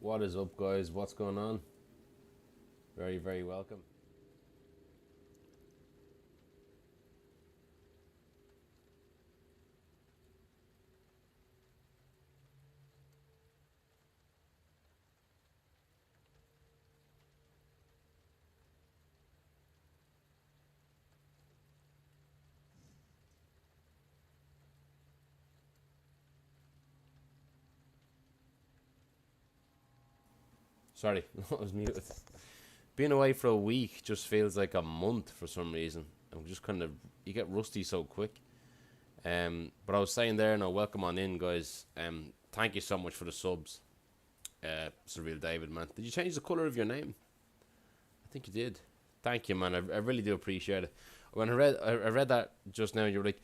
What is up, guys? What's going on? Very, very welcome. Sorry, I was muted. Being away for a week just feels like a month for some reason. I'm just kind of, you get rusty so quick. But I was saying there, now welcome on in, guys. Thank you so much for the subs. Surreal David, man. Did you change the colour of your name? I think you did. Thank you, man. I really do appreciate it. When I read that just now, you were like,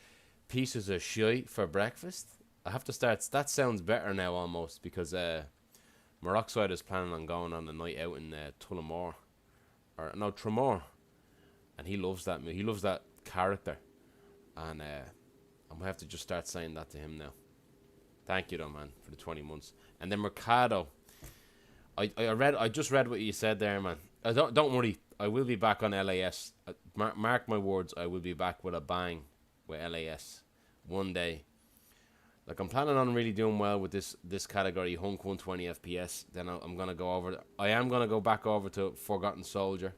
pieces of shite for breakfast. I have to start. That sounds better now almost because Moroxide is planning on going on a night out in Tullamore, or no, Tremor, and he loves that. He loves that character, and I'm gonna have to just start saying that to him now. Thank you, though, man, for the 20 months. And then Mercado, I just read what you said there, man. Don't worry, I will be back on LAS. Mark my words, I will be back with a bang with LAS one day. Like, I'm planning on really doing well with this category, Hunk 120 FPS. Then I'm going to go over... I am going to go back over to Forgotten Soldier,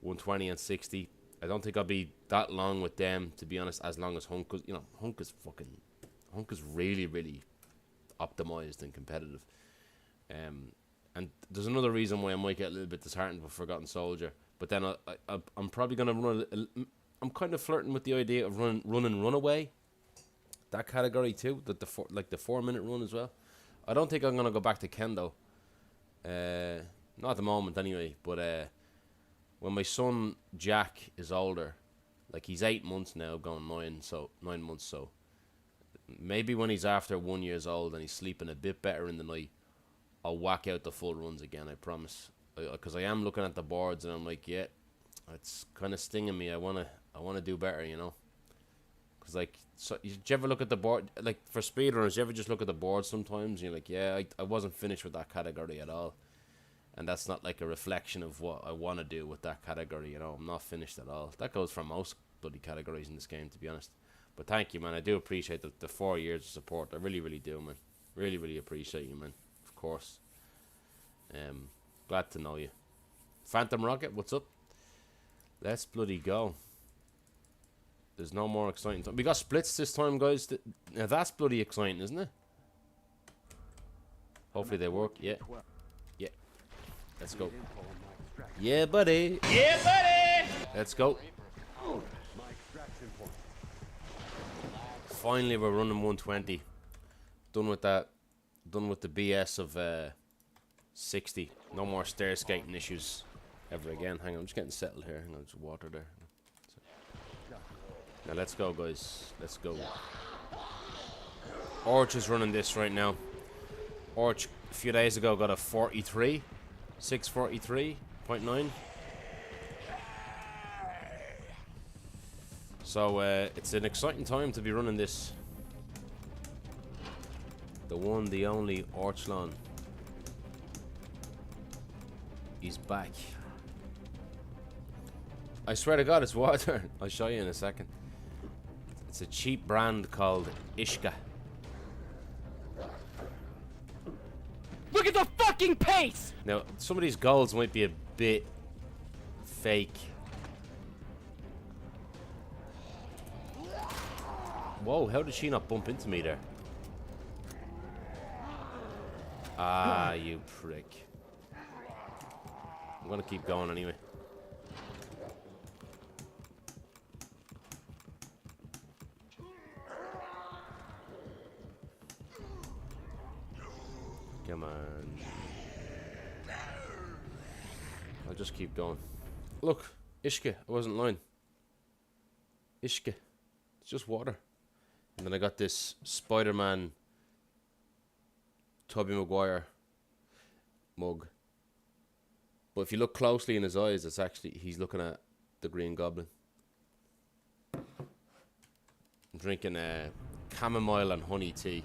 120 and 60. I don't think I'll be that long with them, to be honest, as long as Hunk... Cause, you know, Hunk is really, really optimized and competitive. And there's another reason why I might get a little bit disheartened with Forgotten Soldier. But then I'm probably going to run... I'm kind of flirting with the idea of run and runaway. That category too, the 4-minute run as well. I don't think I'm gonna go back to Kendo. Not at the moment anyway. But when my son Jack is older, like he's 8 months now, going 9 months. So maybe when he's after 1 year old and he's sleeping a bit better in the night, I'll whack out the full runs again. I promise. Because I am looking at the boards and I'm like, yeah, it's kind of stinging me. I wanna do better, you know. Cause like, so did you ever look at the board, like for speedrunners? You ever just look at the board sometimes? And you're like, yeah, I wasn't finished with that category at all, and that's not like a reflection of what I want to do with that category. You know, I'm not finished at all. That goes for most bloody categories in this game, to be honest. But thank you, man. I do appreciate the 4 years of support. I really, really do, man. Really, really appreciate you, man. Of course. Glad to know you. Phantom Rocket, what's up? Let's bloody go. There's no more exciting time. We got splits this time, guys. Now that's bloody exciting, isn't it? Hopefully they work. Yeah. Yeah. Let's go. Yeah, buddy. Yeah, buddy. Let's go. Finally, we're running 120. Done with that. Done with the BS of 60. No more stair skating issues ever again. Hang on, I'm just getting settled here. Hang on, there's water there. Now let's go, guys. Let's go. Orch is running this right now. Orch a few days ago got a 43, 643.9. So it's an exciting time to be running this. The one, the only Orchlon. He's back. I swear to God, it's water. I'll show you in a second. It's a cheap brand called Ishka. Look at the fucking pace! Now, some of these goals might be a bit fake. Whoa, how did she not bump into me there? Ah, you prick. I'm gonna keep going anyway. Come on. I'll just keep going. Look, Ishka, I wasn't lying. Ishka. It's just water. And then I got this Spider-Man Tobey Maguire mug. But if you look closely in his eyes, it's actually, he's looking at the Green Goblin. I'm drinking chamomile and honey tea.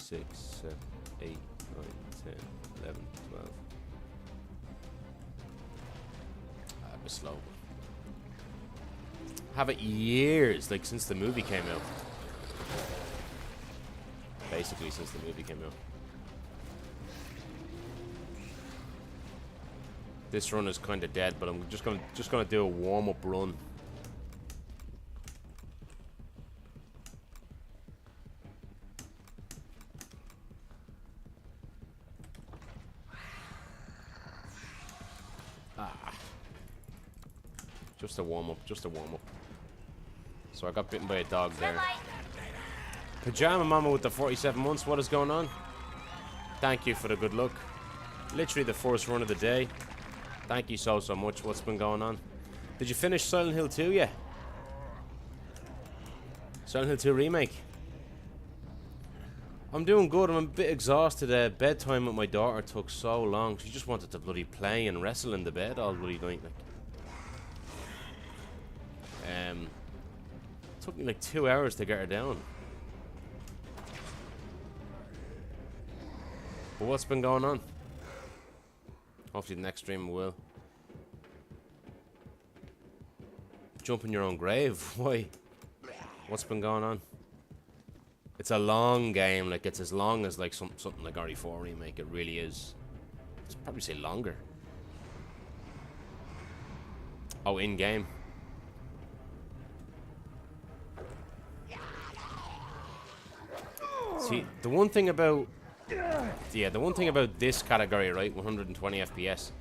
6, 7, 8, 9, 10, 11, 12. A bit slow. Have it years, like since the movie came out. Basically, since the movie came out. This run is kind of dead, but I'm just gonna do a warm-up run. Just a warm-up, just a warm-up. So I got bitten by a dog there. Pajama Mama with the 47 months, what is going on? Thank you for the good luck. Literally the first run of the day. Thank you so much. What's been going on? Did you finish Silent Hill 2 yet? Silent Hill 2 Remake. I'm doing good. I'm a bit exhausted. Bedtime with my daughter took so long. She just wanted to bloody play and wrestle in the bed all bloody night. Like. It took me like 2 hours to get her down. But what's been going on? Hopefully the next stream will. Jump in your own grave? Why? What's been going on? It's a long game. Like, it's as long as like something like RE4 Remake. It really is. I'd probably say longer. Oh, in-game. See, the one thing about... Yeah, the one thing about this category, right, 120 FPS,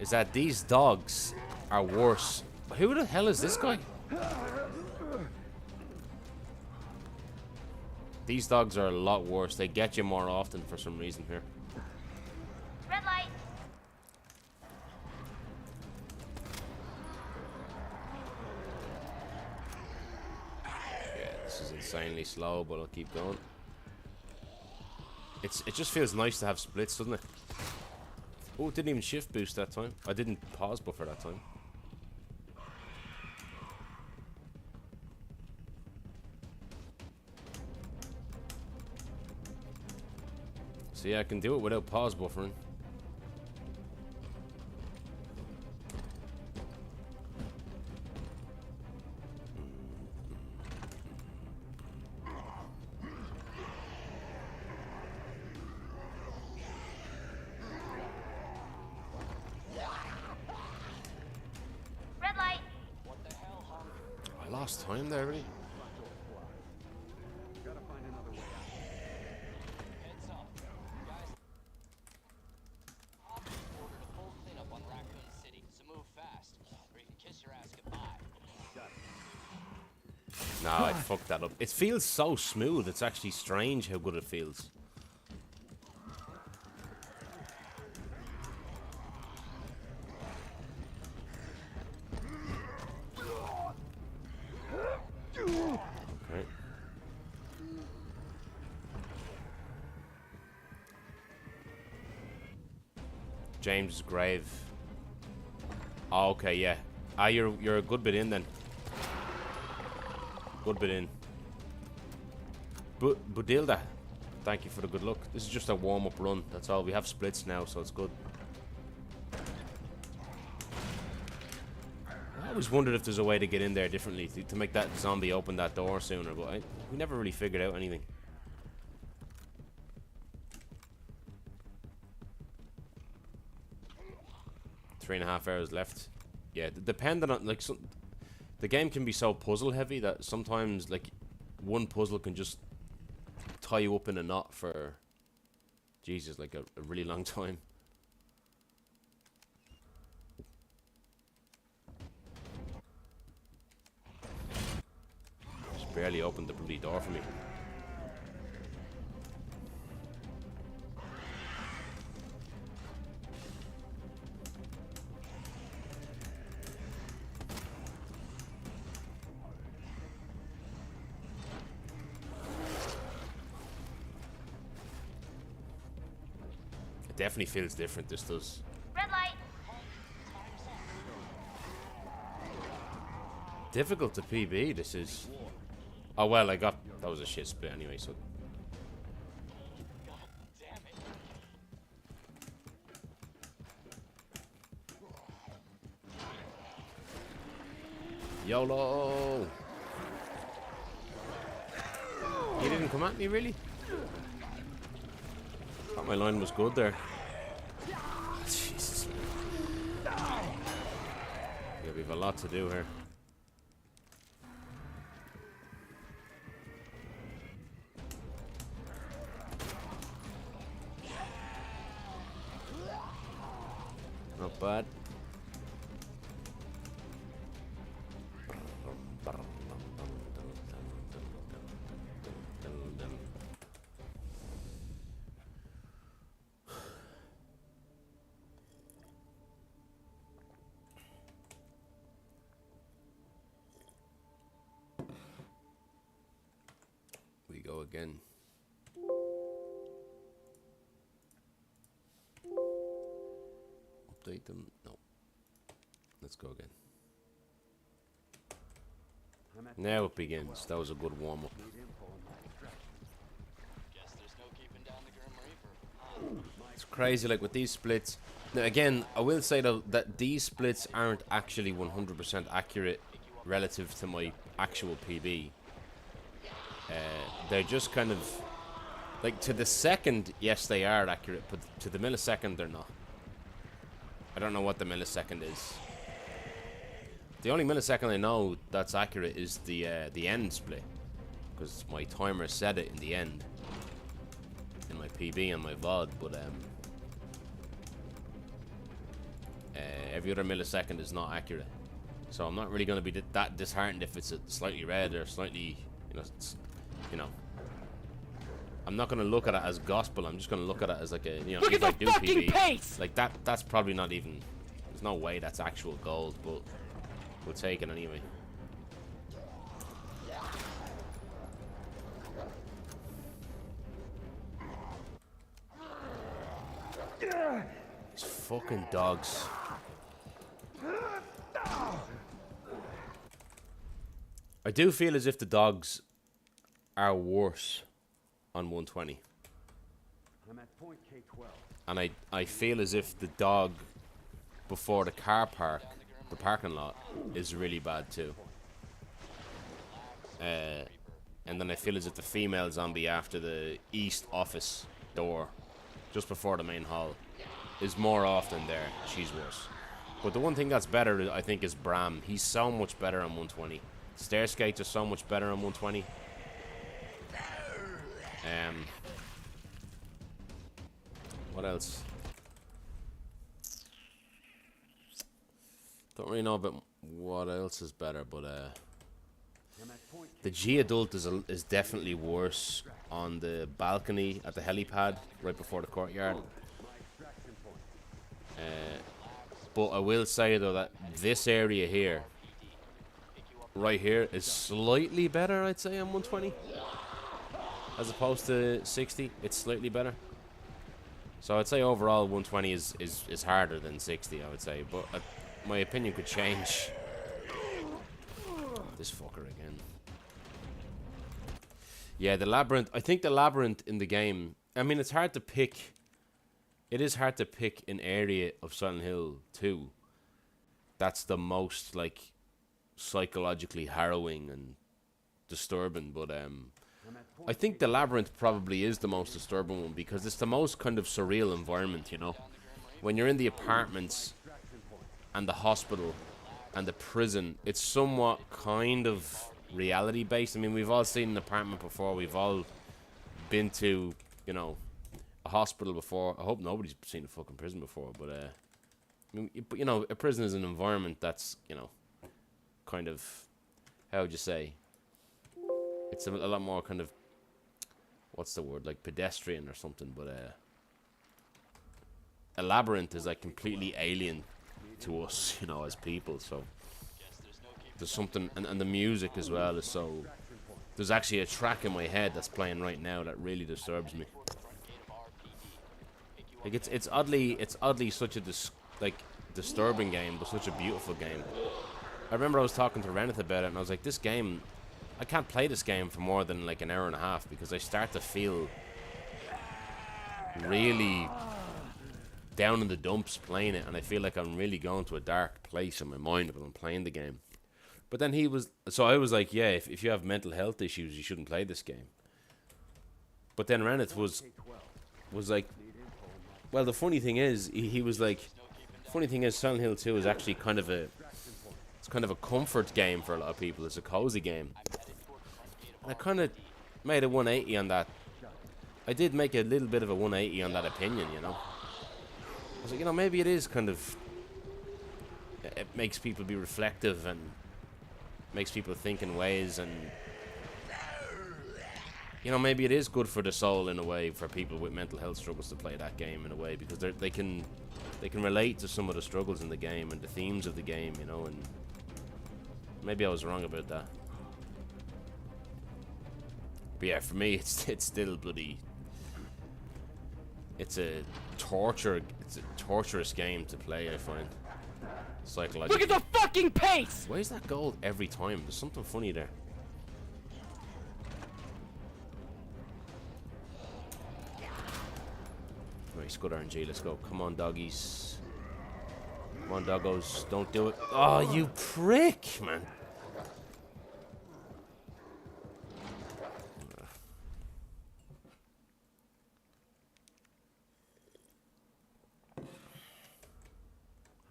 is that these dogs are worse. Who the hell is this guy? These dogs are a lot worse. They get you more often for some reason here. Red light. Yeah, this is insanely slow, but I'll keep going. It just feels nice to have splits, doesn't it? Oh, it didn't even shift boost that time. I didn't pause buffer that time. See, I can do it without pause buffering. Red light. I lost time there, really. No, I fucked that up. It feels so smooth. It's actually strange how good it feels. Okay. James' grave. Oh, okay, yeah. Ah, you're a good bit in then. Good bit in. Budilda, thank you for the good luck. This is just a warm-up run. That's all. We have splits now, so it's good. I always wondered if there's a way to get in there differently to make that zombie open that door sooner, but we never really figured out anything. Three and a half hours left. Yeah, depending on like the game can be so puzzle heavy that sometimes like one puzzle can just tie you up in a knot for Jesus, like a really long time. Just barely opened the bloody door for me. Definitely feels different, this does. Red light. Difficult to PB, this is. Oh well, that was a shit split anyway, so. YOLO! He didn't come at me, really? Thought my line was good there. Oh, Jesus. Yeah, we have a lot to do here. Not bad. We go again. Update them. No. Let's go again. Now it begins. That was a good warm-up. It's crazy, like with these splits. Now, again, I will say though that these splits aren't actually 100% accurate relative to my actual PB. They're just kind of like to the second. Yes, they are accurate, but to the millisecond, they're not. I don't know what the millisecond is. The only millisecond I know that's accurate is the end split, because my timer said it in the end in my PB and my VOD. But every other millisecond is not accurate, so I'm not really going to be that disheartened if it's a slightly red or slightly, you know. I'm not going to look at it as gospel. I'm just going to look at it as like a, Look if I at the do fucking PB, pace! like that's probably not even. There's no way that's actual gold, but we'll take it anyway. These fucking dogs. I do feel as if the dogs are worse on 120. I'm at point K12. And I feel as if the dog before the car park, the parking lot, is really bad too. And then I feel as if the female zombie after the east office door, just before the main hall, is more often there. She's worse. But the one thing that's better, I think, is Bram. He's so much better on 120. Stair skates are so much better on 120. What else? Don't really know about what else is better, but the G adult is definitely worse on the balcony at the helipad right before the courtyard. But I will say though that this area here, right here, is slightly better, I'd say, on 120 as opposed to 60. It's slightly better. So I'd say overall 120 is harder than 60, I would say, but my opinion could change. This fucker again. Yeah, the labyrinth. I think the labyrinth in the game, I mean, it's hard to pick. It is hard to pick an area of Silent Hill 2 that's the most, like, psychologically harrowing and disturbing, but I think the labyrinth probably is the most disturbing one because it's the most kind of surreal environment, you know. When you're in the apartments and the hospital and the prison, it's somewhat kind of reality based. I mean, we've all seen an apartment before. We've all been to, you know, a hospital before. I hope nobody's seen a fucking prison before, but I mean, you know, a prison is an environment that's, you know, kind of, how would you say? It's a lot more kind of, what's the word, like pedestrian or something, but a labyrinth is like completely alien to us, you know, as people. So there's something, and the music as well is so, there's actually a track in my head that's playing right now that really disturbs me. Like it's oddly such a disturbing game, but such a beautiful game. I remember I was talking to Reneth about it, and I was like, this game, I can't play this game for more than like an hour and a half because I start to feel really down in the dumps playing it, and I feel like I'm really going to a dark place in my mind when I'm playing the game. But then he was, so I was like, yeah, if you have mental health issues, you shouldn't play this game. But then Reneth was like, well, the funny thing is, he was like, funny thing is, Silent Hill 2 is actually kind of a, it's kind of a comfort game for a lot of people. It's a cozy game. And I kind of made a 180 on that. I did make a little bit of a 180 on that opinion, you know. I was like, you know, maybe it is kind of, it makes people be reflective and makes people think in ways, and you know, maybe it is good for the soul in a way for people with mental health struggles to play that game in a way, because they can relate to some of the struggles in the game and the themes of the game, you know. And maybe I was wrong about that, but yeah, for me it's still bloody, it's a torturous game to play, I find, psychologically. Look at the fucking pace! Why is that gold every time? There's something funny there. Nice, good RNG, let's go. Come on, doggies. Come on, doggos. Don't do it. Oh, you prick, man.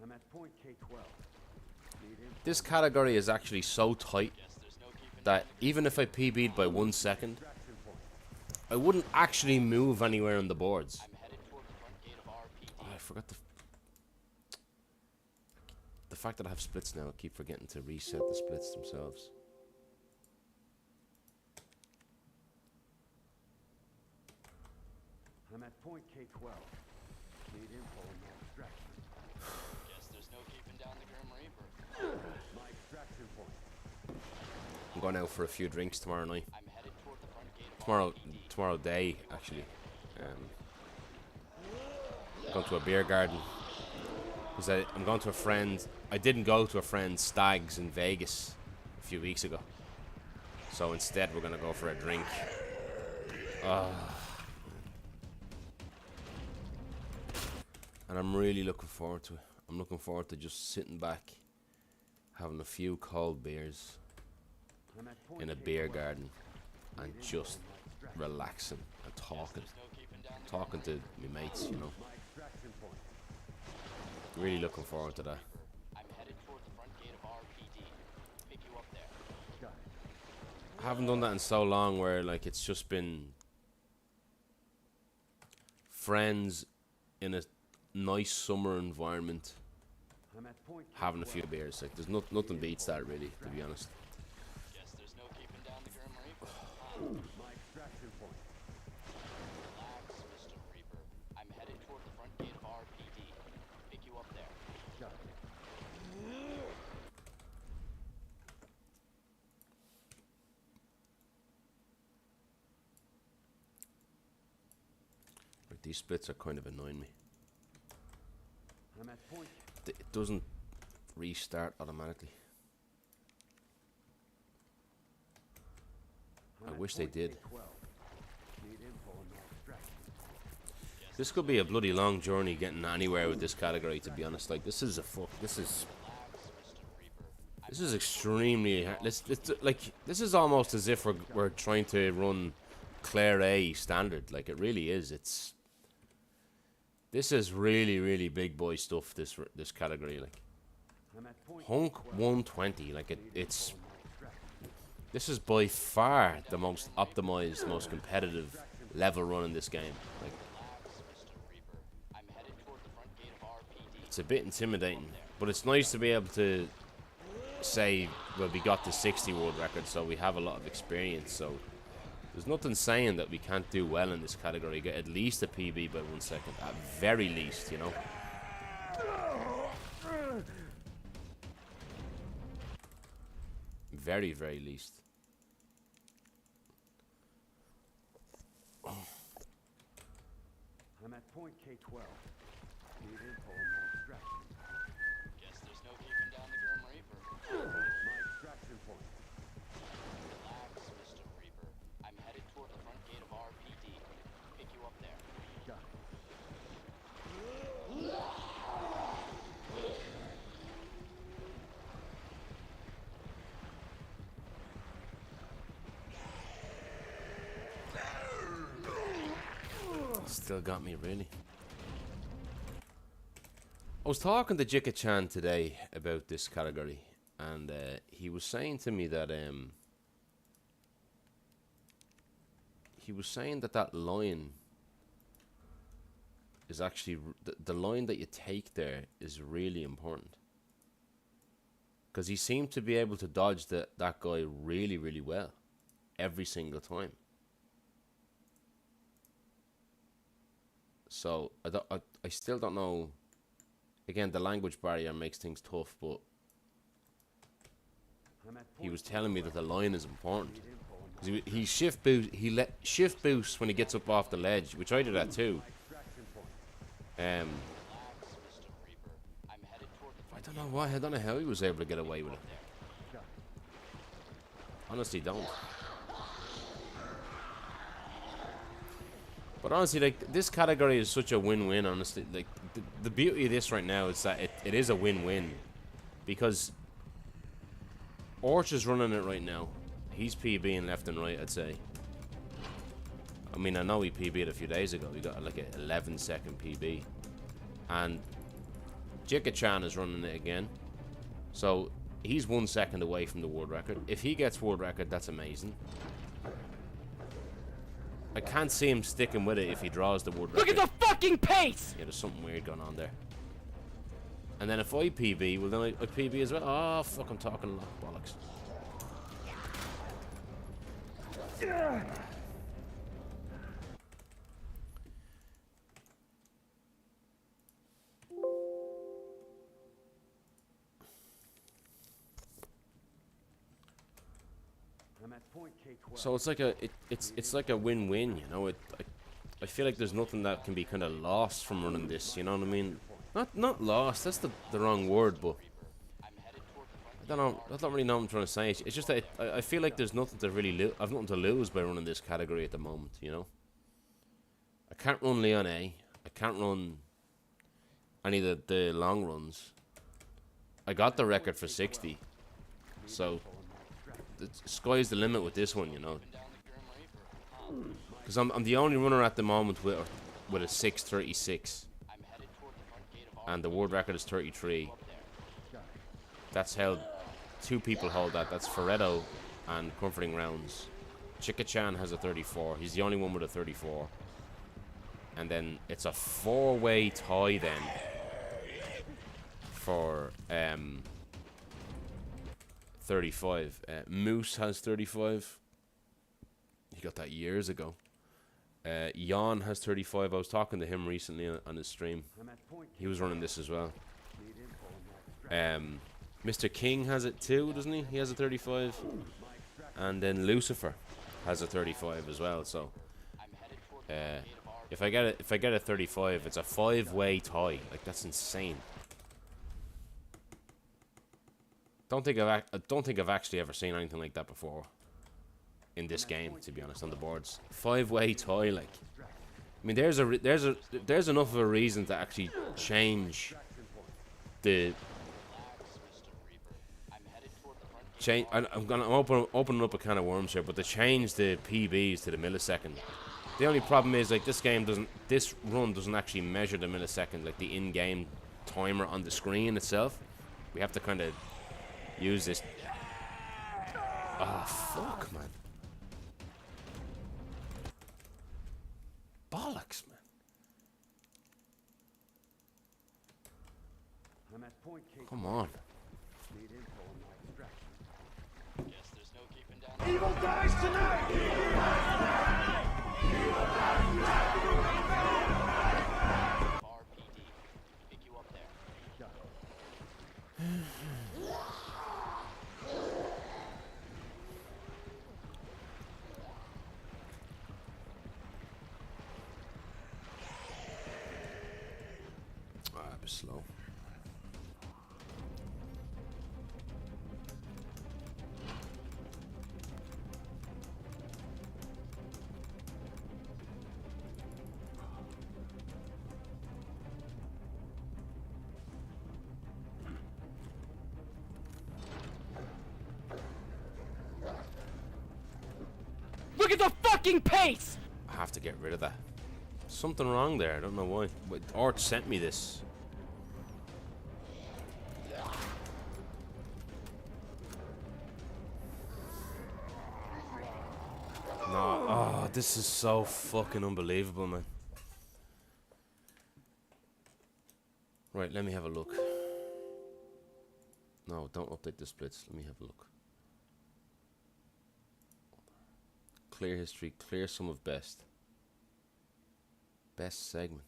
I'm at point K12. This category is actually so tight that even if I PB'd by 1 second, I wouldn't actually move anywhere on the boards. Oh, I forgot the fact that I have splits now. I keep forgetting to reset the splits themselves. I'm at point K12. Need info on my extraction. Guess there's no keeping down the Grim Reaper. My extraction point. I'm going out for a few drinks tomorrow night. I'm headed toward the front gate of Tomorrow day, actually. Going to a beer garden. Because I'm going to a friend. I didn't go to a friend's stags in Vegas a few weeks ago. So instead we're going to go for a drink. And I'm really looking forward to it. I'm looking forward to just sitting back, having a few cold beers I'm at point in a beer garden and just relaxing and talking to my mates, you know. My extraction point. Really looking forward to that. I'm headed toward the front gate of RPD. Pick you up there. Got it. I haven't done that in so long, where like it's just been friends in a nice summer environment I'm at point having a few beers. Like there's nothing beats that, really, to be honest. Guess there's no keeping down the Grim Reaper. My extraction point. Relax, Mr. Reaper. I'm headed toward the front gate of RPD. Pick you up there. Got it. Like, these splits are kind of annoying me. I'm at point. It doesn't restart automatically. I I'm at wish they point did. K12. Need info on my extraction. This could be a bloody long journey getting anywhere with this category, to be honest. Like, this is extremely hard. This is almost as if we're trying to run Claire A standard. Like, it really is. This is really, really big boy stuff, this category. Like, I'm at point Hunk 120, like it's this is by far the most optimized, most competitive level run in this game. Like, I'm headed toward the front gate of RPD. it's a bit intimidating, but it's nice to be able to say, well, we got the 60 world record, so we have a lot of experience, so there's nothing saying that we can't do well in this category. Get at least a PB by 1 second, at very least, you know. Very, very least. I'm at point K12. Need info on my extraction. Guess there's no keeping down the Grim Reaper. My extraction point. Relax, Mr. Reaper. I'm headed toward the front gate of RPD. Pick you up there. Got it. Still got me, really. I was talking to Jika-chan today about this category, and he was saying to me that that line is actually the line that you take there is really important, because he seemed to be able to dodge that guy really, really well every single time. So I still don't know. Again, the language barrier makes things tough, but he was telling me that the line is important. Cause he shift boosts when he gets up off the ledge, which I did that too. I don't know why. I don't know how he was able to get away with it. Honestly, don't. But honestly, like, this category is such a win-win, honestly. Like, the beauty of this right now is that it is a win-win. Because Orch is running it right now. He's PBing left and right, I'd say. I mean, I know he PB'd a few days ago. He got like an 11-second PB. And Jika-chan is running it again. So, he's 1 second away from the world record. If he gets world record, that's amazing. I can't see him sticking with it if he draws the world record. Look at the fucking pace! Yeah, there's something weird going on there. And then if I PB, well then I PB as well. Oh, fuck, I'm talking a lot of bollocks. So it's like it's like a win-win, you know. I feel like there's nothing that can be kind of lost from running this, you know what I mean? Not lost. That's the wrong word, but I don't know. I don't really know what I'm trying to say. It's just that I feel like there's nothing to really I've nothing to lose by running this category at the moment, you know. I can't run Leon A. I can't run any of the long runs. I got the record for 60, so the sky's the limit with this one, you know. Because I'm the only runner at the moment with a 6:36, and the world record is 33. That's held. 2 people hold that. That's Ferretto and Comforting Rounds. Jika-chan has a 34. He's the only one with a 34. And then it's a 4-way tie then for 35. Moose has 35. He got that years ago. Jan has 35. I was talking to him recently on his stream. He was running this as well. Mr. King has it too, doesn't he? He has a 35. And then Lucifer has a 35 as well. So if I get a 35, it's a 5-way tie. Like, that's insane. I don't think I've actually ever seen anything like that before in this game, to be honest, on the boards. 5-way tie, like. I mean, there's enough of a reason to actually change the change. I'm opening up a can of worms here, but to change the PBs to the millisecond. The only problem is, like, this run doesn't actually measure the millisecond, like the in-game timer on the screen itself. We have to kind of use this. Oh, fuck, man. Bollocks, man. Come on. Guess there's no keeping down. Evil dies tonight! Evil dies tonight! Evil dies tonight! RPD. Pick you up there. Ah, a bit slow. Look at the fucking pace! I have to get rid of that. something wrong there. I don't know why. But Art sent me this. No. Oh, this is so fucking unbelievable, man. Right, let me have a look. No, don't update the splits. Let me have a look. Clear history. Clear sum of best. Best segment.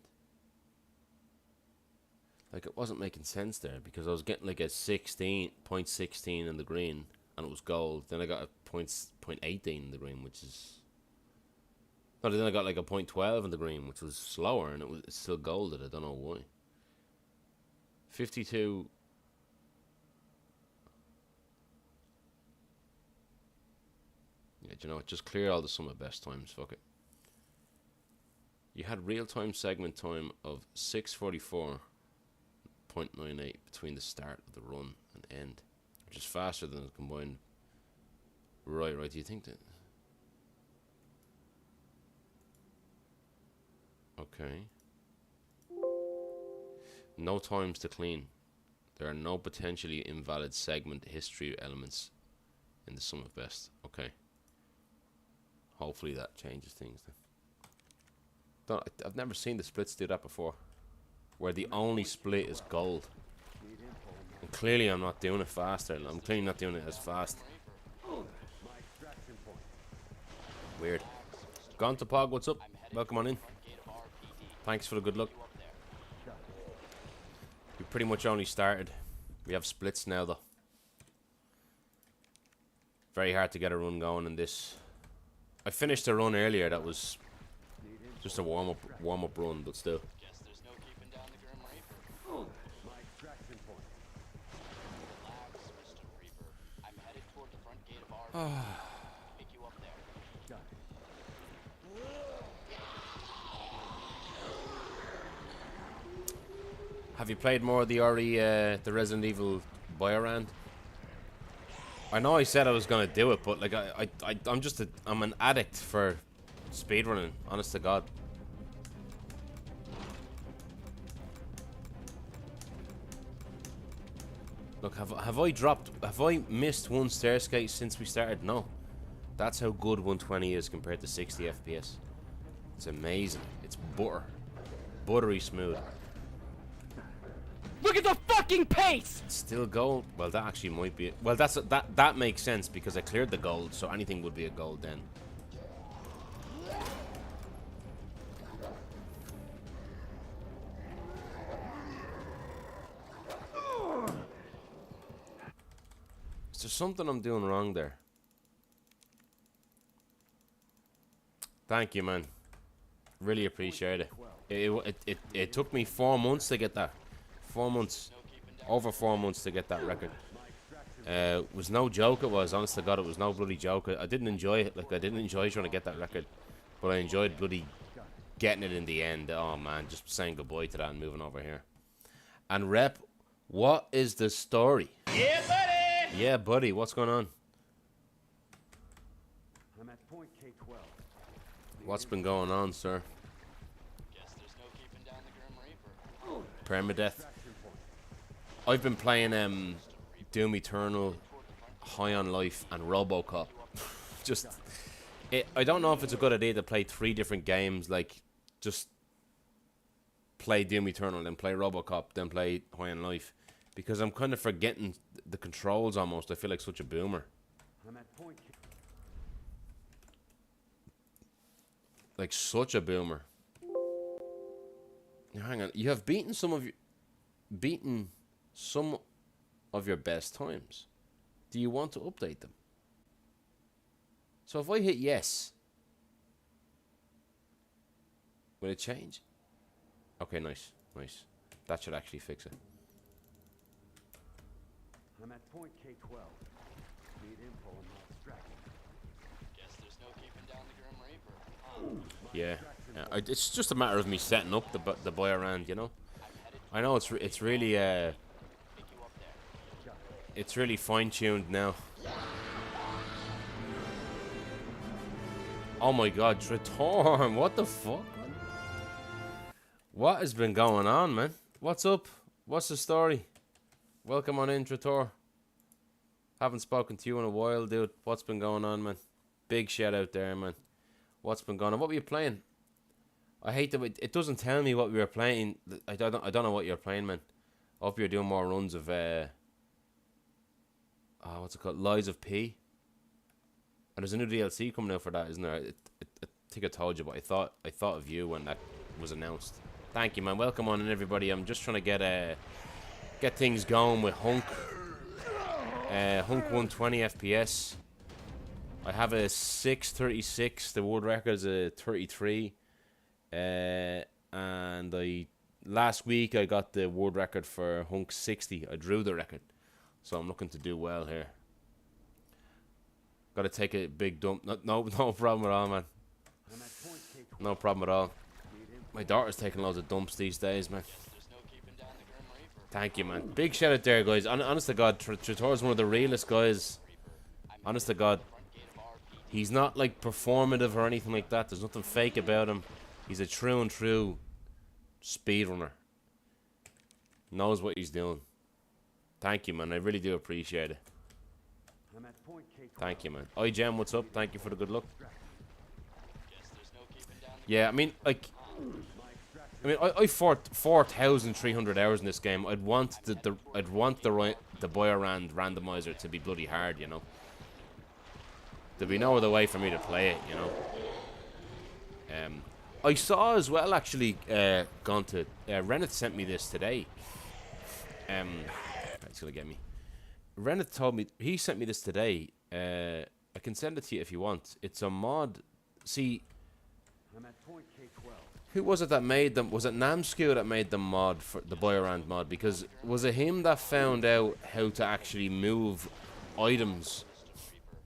Like, it wasn't making sense there because I was getting like a 0.16 in the green and it was gold. Then I got a 0.18 in the green, which is... No, then I got like a 0.12 in the green, which was slower, and it's still golded. I don't know why. 52... Yeah, do you know what? Just clear all the sum of best times. Fuck it. You had real-time segment time of 6:44.98 between the start of the run and end, which is faster than the combined. Right. Do you think that? Okay. No times to clean. There are no potentially invalid segment history elements in the sum of best. Okay. Hopefully that changes things then. I've never seen the splits do that before, where the only split is gold. And clearly I'm not doing it faster. I'm clearly not doing it as fast. Weird. Gone to Pog, what's up? Welcome on in. Thanks for the good luck. We pretty much only started. We have splits now though. Very hard to get a run going in this. I finished a run earlier that was just a warm up run, but still. Guess there's no keeping down the Grim Reaper. Relax, Mr. Reaper. I'm headed toward the front gate of our pick you up there. Have you played more of the the Resident Evil Biorand? I know I said I was gonna do it, but like I'm an addict for speedrunning, honest to God. Look, have I missed one staircase since we started? No. That's how good 120 is compared to 60 FPS. It's amazing. It's buttery smooth. Look at the fucking pace! It's still gold. Well, that actually might be it. Well, that makes sense because I cleared the gold, so anything would be a gold then. Is there something I'm doing wrong there? Thank you, man. Really appreciate it. It took me 4 months to get that. 4 months. Over 4 months to get that record. It was no joke, it was. Honest to God, it was no bloody joke. I didn't enjoy it. Like, I didn't enjoy trying to get that record. But I enjoyed bloody getting it in the end. Oh, man. Just saying goodbye to that and moving over here. And Rep, what is the story? Yeah, buddy! Yeah, buddy. What's going on? I'm at point K12. What's been going on, sir? Guess there's no keeping down the Grim Reaper. Permadeath. I've been playing Doom Eternal, High on Life, and RoboCop. I don't know if it's a good idea to play 3 different games. Like, just play Doom Eternal, then play RoboCop, then play High on Life, because I'm kind of forgetting the controls almost. I feel like such a boomer. I'm at point K. Like such a boomer. Now, hang on, you have beaten some of your best times. Do you want to update them? So if I hit yes, will it change? Okay, nice. That should actually fix it. I'm at point K12. Need info on my extraction. Guess there's no keeping down the Grim Reaper. Yeah, it's just a matter of me setting up the boy around, you know. I know it's really it's really fine-tuned now. Oh my God, Tritorm! What the fuck? What has been going on, man? What's up? What's the story? Welcome on in, Trator. Haven't spoken to you in a while, dude. What's been going on, man? Big shout out there, man. What's been going on? What were you playing? I hate that it doesn't tell me what we were playing. I don't know what you're playing, man. I hope you're doing more runs of what's it called? Lies of P. And there's a new DLC coming out for that, isn't there? I think I told you, but I thought of you when that was announced. Thank you, man. Welcome on in, everybody. I'm just trying to get things going with Hunk. Hunk 120 FPS. I have a 636. The world record is a 33. And last week I got the world record for Hunk 60. I drew the record, so I'm looking to do well here. Got to take a big dump. No problem at all, man. No problem at all. My daughter's taking loads of dumps these days, man. Thank you, man. Big shout out there, guys. Honest to God, Trator's one of the realest guys. Honest to God. He's not like performative or anything like that. There's nothing fake about him. He's a true and true speedrunner. Knows what he's doing. Thank you, man. I really do appreciate it. Thank you, man. Gem, what's up? Thank you for the good luck. Yeah, I mean, like, I fought 4,300 hours in this game. I'd want the Boyarand randomizer to be bloody hard, you know. There'd be no other way for me to play it, you know. I saw as well, actually, Reneth sent me this today. It's gonna get me. Reneth told me, he sent me this today. I can send it to you if you want. It's a mod. See, who was it that made them? Was it Namsku that made the mod for the Boyarand mod? Because was it him that found out how to actually move items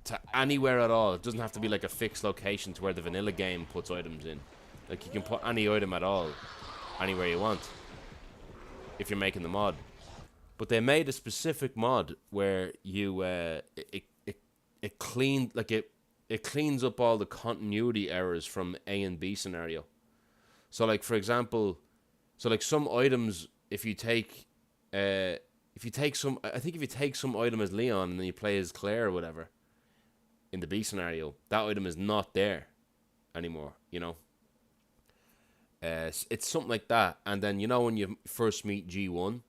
to anywhere at all? It doesn't have to be like a fixed location to where the vanilla game puts items in. Like, you can put any item at all anywhere you want if you're making the mod. But they made a specific mod where you it cleans up all the continuity errors from A and B scenario. So, like, for example, some items, if you take some item as Leon and then you play as Claire or whatever in the B scenario, that item is not there anymore, you know. It's something like that. And then, you know, when you first meet G1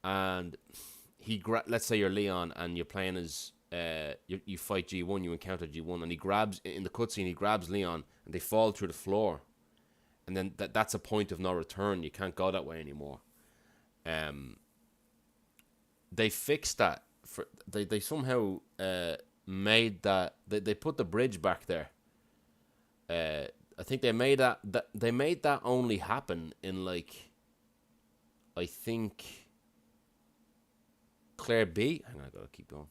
and let's say you're Leon and you're playing as you fight G1, you encounter G1, and he grabs in the cutscene, he grabs Leon and they fall through the floor, and then that's a point of no return. You can't go that way anymore. They fixed that. They somehow made that they put the bridge back there. I think they made that only happen in, like, I think Claire B. Hang on, I gotta keep going.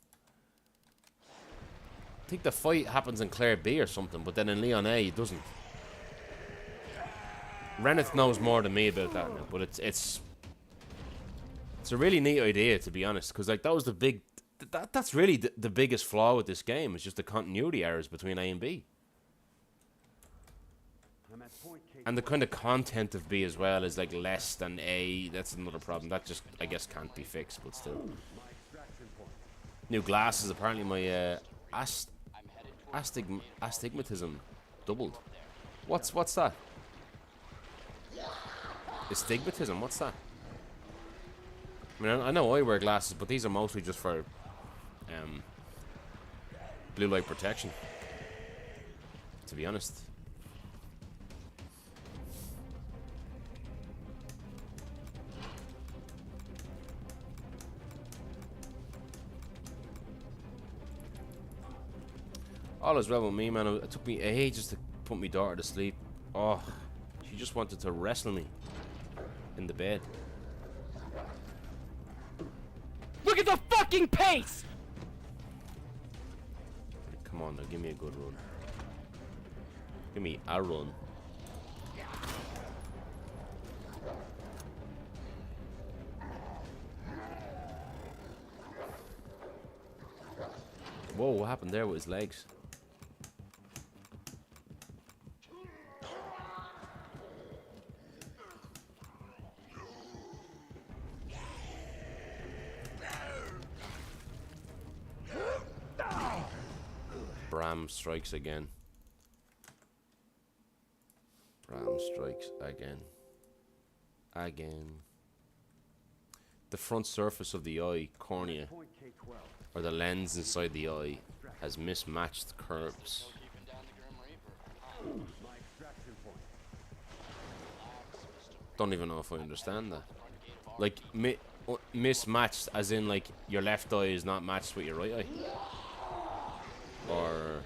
I think the fight happens in Claire B or something, but then in Leon A it doesn't. Reneth knows more than me about that now, but it's a really neat idea, to be honest, because, like, that was the big that's really the biggest flaw with this game. Is just the continuity errors between A and B. And the kind of content of B as well is, like, less than A. That's another problem. That just, I guess, can't be fixed, but still. New glasses. Apparently my astigmatism doubled. What's that? Astigmatism? What's that? I mean, I know I wear glasses, but these are mostly just for blue light protection, to be honest. All is well with me, man. It took me ages to put my daughter to sleep. Oh, she just wanted to wrestle me in the bed. Look at the fucking pace! Come on now, give me a good run. Give me a run. Whoa, what happened there with his legs? Bram strikes again. Bram strikes again. Again. The front surface of the eye, cornea, Point K-12. or the lens inside the eye, has mismatched curves. Keeping down the Grim Reaper. My extraction point. Don't even know if I understand that. Like, mismatched, as in, like, your left eye is not matched with your right eye? Or...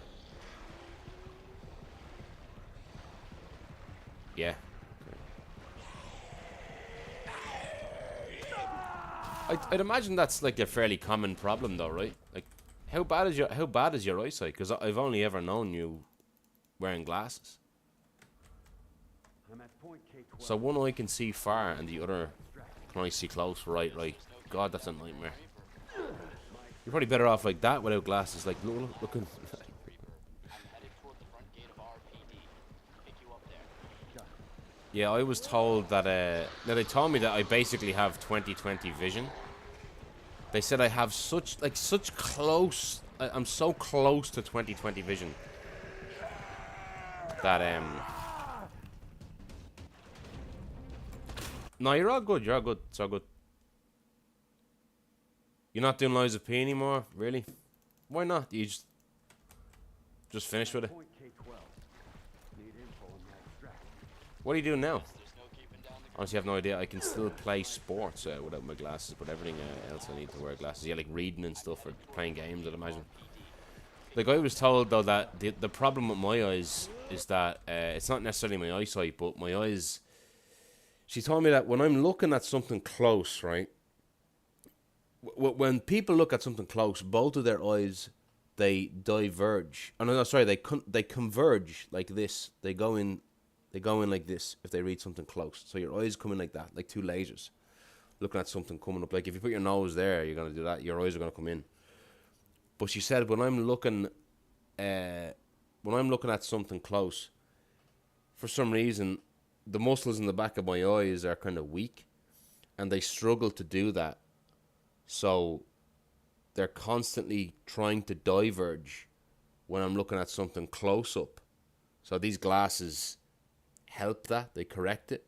yeah. I'd imagine that's like a fairly common problem, though, right? Like, how bad is your eyesight? Because I've only ever known you wearing glasses. I'm at point K-12. So one eye can see far, and the other can only see close. Right, right. God, that's a nightmare. You're probably better off like that without glasses. Like, looking. I'm headed toward the front gate of RPD. Pick you up there. Yeah, I was told that. Now they told me that I basically have 20/20 vision. They said I have such close. I'm so close to 20/20 vision that No, you're all good. You're all good. It's all good. You're not doing Lies of P anymore, really? Why not? You just finished with it. Point K-12. Need info on my extraction. What are you doing now? There's no keeping down the Honestly, I have no idea. I can still play sports without my glasses, but everything else I need to wear glasses. Yeah, like reading and stuff or playing games, I'd imagine. Like, I was told, though, that the problem with my eyes is that it's not necessarily my eyesight, but my eyes... She told me that when I'm looking at something close, right? When people look at something close, both of their eyes, they diverge. Oh, no, sorry, they converge like this. They go in like this if they read something close. So your eyes come in like that, like two lasers, looking at something coming up. Like if you put your nose there, you're gonna do that. Your eyes are gonna come in. But she said when I'm looking at something close, for some reason, the muscles in the back of my eyes are kind of weak, and they struggle to do that. So they're constantly trying to diverge when I'm looking at something close up. So these glasses help that. They correct it.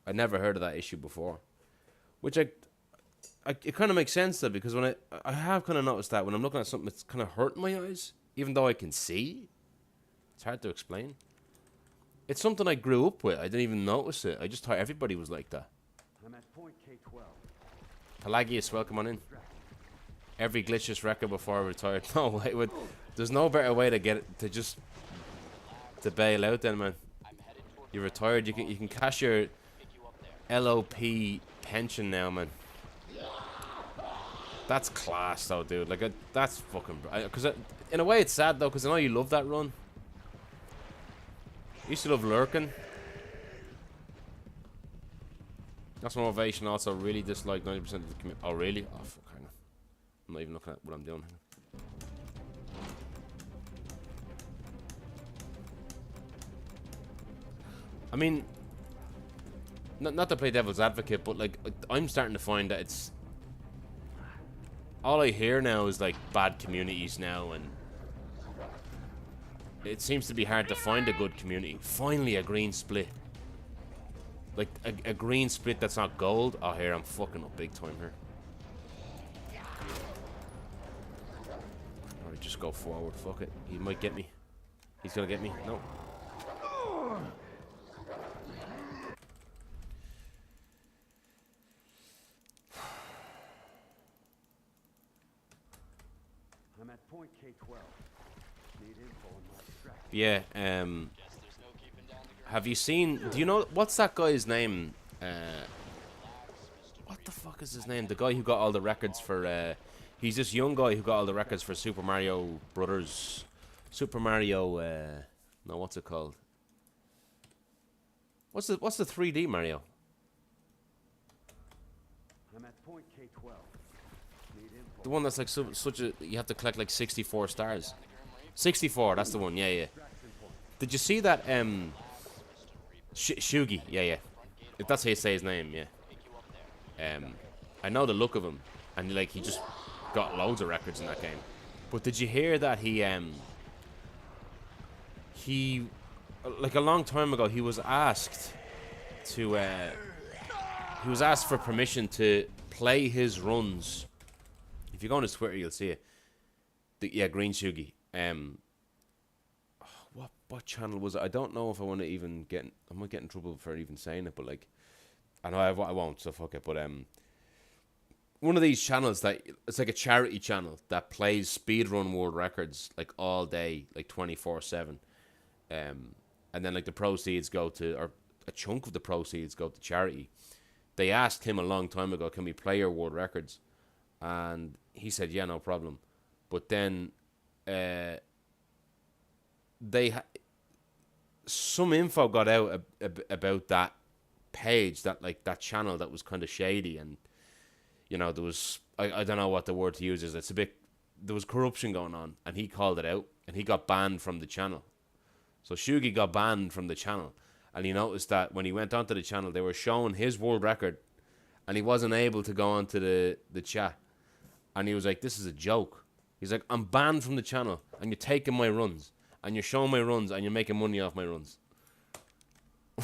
I never heard of that issue before. Which it kind of makes sense though, because when I have kind of noticed that when I'm looking at something that's kind of hurting my eyes, even though I can see, it's hard to explain. It's something I grew up with. I didn't even notice it. I just thought everybody was like that. I'm at point K-12. Pelagius, welcome on in. Every glitchless record before I retired. No way. There's no better way to get it to bail out then, man. You're retired. You can cash your LOP pension now, man. That's class, though, dude. Like, that's fucking... Because in a way, it's sad, though, because I know you love that run. I used to love lurking. That's my motivation. Also, really dislike 90% of the community. Oh, really? Oh, fuck, hang on. I'm not even looking at what I'm doing. I mean, not to play devil's advocate, but like, I'm starting to find that it's... all I hear now is like bad communities now, and it seems to be hard to find a good community. Finally, a green split. Like, a green split that's not gold. Oh, here, I'm fucking up big time here. Alright, just go forward. Fuck it. He might get me. He's gonna get me. No. I'm at point K-12. Need info on my extraction. Yeah, have you seen... do you know... what's that guy's name? What the fuck is his name? The guy who got all the records for... he's this young guy who got all the records for Super Mario Brothers... Super Mario... no, what's it called? What's the 3D Mario? I'm at point K-12. Need info. The one that's like such a... you have to collect like 64 stars. 64, that's the one. Yeah, yeah. Did you see that... Shugi, yeah. If that's how you say his name, yeah. I know the look of him, and like he just got loads of records in that game. But did you hear that he like a long time ago he was asked to he was asked for permission to play his runs. If you go on his Twitter, you'll see it. Yeah, Green Shugi. What channel was it? I don't know if I want to even get. I might get in trouble for even saying it, but like, I know I won't, so fuck it. But one of these channels that it's like a charity channel that plays speedrun world records like all day, like 24/7. And then like the proceeds go to, or a chunk of the proceeds go to charity. They asked him a long time ago, can we play your world records? And he said, yeah, no problem. But then some info got out about that page, that channel that was kind of shady, and you know there was I don't know what the word to use is. It's a bit, there was corruption going on, and he called it out, and he got banned from the channel. So Shugi got banned from the channel, and he noticed that when he went onto the channel, they were showing his world record, and he wasn't able to go onto the chat, and he was like, "This is a joke." He's like, "I'm banned from the channel, and you're taking my runs, and you're showing my runs, and you're making money off my runs."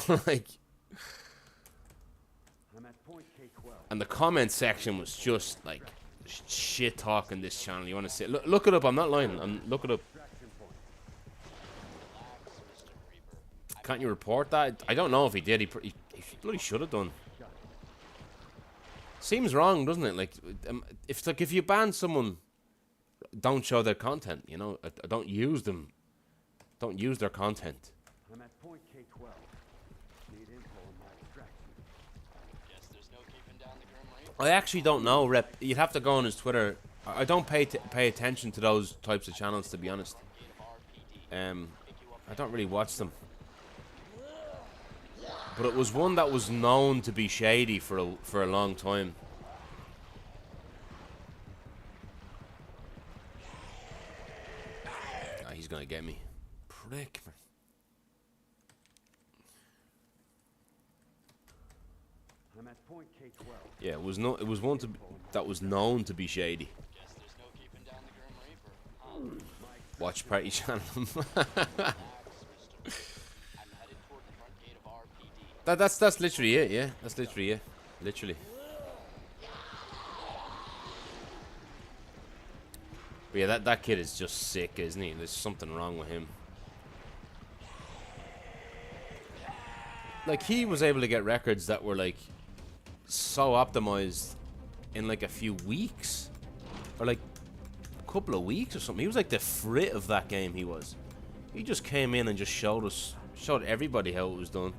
Like, I'm at point K12. and the comment section was just like shit talking this channel. You want to see it? Look it up. I'm not lying. Look it up. Extraction point. Relax, Mr. Reaper. Can't you report that? I don't know if he did. He bloody should have done. Seems wrong, doesn't it? Like, if you ban someone, don't show their content. You know, don't use them. Don't use their content. I'm at point K12. Need info on my extraction. Yes, there's no keeping down the Grim Reaper. I actually don't know, Rep. You'd have to go on his Twitter. I don't pay attention to those types of channels, to be honest. I don't really watch them. But it was one that was known to be shady for a long time. Ah, he's gonna get me, prick. I'm at point K12. Yeah, it was one that was known to be shady. Guess there's no keeping down the Grim Reaper. Watch party channel. Relax, Mr. Reaper. I'm headed toward the front gate of RPD. That's literally it. Yeah, that's literally it. Literally. But yeah, that kid is just sick, isn't he? There's something wrong with him. Like, he was able to get records that were like so optimized in like a few weeks, or like a couple of weeks or something. He was like the Frit of that game. He just came in and just showed everybody how it was done.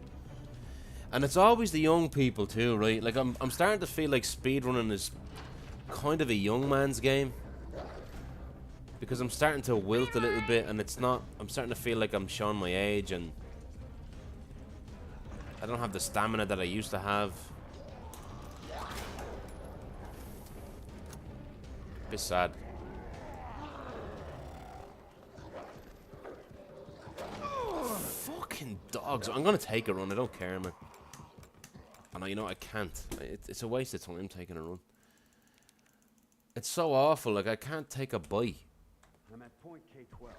And it's always the young people too, right? Like, I'm starting to feel like speedrunning is kind of a young man's game, because I'm starting to wilt a little bit, and it's not. I'm starting to feel like I'm showing my age, and I don't have the stamina that I used to have. Bit sad. Fucking dogs. I'm gonna take a run. I don't care, man. And you know I can't. It's a waste of time taking a run. It's so awful. Like, I can't take a bite. I'm at point K12.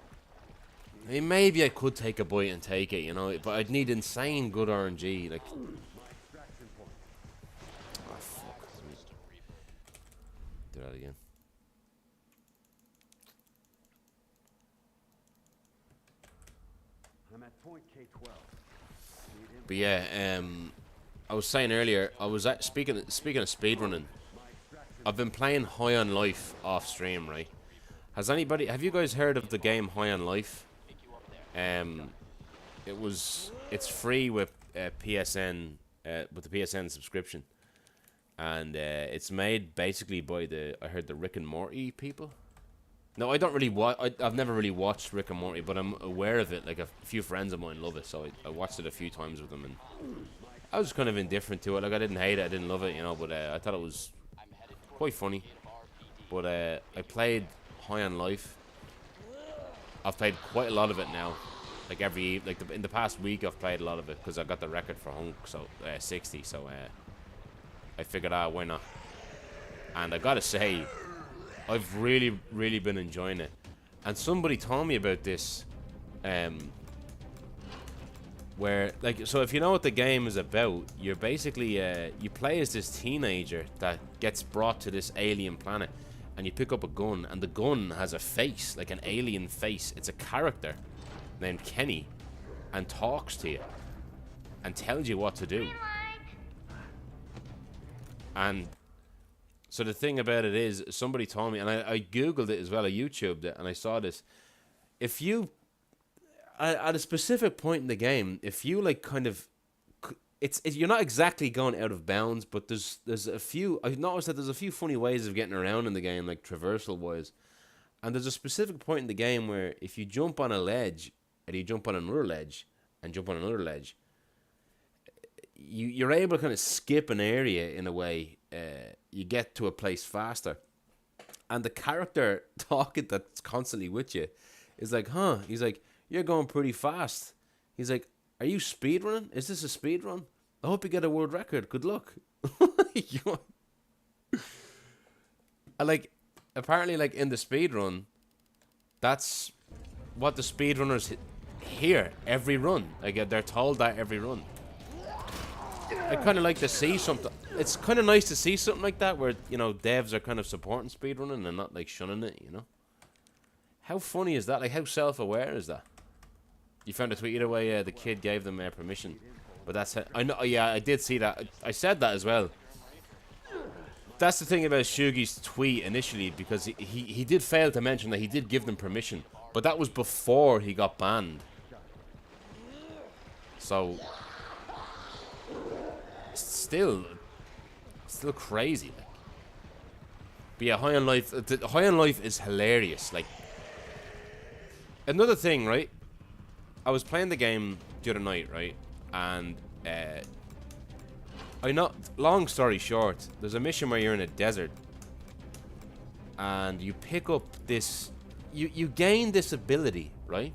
I mean, maybe I could take a bite and take it, you know, but I'd need insane good RNG. Like, My extraction point. oh fuck. Do that again. I'm at point K12. Need info. But yeah, I was saying earlier, I was speaking of speedrunning. My extraction. I've been playing High on Life off stream, right? Have you guys heard of the game High on Life? It's free with PSN, with the PSN subscription, and it's made basically by I heard the Rick and Morty people. No, I don't really I've never really watched Rick and Morty, but I'm aware of it. Like, a few friends of mine love it, so I watched it a few times with them, and I was kind of indifferent to it. Like, I didn't hate it, I didn't love it, you know, but I thought it was quite funny. But I played High on Life. I've played quite a lot of it now. Like, in the past week, I've played a lot of it because I got the record for Hunk, so 60. So I figured out why not. And I gotta say, I've really been enjoying it. And somebody told me about this, where, like, so if you know what the game is about, you're basically, you play as this teenager that gets brought to this alien planet, and you pick up a gun, and the gun has a face, like an alien face. It's a character named Kenny, and talks to you, and tells you what to do. Green light. And so the thing about it is, somebody told me, and I googled it as well, I YouTubed it, and I saw this. If you, at a specific point in the game, if you like kind of, you're not exactly going out of bounds, but there's a few. I've noticed that there's a few funny ways of getting around in the game, like traversal wise. And there's a specific point in the game where if you jump on a ledge, and you jump on another ledge, and jump on another ledge, you're able to kind of skip an area in a way. You get to a place faster, and the character talking that's constantly with you is like, huh? He's like, you're going pretty fast. He's like, are you speedrunning? Is this a speedrun? I hope you get a world record. Good luck. And like, apparently, like in the speedrun, that's what the speedrunners hear every run. Like they're told that every run. I kind of like to see something. It's kind of nice to see something like that where, you know, devs are kind of supporting speedrunning and not like shunning it, you know? How funny is that? Like, how self-aware is that? You found a tweet either way, the kid gave them permission. But that's it. I know, yeah, I did see that. I said that as well. That's the thing about Shugi's tweet initially, because he did fail to mention that he did give them permission. But that was before he got banned. So still crazy. But yeah, High on Life. High on Life is hilarious. Like, another thing, right? I was playing the game the other night, right? And I know. Long story short, there's a mission where you're in a desert, and you pick up this. You gain this ability, right?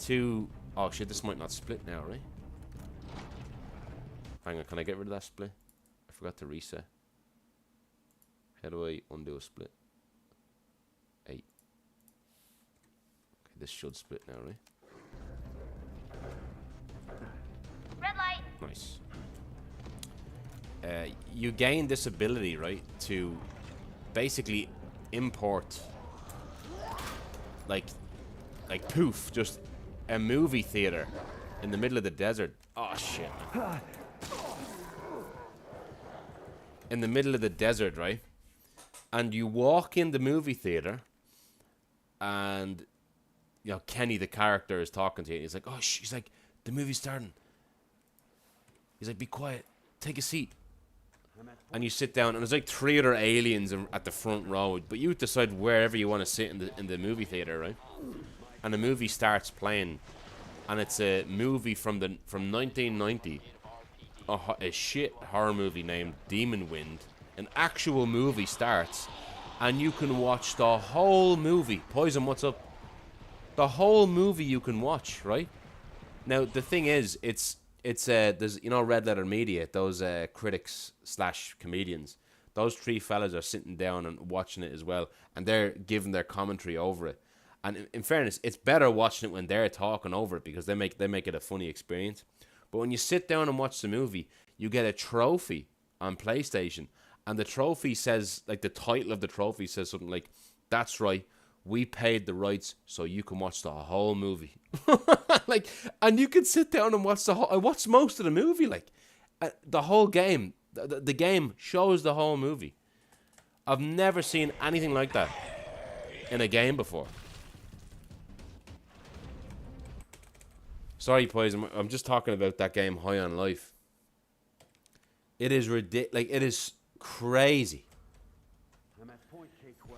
To oh shit, this might not split now, right? Hang on, can I get rid of that split? I forgot to reset. How do I undo a split? 8. Okay, this should split now, right? Red light. Nice. You gain this ability, right, to basically import, like poof, just a movie theater in the middle of the desert. Oh shit, man. In the middle of the desert, right? And you walk in the movie theater, and you know Kenny, the character, is talking to you. And he's like, "Oh, he's like, the movie's starting." He's like, "Be quiet, take a seat." And you sit down, and there's like 3 other aliens at the front row. But you decide wherever you want to sit in the movie theater, right? And the movie starts playing, and it's a movie from 1990. A shit horror movie named Demon Wind. An actual movie starts, and you can watch the whole movie. Poison, what's up? The whole movie you can watch, right? Now the thing is, it's there's, you know, Red Letter Media, those critics / comedians. Those 3 fellas are sitting down and watching it as well, and they're giving their commentary over it. And in fairness, it's better watching it when they're talking over it, because they make it a funny experience. But when you sit down and watch the movie, you get a trophy on PlayStation. And the trophy says, like, the title of the trophy says something like, "That's right, we paid the rights so you can watch the whole movie." Like, and you can sit down and watch the whole... I watched most of the movie, like, the whole game. The game shows the whole movie. I've never seen anything like that in a game before. Sorry, Poison. I'm just talking about that game, High on Life. It is ridiculous. Like, it is crazy. I'm at point K12.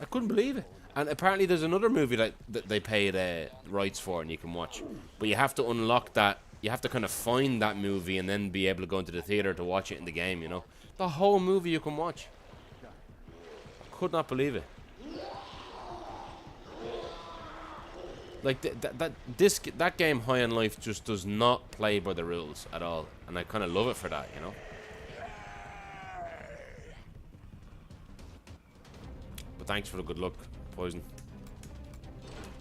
I couldn't believe it. And apparently there's another movie that they paid rights for and you can watch. But you have to unlock that. You have to kind of find that movie and then be able to go into the theater to watch it in the game, you know. The whole movie you can watch. I could not believe it. Like, that game, High on Life, just does not play by the rules at all. And I kind of love it for that, you know. But thanks for the good luck, Poison.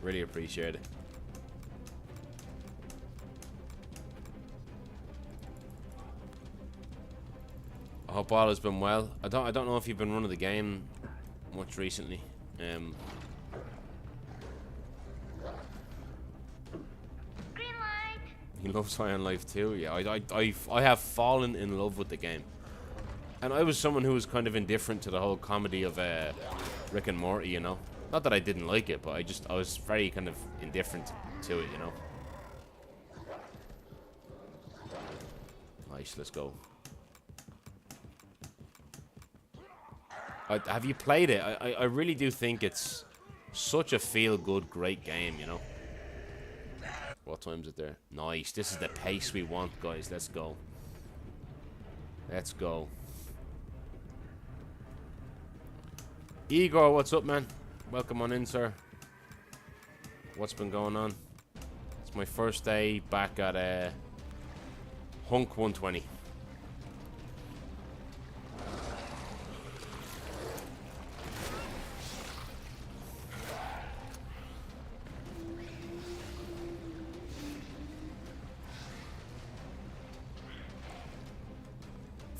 Really appreciate it. I hope all has been well. I don't know if you've been running the game much recently. Green light. He loves High on Life too. Yeah, I have fallen in love with the game. And I was someone who was kind of indifferent to the whole comedy of Rick and Morty, you know. Not that I didn't like it, but I was very kind of indifferent to it, you know. Nice, let's go. Have you played it? I really do think it's such a feel-good, great game, you know. What time is it there? Nice. This is the pace we want, guys. Let's go. Let's go. Igor, what's up, man? Welcome on in, sir. What's been going on? It's my first day back at Hunk 120.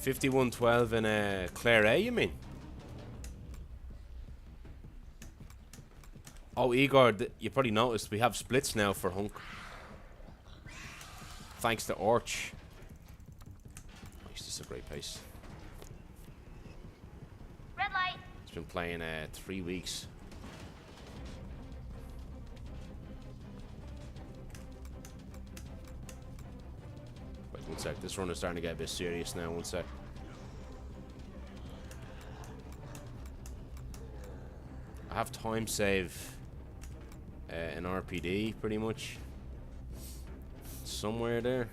$51.12 in Claire A, you mean? Oh, Igor, you probably noticed we have splits now for Hunk. Thanks to Orch. Nice, this is a great pace. Red light. It's been playing 3 weeks. Wait, one sec. This run is starting to get a bit serious now. One sec. I have time save in RPD pretty much somewhere there.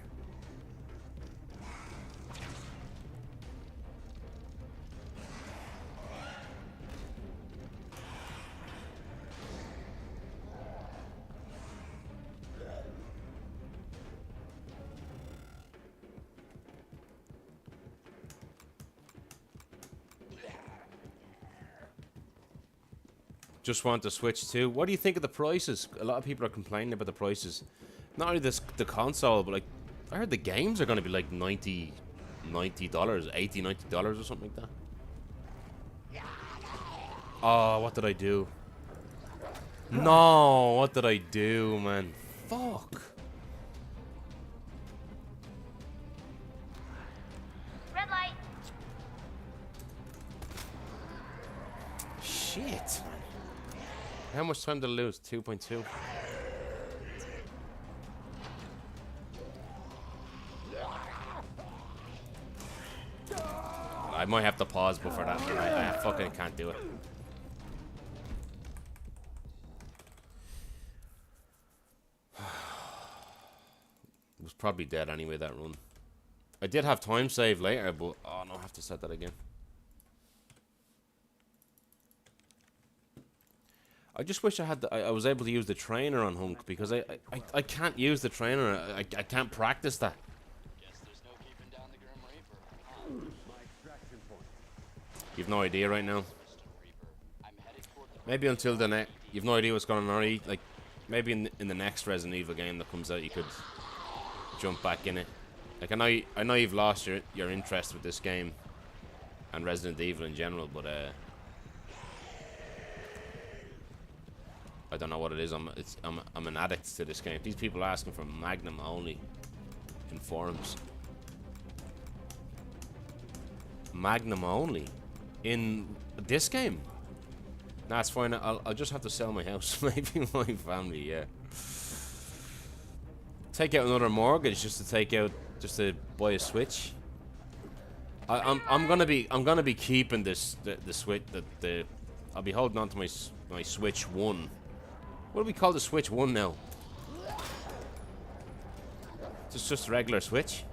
Just want to switch to. What do you think of the prices? A lot of people are complaining about the prices. Not only the console, but like I heard the games are going to be like $90, $90 or something like that. Oh, what did I do? No, what did I do, man? Fuck. Red light. Shit. How much time did I lose? 2.2. I might have to pause before that. I fucking can't do it. It was probably dead anyway, that run. I did have time save later, but oh no, I have to set that again. I just wish I had I was able to use the trainer on Hunk, because I can't use the trainer. I can't practice that. Guess there's no keeping down the Grim Reaper. My extraction point. You've no idea right now. Mr. Reaper, I'm headed toward the Maybe until the next, you've no idea what's going on. Already. Like maybe in the next Resident Evil game that comes out, you could jump back in it. Like I know you've lost your interest with this game and Resident Evil in general, but I don't know what it is. I'm an addict to this game. These people are asking for Magnum only in forums. Magnum only in this game? Nah, it's fine. I'll just have to sell my house. Maybe my family. Yeah. Take out another mortgage just to buy a Switch. I'm gonna be keeping the Switch. I'll be holding on to my Switch 1. What do we call the Switch 1 now? Just a regular Switch?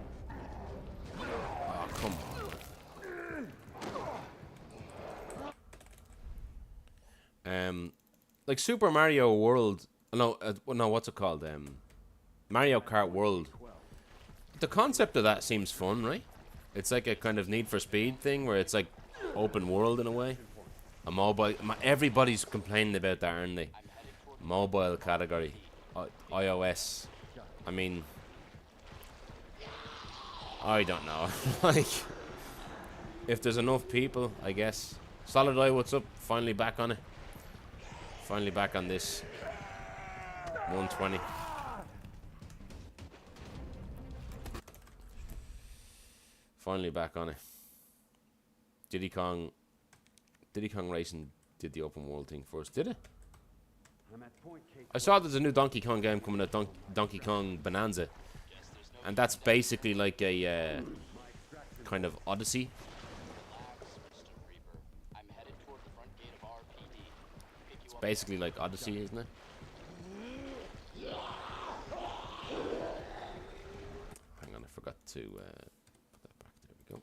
Oh, come on. Like Super Mario World. No, what's it called? Mario Kart World. The concept of that seems fun, right? It's like a kind of Need for Speed thing where it's like open world in a way. A mobile. Everybody's complaining about that, aren't they? Mobile category. iOS. I mean, I don't know. Like, if there's enough people, I guess. Solid Eye, what's up? Finally back on it. Finally back on this. 120. Finally back on it. Diddy Kong Racing did the open world thing first, did it? I'm at point K12. I saw there's a new Donkey Kong game coming out, Donkey Kong Bonanza, and that's basically like a kind of Odyssey. Relax, Mr. Reaper. I'm headed toward the front gate of RPD. Pick you It's up basically like Odyssey, isn't it? Hang on, I forgot to put that back. There we go.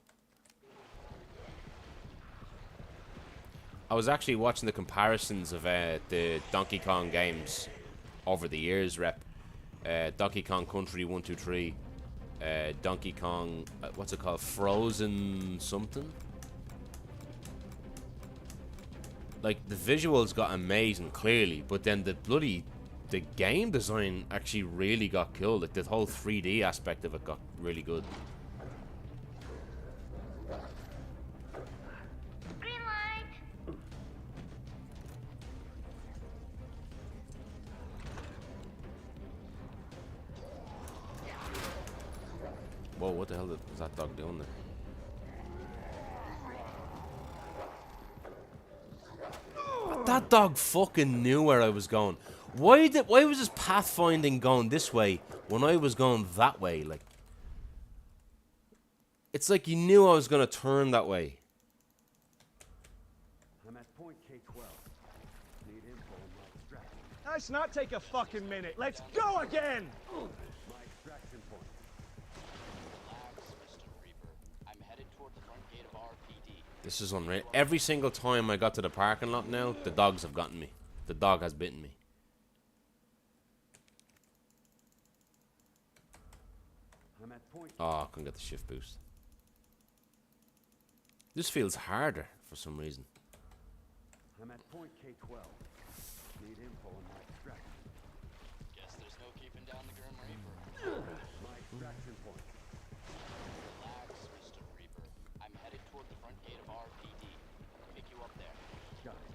I was actually watching the comparisons of the Donkey Kong games over the years, Rep. Donkey Kong Country 1, 2, 3. Donkey Kong, what's it called? Frozen something? Like, the visuals got amazing, clearly, but then the game design actually really got killed. Like, the whole 3D aspect of it got really good. Green light. Whoa, what the hell was that dog doing there? That dog fucking knew where I was going. Why was his pathfinding going this way when I was going that way? Like, it's like he knew I was gonna turn that way. I'm at point K12. Need info on my extraction. Let's not take a fucking minute. Let's go again! My extraction point. Relax, Mr. Reaper. I'm headed toward the front gate of RPD. This is unreal. Every single time I got to the parking lot now, the dogs have gotten me. The dog has bitten me. I'm at point. Oh, I couldn't get the shift boost. This feels harder for some reason. I'm at point K12. Need info on my extraction. Guess there's no keeping down the Grim Reaper. My extraction point. Relax, Mr. Reaper. I'm headed toward the front gate of RPD. Pick you up there. Got it.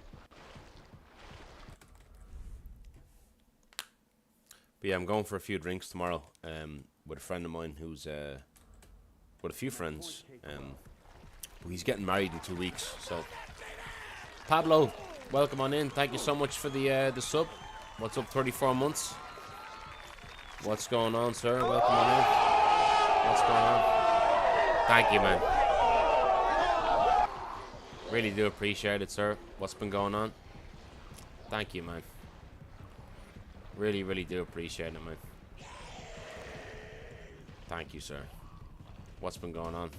But yeah, I'm going for a few drinks tomorrow with a friend of mine who's with a few friends. He's getting married in 2 weeks. So Pablo, welcome on in. Thank you so much for the sub. What's up, 34 months? What's going on, sir? Welcome on in. What's going on? Thank you, man. Really do appreciate it, sir. What's been going on? Thank you, man. Really, really do appreciate it, man. Thank you, sir. What's been going on?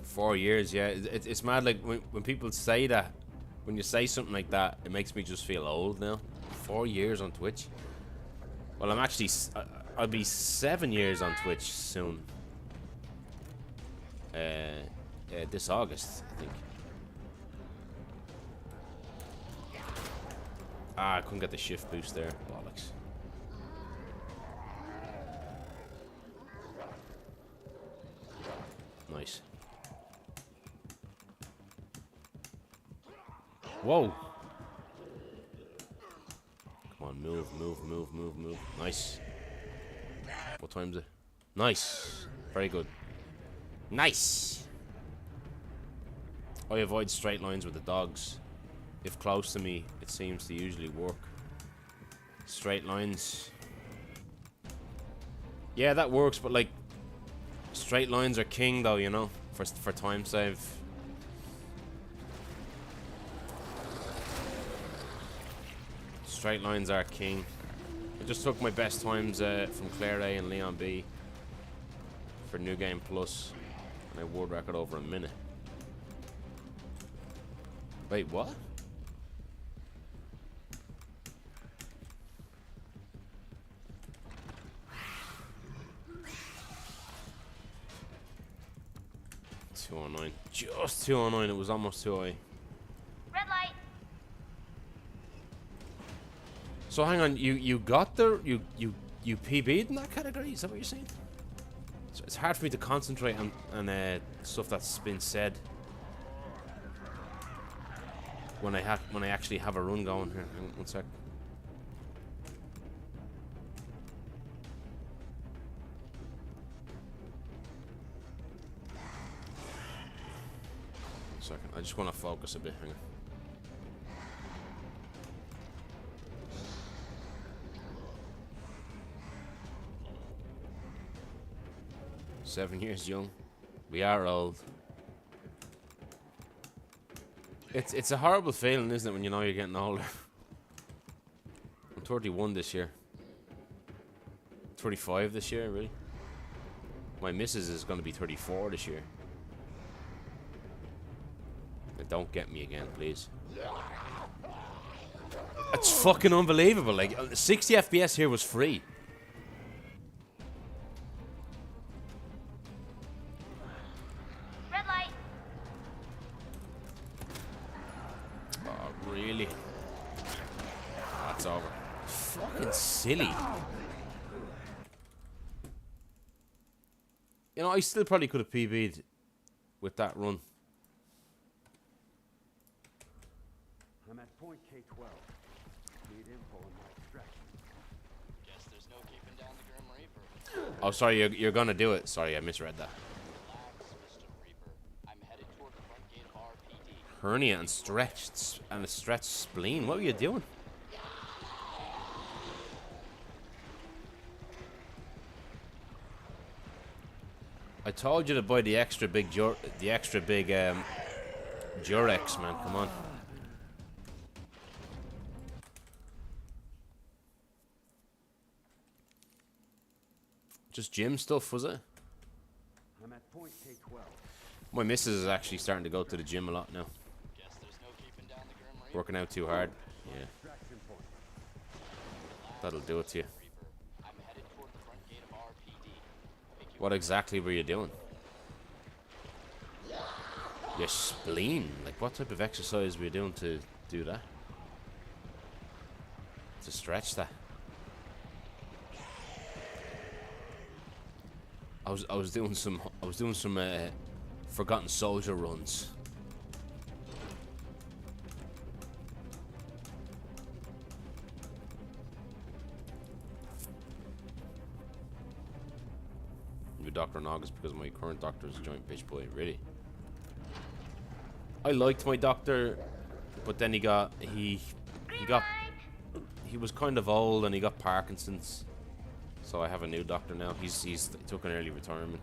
Four years, yeah. It's mad, like, when people say that, when you say something like that, it makes me just feel old now. 4 years on Twitch. Well, I'm actually, I'll be 7 years on Twitch soon. This August, I think. Ah, I couldn't get the shift boost there. Bollocks. Nice. Whoa. Come on, move, move, move, move, move. Nice. What time is it? Nice. Very good. Nice. I avoid straight lines with the dogs. If close to me, it seems to usually work. Straight lines. Yeah, that works, but like, straight lines are king though, you know, for time save. Straight lines are king. I just took my best times from Claire A and Leon B for New Game Plus, and I world record over a minute. Wait, what? 209. Just 209. It was almost 208. Red light. So hang on, you got the you PB'd in that category? Is that what you're saying? So it's hard for me to concentrate on stuff that's been said when I actually have a run going here. Hang on 1 sec. Second. I just want to focus a bit. Hang on. "7 years young. We are old." It's a horrible feeling, isn't it, when you know you're getting older? I'm 31 this year. 35 this year, really. My missus is going to be 34 this year. Don't get me again, please. It's fucking unbelievable. Like, 60 FPS here was free. Red light. Oh, really? That's over. Fucking silly. You know, I still probably could have PB'd with that run. I'm at point K12. Need info on my extraction. Guess there's no keeping down the Grim Reaper. Oh, sorry, you're gonna do it. Sorry, I misread that. Relax, Mr. Reaper. I'm headed toward the front gate of RPD. Hernia and a stretched spleen. What were you doing? I told you to buy the extra big Durex, man. Come on. Just gym stuff, was it? I'm at point K12. My missus is actually starting to go to the gym a lot now. Guess there's no keeping down the Grim Reaper. Working out too hard. Yeah, Extraction point. that'll do it to you. Reaper. I'm headed toward the front gate of RPD. Pick you What exactly were you doing? Your spleen. Like, what type of exercise were you doing to do that? To stretch that? I was doing some Forgotten Soldier runs. New doctor in August because my current doctor is a joint bitch boy. Really? I liked my doctor, but then he was kind of old and he got Parkinson's. So I have a new doctor now. He took an early retirement.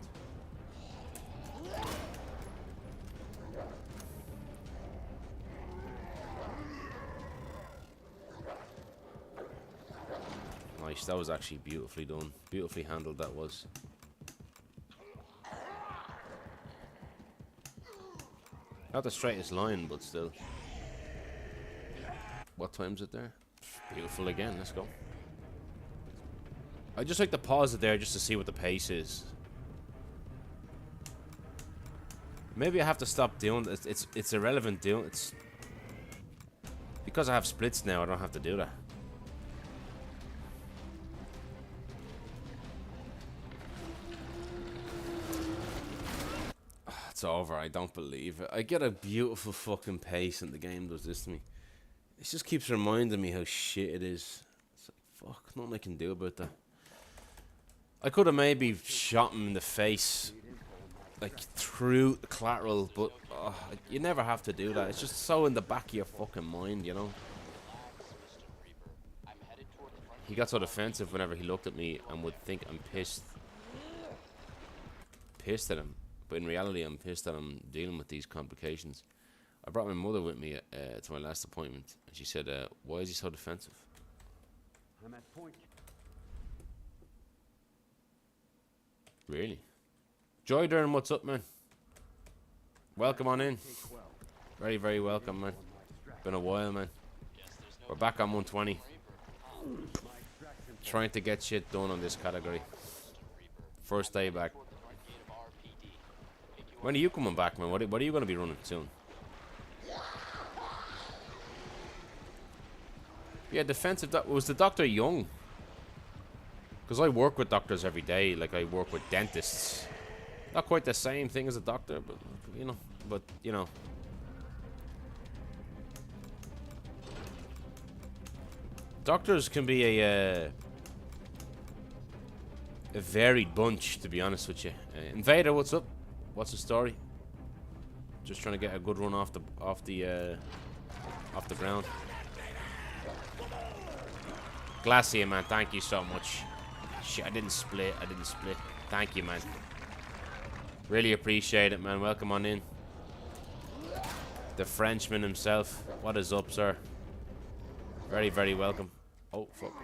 Nice, that was actually beautifully done. Beautifully handled, that was. Not the straightest line, but still. What time's it there? Beautiful again, let's go. I just like to pause it there just to see what the pace is. Maybe I have to stop doing this. It's irrelevant doing it's because I have splits now. I don't have to do that. It's over. I don't believe it. I get a beautiful fucking pace and the game does this to me. It just keeps reminding me how shit it is. It's like, fuck, nothing I can do about that. I could have maybe shot him in the face, like through the collateral, but you never have to do that. It's just so in the back of your fucking mind, you know. He got so defensive whenever he looked at me and would think I'm pissed at him. But in reality, I'm pissed that I'm dealing with these complications. I brought my mother with me to my last appointment, and she said, "Why is he so defensive?" I'm at point. Really? Joy Durn, what's up, man? Welcome on in. K12. Very, very welcome, man. Been a while, man. We're back on 120. Trying to get shit done on this category. First day back. When are you coming back, man? What are you going to be running soon? Yeah, defensive. Was the doctor young? Because I work with doctors every day. Like, I work with dentists. Not quite the same thing as a doctor, but, you know. But, you know. Doctors can be a varied bunch, to be honest with you. Invader, what's up? What's the story? Just trying to get a good run off the ground. Glacier, man, thank you so much. Shit, I didn't split. Thank you, man. Really appreciate it, man. Welcome on in. The Frenchman himself. What is up, sir? Very, very welcome. Oh, fuck.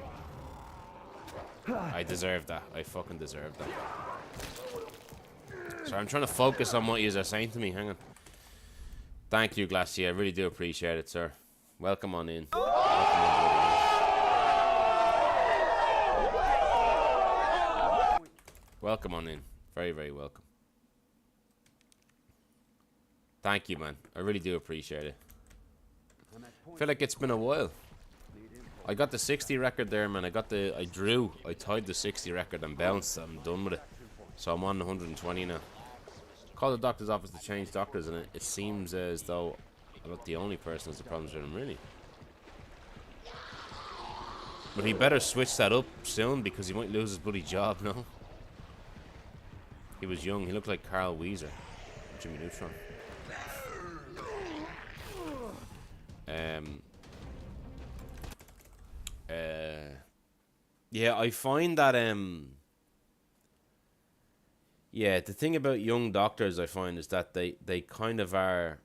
I deserve that. I fucking deserve that. Sorry, I'm trying to focus on what you are saying to me. Hang on. Thank you, Glacier. I really do appreciate it, sir. Welcome on in. Welcome on in. Very, very welcome. Thank you, man. I really do appreciate it. I feel like it's been a while. I got the 60 record there, man. I tied the 60 record and bounced. I'm done with it. So I'm on 120 now. Called the doctor's office to change doctors, and it seems as though I'm not the only person who has the problems with him, really. But he better switch that up soon, because he might lose his bloody job, no? He was young. He looked like Carl Weezer. Jimmy Neutron. Yeah, I find that yeah, the thing about young doctors, I find, is that they kind of are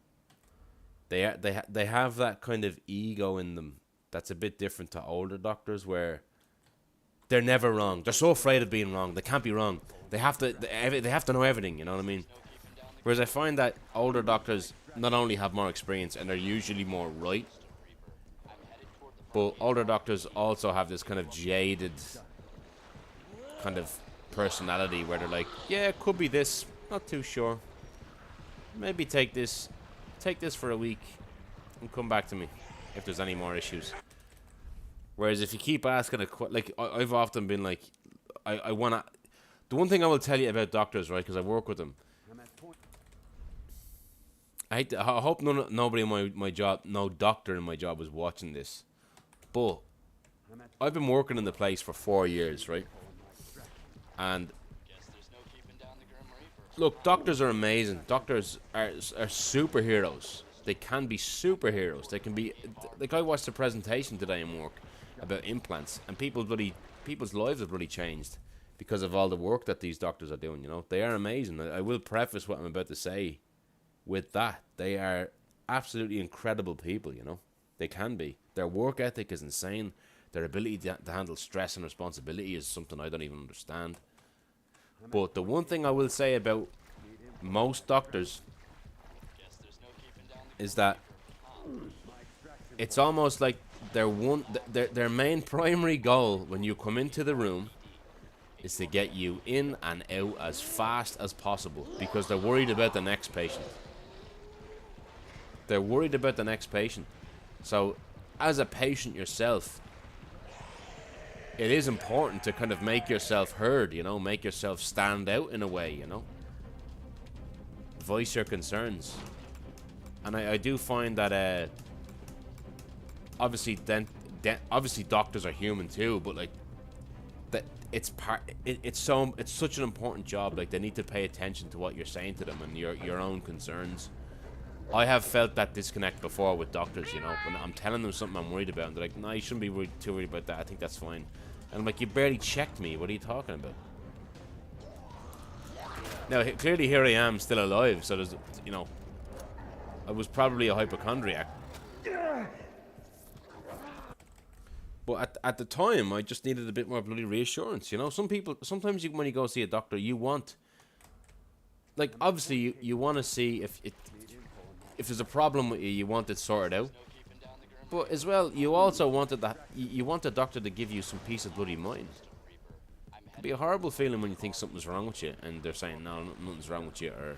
they have that kind of ego in them that's a bit different to older doctors, where they're never wrong. They're so afraid of being wrong. They can't be wrong. They have to know everything, you know what I mean? Whereas I find that older doctors not only have more experience and they're usually more right, but older doctors also have this kind of jaded kind of personality where they're like, yeah, it could be this, not too sure. Maybe take this for a week and come back to me if there's any more issues. Whereas if you keep asking like, I've often been like, I wanna. The one thing I will tell you about doctors, right, because I work with them. I hope nobody in my job, no doctor in my job is watching this. But I've been working in the place for 4 years, right? And look, doctors are amazing. Doctors are superheroes. They can be superheroes. They can be, like, I watched a presentation today in work about implants, and people's lives have really changed because of all the work that these doctors are doing. You know, they are amazing. I will preface what I'm about to say with that. They are absolutely incredible people. You know, they can be. Their work ethic is insane. Their ability to handle stress and responsibility is something I don't even understand. But the one thing I will say about most doctors is that it's almost like their main primary goal when you come into the room is to get you in and out as fast as possible, because they're worried about the next patient. They're worried about the next patient. So as a patient yourself, it is important to kind of make yourself heard, you know, make yourself stand out in a way, you know. Voice your concerns. And I do find that obviously obviously doctors are human too, but like that it's such an important job. Like, they need to pay attention to what you're saying to them and your own concerns. I have felt that disconnect before with doctors, you know, when I'm telling them something I'm worried about, and they're like, no, you shouldn't be too worried about that. I think that's fine. And I'm like, you barely checked me. What are you talking about? Now, clearly here I am still alive, so there's, you know, I was probably a hypochondriac. But at the time, I just needed a bit more bloody reassurance, you know? Sometimes when you go see a doctor, you want, like, obviously you want to see if there's a problem with you, you want it sorted out. But as well, you also wanted that you want the doctor to give you some peace of bloody mind. It can be a horrible feeling when you think something's wrong with you, and they're saying, no, nothing's wrong with you, or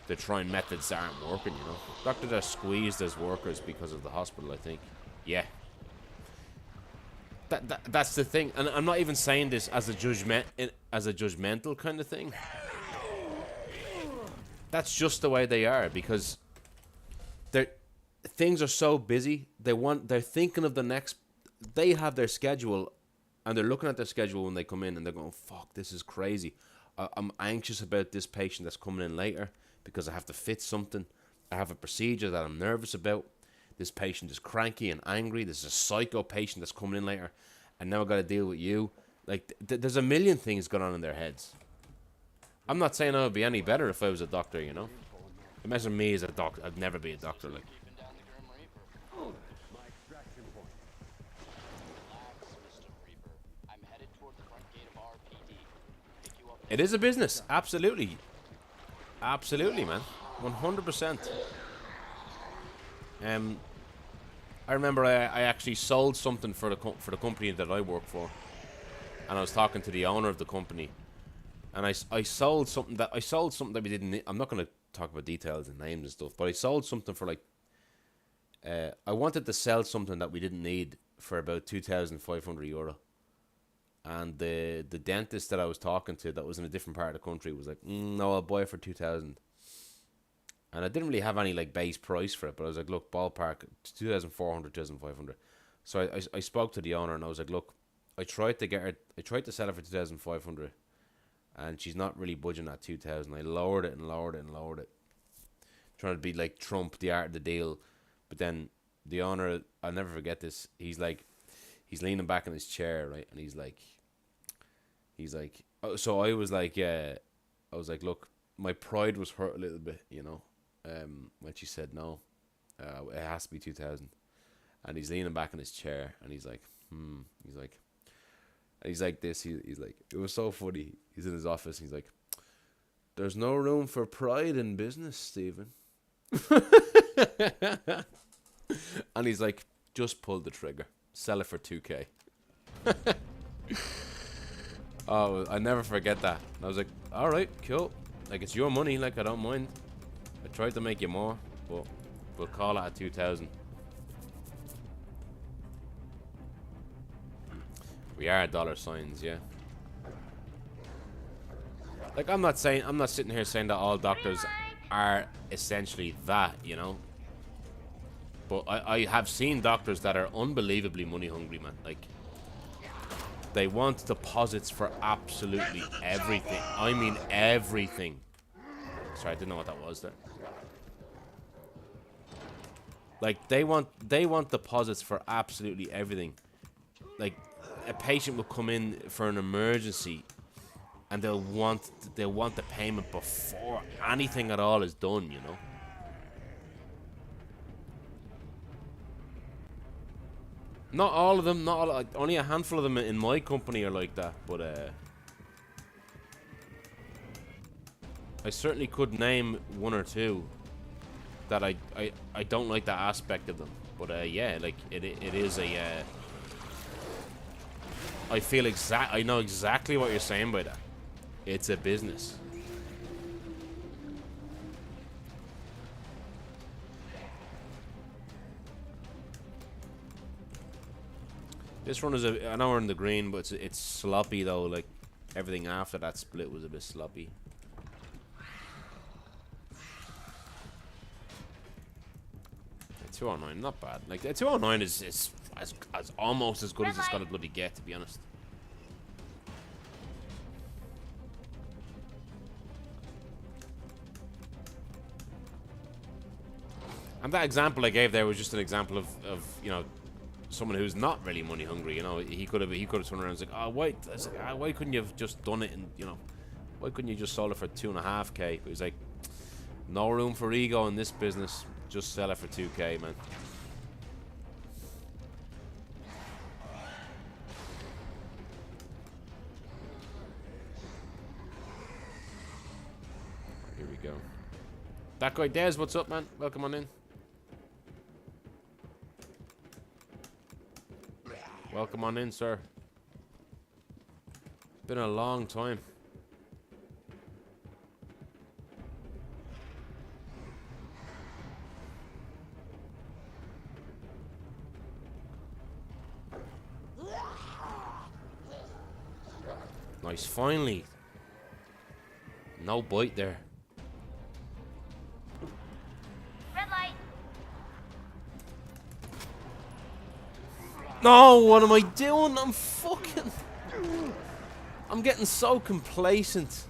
they're trying methods that aren't working, you know. Doctors are squeezed as workers because of the hospital, I think. Yeah. That's the thing, and I'm not even saying this as a judgmental kind of thing. That's just the way they are, because things are so busy. They're thinking of the next. They have their schedule, and they're looking at their schedule when they come in, and they're going, "Fuck, this is crazy. I'm anxious about this patient that's coming in later because I have to fit something. I have a procedure that I'm nervous about. This patient is cranky and angry. This is a psycho patient that's coming in later, and now I got to deal with you." Like, there's a million things going on in their heads. I'm not saying I would be any better if I was a doctor, you know. Imagine me as a doctor. I'd never be a doctor. Like, Keeping down the Grim Reaper. My extraction point. Relax, Mr. Reaper. I'm headed toward the front gate of RPD. Pick you up. it is a business, absolutely, absolutely, man, 100%. I remember I actually sold something for the company that I work for, and I was talking to the owner of the company, and I sold something that we didn't need. I'm not going to talk about details and names and stuff, but I sold something for like I wanted to sell something that we didn't need for about €2,500, and the dentist that I was talking to that was in a different part of the country was like, "No, I'll buy it for 2,000." And I didn't really have any like base price for it, but I was like, "Look, ballpark, 2,400, 2,500." So I spoke to the owner, and I was like, "Look, I tried to sell it for 2,500, and she's not really budging at 2,000. I lowered it and lowered it and lowered it, trying to be like Trump, the art of the deal." But then the owner, I'll never forget this. He's leaning back in his chair, right, and he's like, oh, so I was like, "Look, my pride was hurt a little bit, you know." When she said no, it has to be 2,000, and he's leaning back in his chair, and he's like, he's like this. He's like, it was so funny. He's in his office. And he's like, "There's no room for pride in business, Stephen." And he's like, "Just pull the trigger, sell it for 2K." Oh, I never forget that. And I was like, "All right, cool. Like, it's your money. Like, I don't mind. I tried to make you more, but we'll call it at 2,000. We are dollar signs, yeah. Like, I'm not sitting here saying that all doctors are essentially that, you know. But I have seen doctors that are unbelievably money hungry, man. Like, they want deposits for absolutely everything. I mean everything. Sorry, I didn't know what that was there. Like, they want deposits for absolutely everything. Like, a patient will come in for an emergency, and they'll want the payment before anything at all is done, you know. Not all of them, only a handful of them in my company are like that, but I certainly could name one or two that I don't like that aspect of them. But yeah, like it is a I know exactly what you're saying by that. It's a business. This run is I know we're in the green, but it's sloppy though. Like, everything after that split was a bit sloppy. A 209, not bad. Like, a 209 is as almost as good as it's gonna bloody get, to be honest. And that example I gave there was just an example of you know, someone who's not really money hungry. You know, he could have turned around and said, "Oh, wait," I was like, "Why couldn't you have just done it?" And, you know, why couldn't you just sold it for 2.5K? But he's like, "No room for ego in this business. Just sell it for 2K, man." Here we go. That guy Des, what's up, man? Welcome on in. Welcome on in, sir. Been a long time. Nice, finally. No bite there. Red light. No, what am I doing? I'm getting so complacent.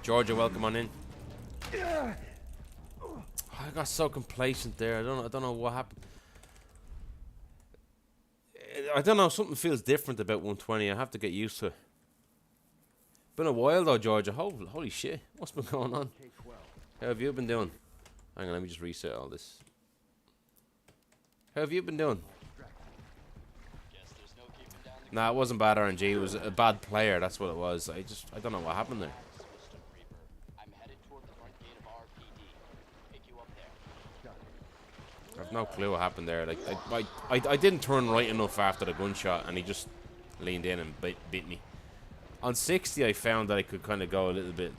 Georgia, welcome on in. I got so complacent there. I don't know what happened. I don't know. Something feels different about 120. I have to get used to it. Been a while though, Georgia. Holy shit! What's been going on? How have you been doing? Hang on, let me just reset all this. How have you been doing? Nah, it wasn't bad RNG. It was a bad player. That's what it was. I don't know what happened there. I'm headed toward the front gate of RPD. Pick you up there. I have no clue what happened there. Like I didn't turn right enough after the gunshot, and he just leaned in and bit me. On 60, I found that I could kind of go a little bit.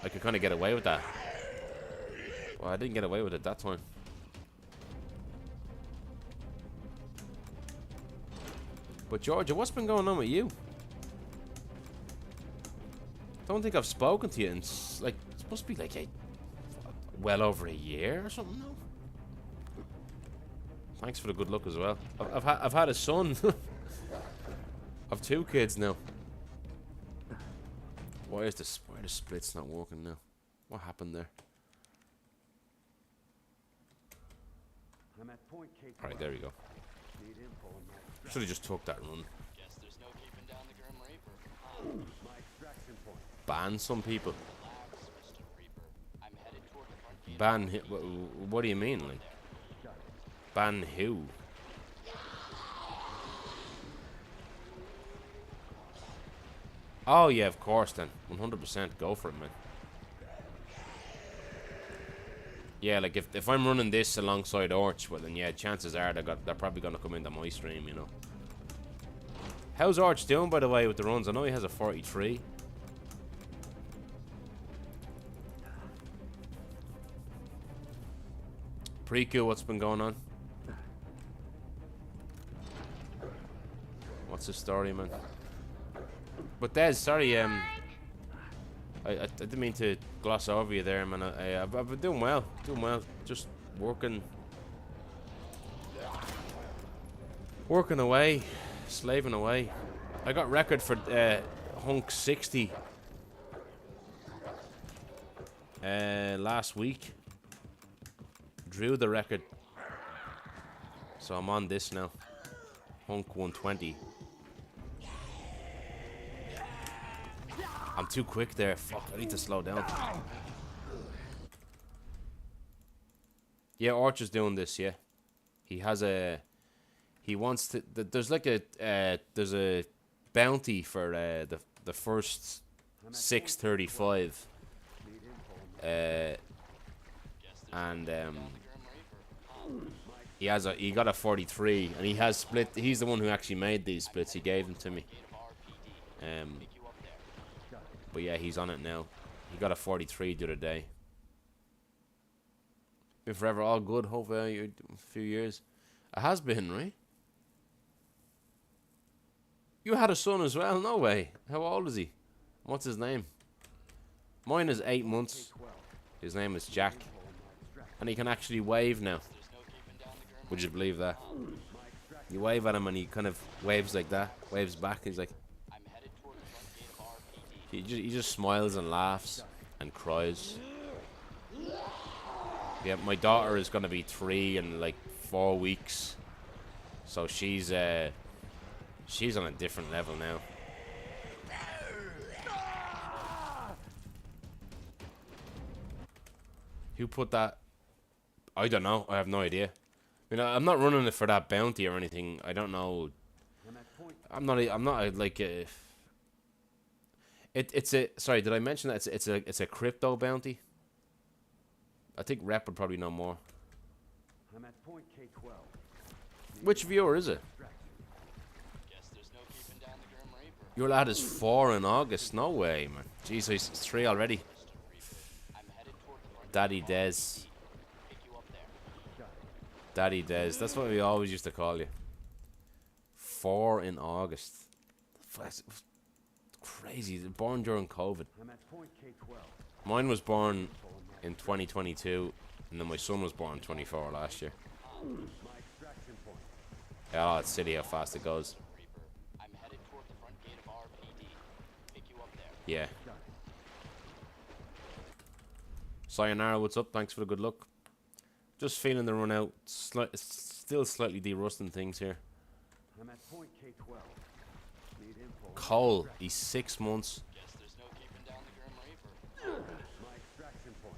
I could kind of get away with that. Well, I didn't get away with it that time. But Georgia, what's been going on with you? Don't think I've spoken to you in like it must be like well over a year or something now. Thanks for the good luck as well. I've had a son. I've 2 kids now. Why are the splits not working now? What happened there? I'm at point K12. Alright, there we go. Need info on my extraction. Should have just took that run. Guess there's no keeping down the Grim Reaper. My extraction point. Ban some people. Relax, Mr. Reaper. I'm headed toward the front gate. Ban what do you mean, like? Ban who? Oh yeah, of course then. 100% go for it, man. Yeah, like if I'm running this alongside Arch, well then yeah, chances are they're probably gonna come into my stream, you know. How's Arch doing, by the way, with the runs? I know he has a 43. Pretty cool. What's been going on? What's the story, man? But Des, sorry, I didn't mean to gloss over you there, man. I've been doing well, just working away, slaving away. I got record for Hunk 60 last week. Drew the record, so I'm on this now. Hunk 120. I'm too quick there. Fuck, I need to slow down. Yeah, Archer's doing this, yeah. He has a... He wants to... There's like a... there's a bounty for the first 635. And he got a 43, and he has split. He's the one who actually made these splits. He gave them to me. But yeah, he's on it now. He got a 43 the other day. Been forever all good. Hopefully a few years. It has been, right? You had a son as well? No way. How old is he? What's his name? Mine is 8 months. His name is Jack. And he can actually wave now. Would you believe that? You wave at him and he kind of waves like that. Waves back. He's like... He just smiles and laughs and cries. Yeah, my daughter is gonna be 3 in like 4 weeks, so she's on a different level now. Who put that? I don't know. I have no idea. I mean, I'm not running it for that bounty or anything. I don't know. I'm not like a. It's a. Sorry, did I mention that it's a crypto bounty? I think Rep would probably know more. I'm at point K12. Which viewer is it? Guess there's no keeping down the Grim Reaper. Your lad is 4 in August. No way, man. Jeez, he's 3 already. Daddy Des. Pick you up there. Daddy Des. That's what we always used to call you. 4 in August. That's crazy. Born during COVID. I'm at point K12. Mine was born in 2022, and then my son was born 24 last year. My extraction point. Oh, it's silly how fast it goes. Reaper, I'm headed toward the front gate of RPD. Pick you up there. Yeah. Sayonara, what's up? Thanks for the good luck. Just feeling the run out. Still slightly derusting things here. I'm at point K12. Need info. Cole, he's 6 months. Guess there's no keeping down the Grim Reaper. My extraction point.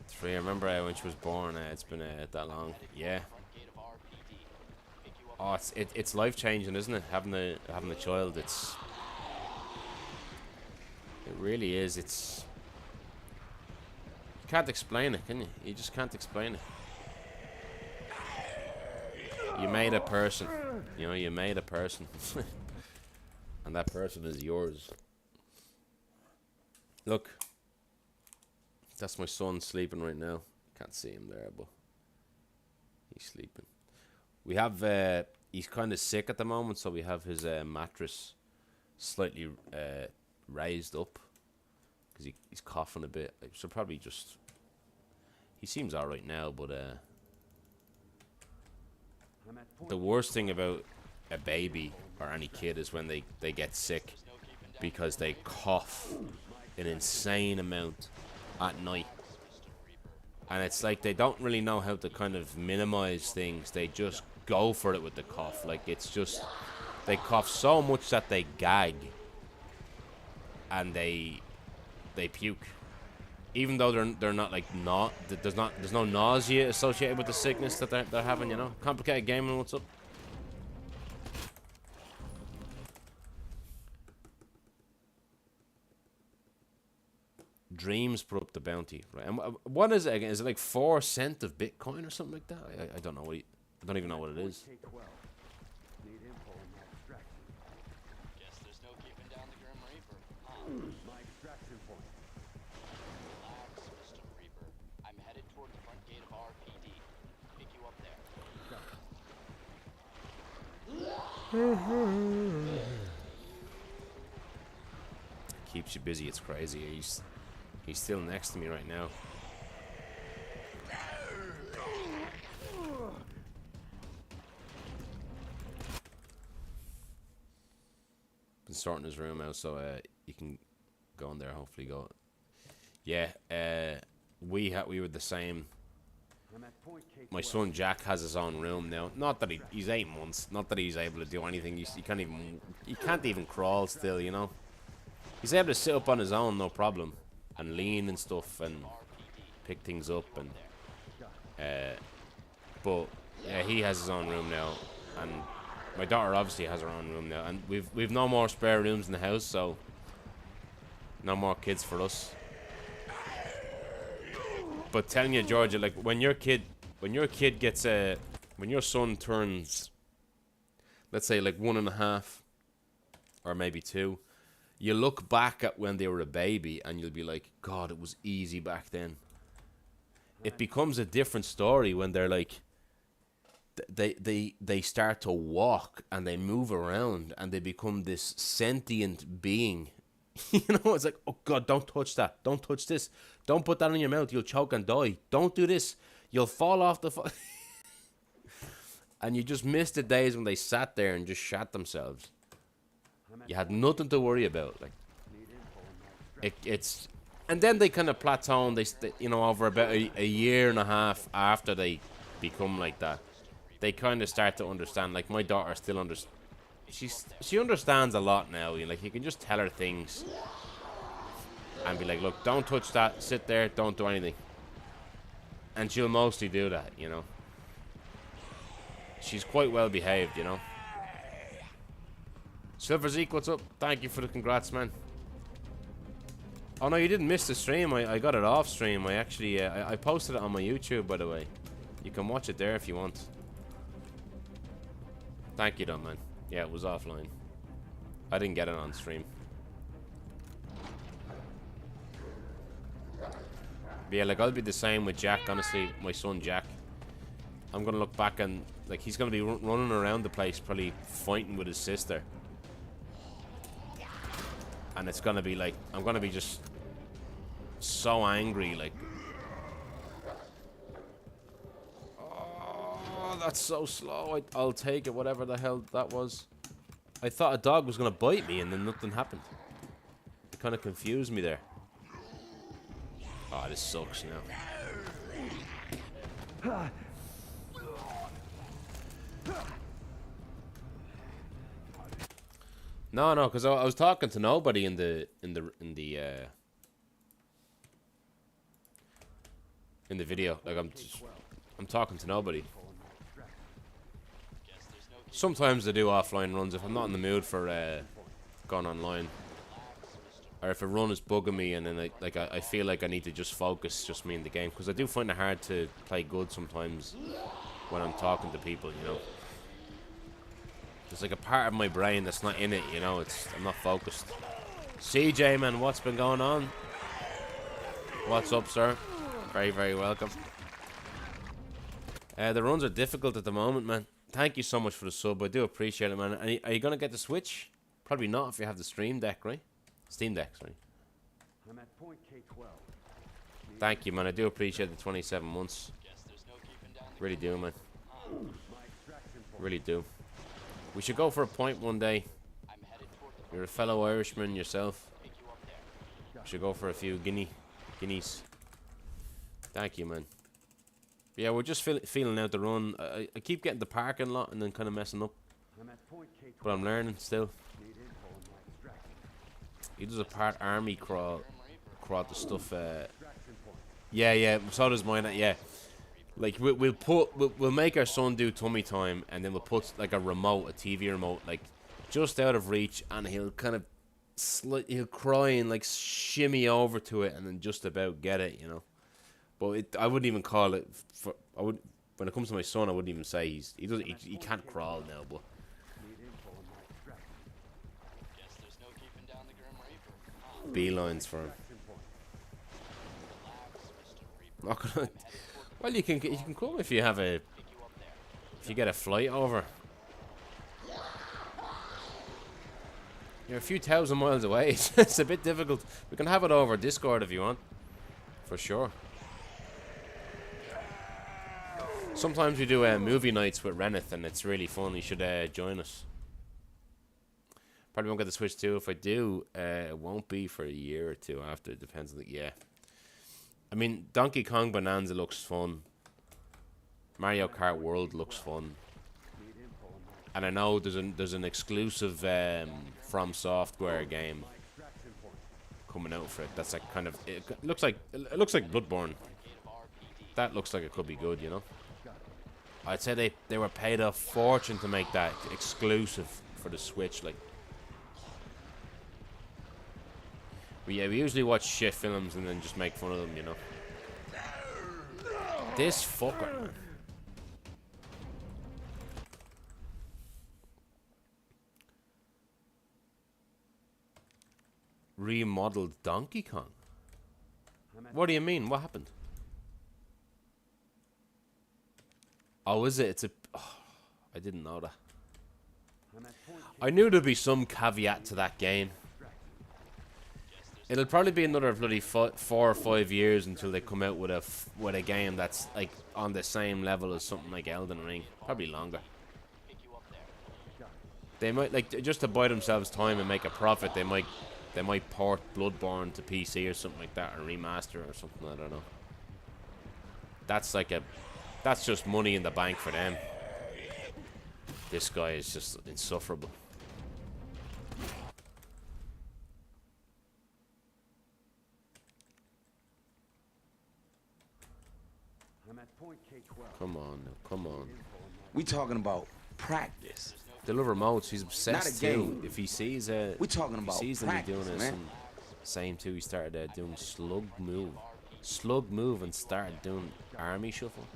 3. I remember when she was born. It's been that long. Yeah. Front gate of RPD. Pick you up. Oh, it's life changing, isn't it? Having a child. It really is. You can't explain it, can you? You just can't explain it. You made a person. You know, you made a person. And that person is yours. Look. That's my son sleeping right now. Can't see him there, but he's sleeping. We have, he's kind of sick at the moment, so we have his mattress slightly raised up. Because he's coughing a bit. So probably just... He seems alright now, but the worst thing about a baby or any kid is when they get sick, because they cough an insane amount at night. And it's like they don't really know how to kind of minimize things. They just go for it with the cough. Like, it's just... They cough so much that they gag. And they puke. Even though they're not like there's no nausea associated with the sickness that they're having, you know. Complicated gaming, what's up? Dreams put up the bounty, right? And what is it again? Is it like 4 cents of Bitcoin or something like that? I don't know what I don't even know what it is. K12. Need info on my extraction. Guess there's no keeping down the Grim Reaper. My extraction point. Relax, Mr. Reaper. I'm headed toward the front gate of RPD. Pick you up there. Keeps you busy. It's crazy. He's still next to me right now. Been sorting his room out, so you can go in there. Hopefully, go. Yeah, we were the same. I'm at point K12. My son Jack has his own room now. Not that he's 8 months. Not that he's able to do anything. He can't even crawl still. You know. He's able to sit up on his own, no problem, and lean and stuff, and pick things up, and but yeah, he has his own room now, and my daughter obviously has her own room now, and we've no more spare rooms in the house, so no more kids for us. But telling you, Georgia, like when your son turns, let's say like 1.5, or maybe 2. You look back at when they were a baby and you'll be like, God, it was easy back then. It becomes a different story when they're like, they start to walk and they move around and they become this sentient being. You know, it's like, oh God, don't touch that. Don't touch this. Don't put that in your mouth. You'll choke and die. Don't do this. You'll fall off the... And you just miss the days when they sat there and just shat themselves. You had nothing to worry about, like it's, and then they kind of plateau. And they you know, over about a year and a half after they become like that, they kind of start to understand. Like my daughter still she understands a lot now. You know, like you can just tell her things and be like, look, don't touch that. Sit there. Don't do anything. And she'll mostly do that. You know, she's quite well behaved. You know. Silver Zeke, what's up? Thank you for the congrats, man. Oh no, you didn't miss the stream. I got it off stream. I actually I posted it on my YouTube, by the way. You can watch it there if you want. Thank you, though, man. Yeah, it was offline. I didn't get it on stream. Yeah, like I'll be the same with Jack. Honestly, my son Jack. I'm gonna look back and like he's gonna be running around the place, probably fighting with his sister, and it's gonna be like I'm gonna be just so angry, like, oh, that's so slow. I'll take it, whatever the hell that was. I thought a dog was gonna bite me, and then nothing happened. It kind of confused me there. Oh, this sucks now. No, because I was talking to nobody in the video. Like I'm talking to nobody. Sometimes I do offline runs if I'm not in the mood for going online, or if a run is bugging me, and then I feel like I need to just focus, just me in the game, because I do find it hard to play good sometimes when I'm talking to people, you know. There's like a part of my brain that's not in it, you know. I'm not focused. CJ, man, what's been going on? What's up, sir? Very, very welcome. The runs are difficult at the moment, man. Thank you so much for the sub. I do appreciate it, man. Are you gonna get the Switch? Probably not if you have the Stream Deck, right? Steam Deck, sorry. I'm at point K12. Thank you, man. I do appreciate the 27 months. Really do, man. Really do. We should go for a point one day. You're a fellow Irishman yourself. We should go for a few guineas. Thank you, man. Yeah, we're just feeling out the run. I keep getting the parking lot and then kind of messing up. But I'm learning still. He does a part army crawl the stuff. Yeah. So does mine. Yeah. Like we'll make our son do tummy time, and then we'll put like a TV remote, like just out of reach, and he'll kind of he'll cry and like shimmy over to it, and then just about get it, you know. But I wouldn't even call it. When it comes to my son, I wouldn't even say he can't crawl now, but. Beelines for him. Not gonna. Well, you can come if you get a flight over. You're a few thousand miles away. It's a bit difficult. We can have it over Discord if you want, for sure. Sometimes we do movie nights with Reneth, and it's really fun. You should join us. Probably won't get the Switch too. If I do, it won't be for a year or two after. It depends on the I mean, Donkey Kong Bonanza looks fun. Mario Kart World looks fun. And I know there's an exclusive From Software game coming out for it. That's like kind of it looks like Bloodborne. That looks like it could be good, you know. I'd say they were paid a fortune to make that exclusive for the Switch, like. But yeah, we usually watch shit films and then just make fun of them, you know. This fucker, man. Remodeled Donkey Kong? What do you mean? What happened? Oh, is it? It's a... Oh, I didn't know that. I knew there'd be some caveat to that game. It'll probably be another bloody 4 or 5 years until they come out with a game that's like on the same level as something like Elden Ring. Probably longer. They might, like, just to buy themselves time and make a profit, they might port Bloodborne to PC or something like that, or remaster or something. I don't know. That's just money in the bank for them. This guy is just insufferable. Come on, come on. We talking about practice. The love remotes, he's obsessed too. If he sees we talking about sees them doing it, same too. He started doing slug move, and started doing army shuffle.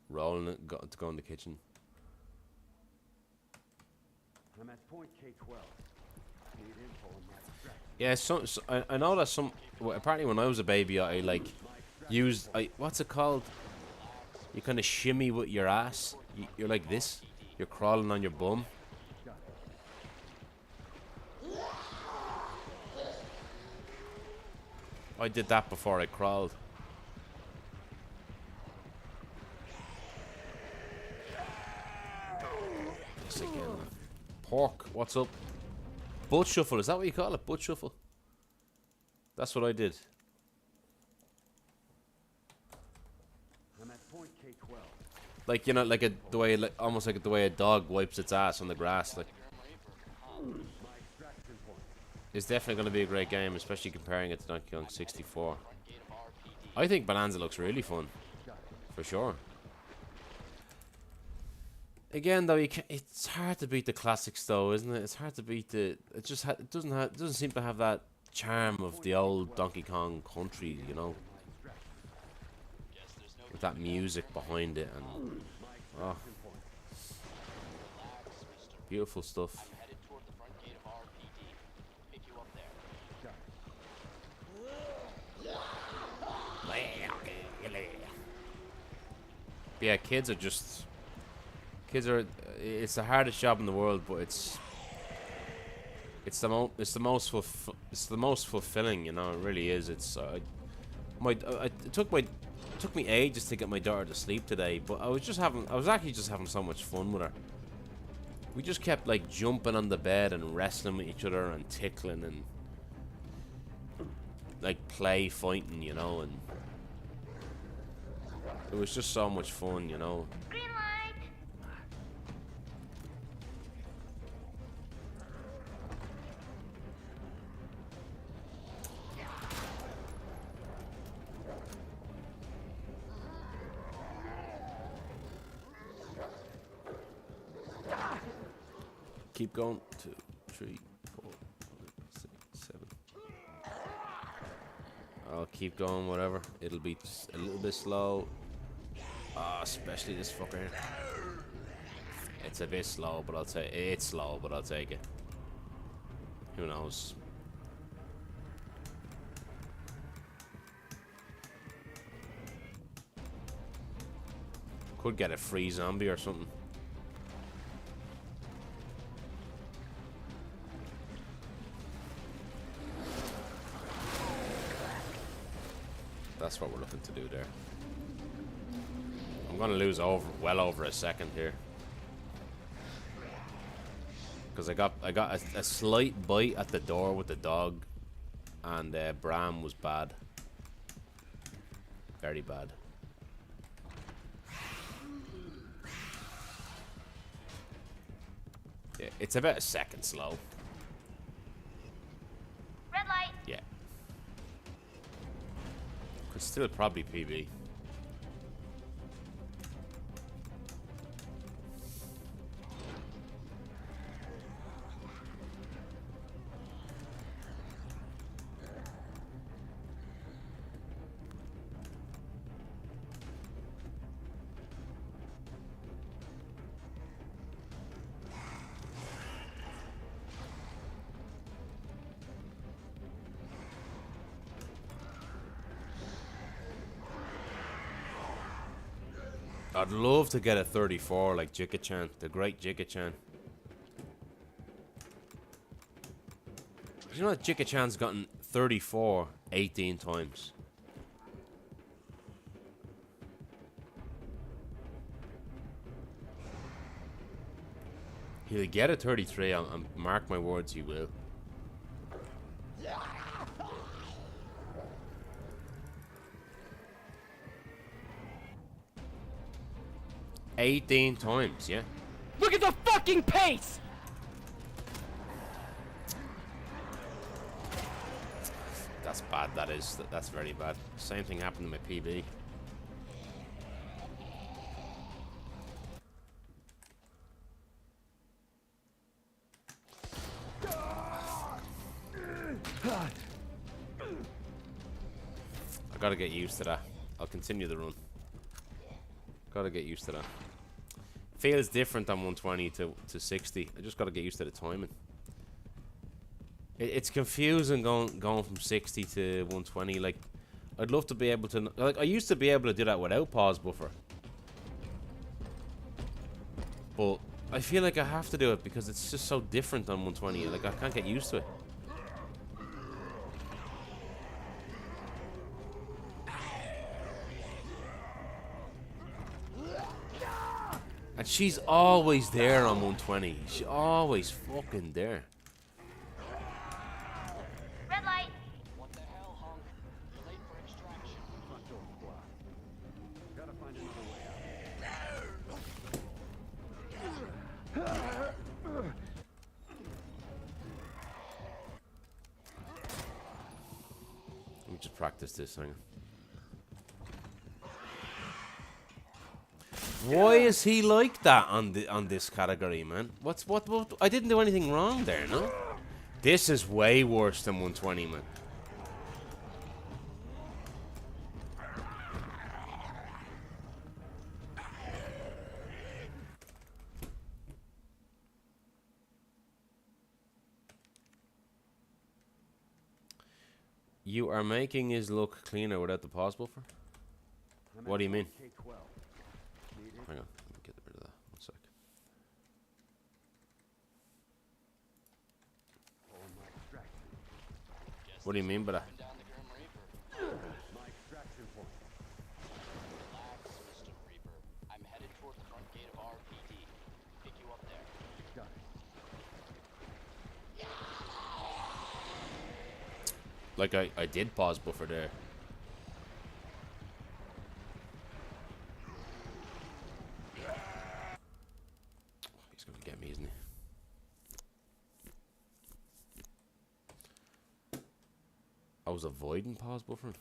Rolling it, got to go in the kitchen. I'm at point K12. Need info on my extraction. Yeah, I know that some. Well, apparently, when I was a baby, I like used. What's it called? You kind of shimmy with your ass. You're like this. You're crawling on your bum. I did that before I crawled. This again. Pork, what's up? Butt shuffle, is that what you call it? Butt shuffle? That's what I did. I'm at point K12. Like, you know, like the way, like almost like the way a dog wipes its ass on the grass. Like, My extraction point. it's definitely going to be a great game, especially comparing it to Donkey Kong 64. I think Bonanza looks really fun, for sure. Again, though, it's hard to beat the classics, though, isn't it? It's hard to beat the. It just it doesn't seem to have that charm of the old Donkey Kong Country, you know, with that music behind it and oh, beautiful stuff. I'm headed toward the front gate of RPD. Pick you up there. Yeah, kids are just. It's the hardest job in the world, but it's the most fulfilling, you know. It really is. It's it took me ages to get my daughter to sleep today, but I was actually just having so much fun with her. We just kept like jumping on the bed and wrestling with each other and tickling and like play fighting, you know, and it was just so much fun, you know. Green light. Keep going. 2, 3, 4, 5, 6, 7. I'll keep going, whatever. It'll be a little bit slow. Especially this fucker here. It's a bit slow, but I'll take it. It's slow, but I'll take it. Who knows? Could get a free zombie or something. That's what we're looking to do there. I'm gonna lose well over a second here, because I got a slight bite at the door with the dog, and Bram was bad, very bad. Yeah, it's about a second slow. Red light. Yeah. Could still probably PB. I'd love to get a 34 like Jicka-chan, the great Jicka-chan. You know that Jicka-chan's gotten 34 18 times. He'll get a 33, I'm mark my words, he will. $18 times, yeah. Look at the fucking pace! That's bad, that is. That's very bad. Same thing happened to my PB. I gotta get used to that. I'll continue the run. Gotta get used to that. feels different on 120 to 60. I just got to get used to the timing. It's confusing going from 60 to 120. Like, I'd love to be able to... Like, I used to be able to do that without pause buffer. But I feel like I have to do it because it's just so different on 120. Like, I can't get used to it. And she's always there on 120. She's always fucking there. Red light. What the hell, Hunk? You're late for extraction. Front door's blocked. Gotta find another way out. Let me just practice this thing. Why is he like that on this category, man? What? I didn't do anything wrong there, no? This is way worse than 120, man. You are making his look cleaner without the pause buffer? What do you mean? K12. Hang on, let me get rid of that. 1 sec. My extraction. What do you mean by that? Down the Grim Reaper. My extraction point. Relax, Mr. Reaper. I'm headed toward the front gate of RPD. Pick you up there. Got it. Like, I did pause buffer there. He's gonna get me, isn't he? I was avoiding pause buffering.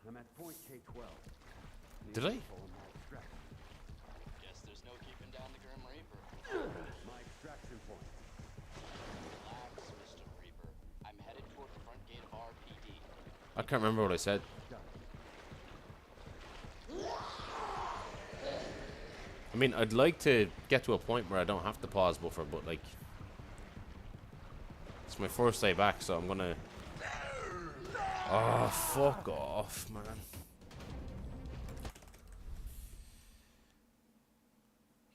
I'm at point K12. Did I? Info on my extraction. Guess there's no keeping down the Grim Reaper. My extraction point. Relax, Mr. Reaper. I'm headed toward the front gate of RPD. I can't remember what I said. Got it. I mean, I'd like to get to a point where I don't have to pause buffer, but like, it's my first day back, so I'm gonna... Oh, fuck off, man.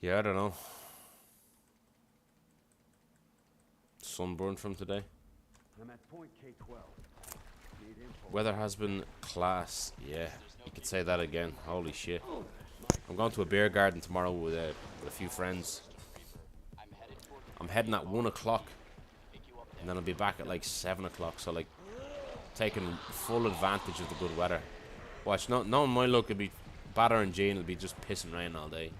Yeah, I don't know. Sunburn from today. I'm at point K12. Need info. Weather has been class. Yeah, you could say that again. Holy shit. I'm going to a beer garden tomorrow with a few friends. I'm headed toward the I'm heading at 1 o'clock, and then I'll be back at like 7 o'clock. So like, taking full advantage of the good weather. Watch, knowing my luck, it'll be Batter and Gene. It'll be just pissing rain all day.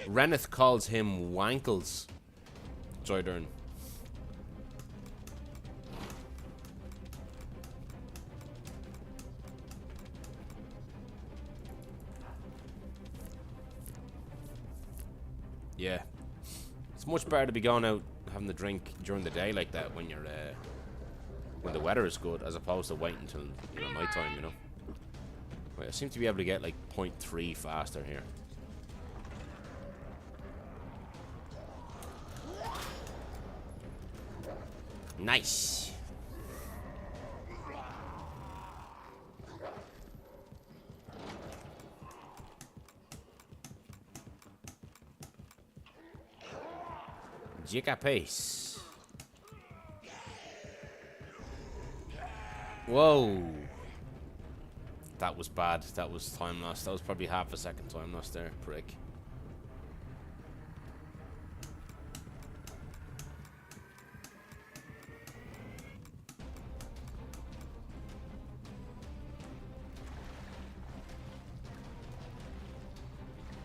Reneth calls him Wankles. Joydern. Yeah, it's much better to be going out having a drink during the day like that when you're when the weather is good, as opposed to waiting until night time. You know. Wait, I seem to be able to get like 0.3 faster here. Nice. Jika pace. Whoa. That was bad. That was time loss. That was probably half a second time loss there, prick.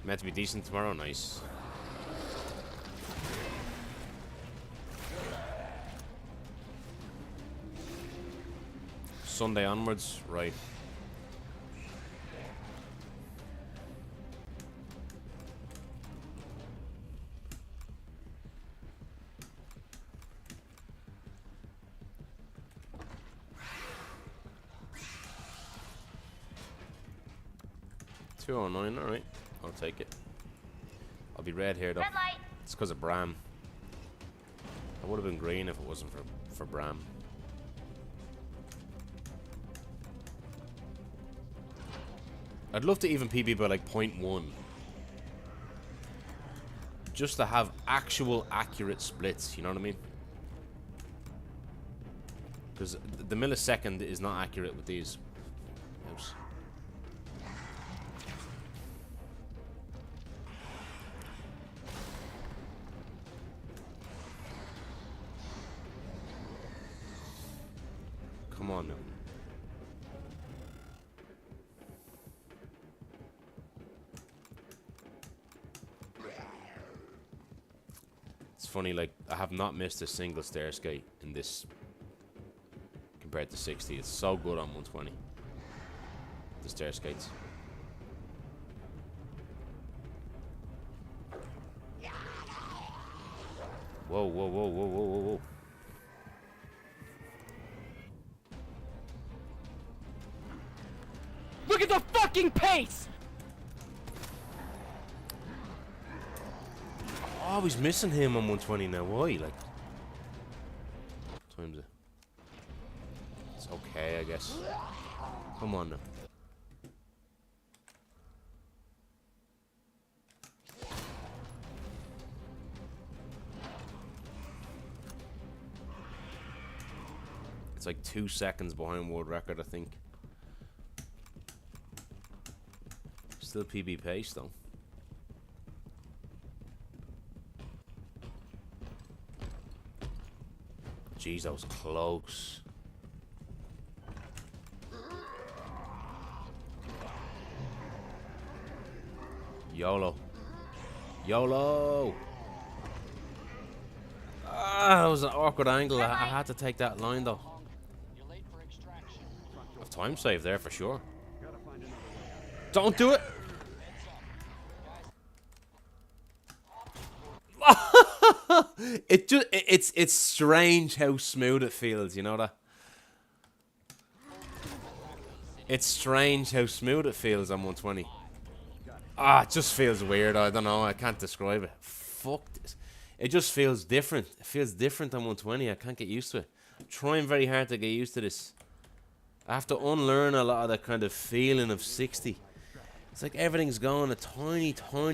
Meant to be decent tomorrow. Nice. Sunday onwards, right. 209, alright. I'll take it. I'll be red here though. Red light. It's because of Bram. I would have been green if it wasn't for Bram. I'd love to even PB by like 0.1. Just to have actual accurate splits, you know what I mean? Because the millisecond is not accurate with these. Oops. Come on now. It's funny, like, I have not missed a single stair skate in this compared to 60. It's so good on 120. The stair skates. Whoa, whoa, whoa, whoa, whoa, whoa, whoa. Look at the fucking pace! Oh, he's missing him on 120 now. Why? Like, times it. It's okay, I guess. Come on now. It's like 2 seconds behind world record, I think. Still PB pace though. Jeez, that was close. YOLO. YOLO! Ah, that was an awkward angle. I had to take that line though. Hunk, you're late for extraction. I've time save there for sure. Don't do it! It's strange how smooth it feels, you know that? It's strange how smooth it feels on 120. Ah, it just feels weird. I don't know. I can't describe it. Fuck this. It just feels different. It feels different on 120. I can't get used to it. I'm trying very hard to get used to this. I have to unlearn a lot of that kind of feeling of 60. It's like everything's going a tiny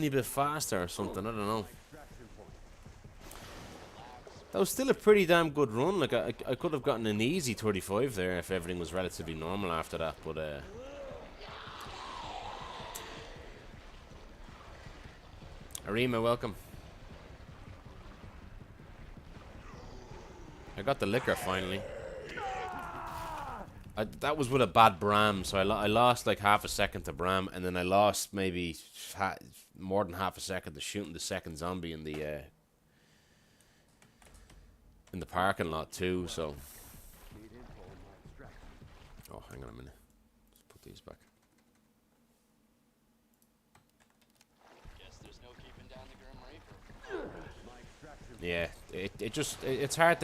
bit faster or something. I don't know. That was still a pretty damn good run. Like I could have gotten an easy 35 there if everything was relatively normal after that. But Arima, welcome. I got the liquor finally. That was with a bad Bram, so I lost like half a second to Bram, and then I lost maybe more than half a second to shooting the second zombie in the parking lot too. So, oh, hang on a minute. Let's put these back. Guess there's no keeping down the Grim Reaper. Yeah, it's hard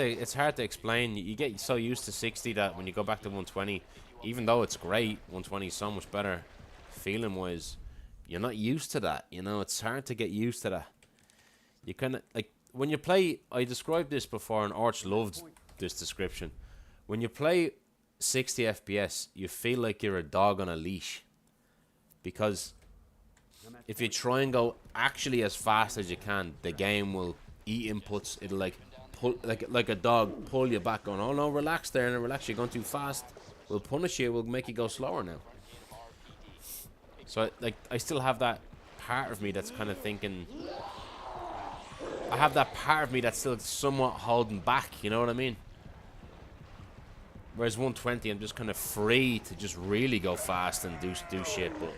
to explain. You get so used to 60 that when you go back to 120, even though it's great, 120 is so much better feeling wise. You're not used to that, you know. It's hard to get used to that. You kind of like when you play. I described this before, and Arch loved this description. When you play 60 FPS, you feel like you're a dog on a leash, because if you try and go actually as fast as you can, the game will eat inputs. It'll like pull like a dog pull you back on. Oh no, relax there, and relax. You're going too fast. We'll punish you. We'll make you go slower now. So I still have that part of me that's kind of thinking. I have that part of me that's still somewhat holding back. You know what I mean? Whereas 120, I'm just kind of free to just really go fast and do shit, but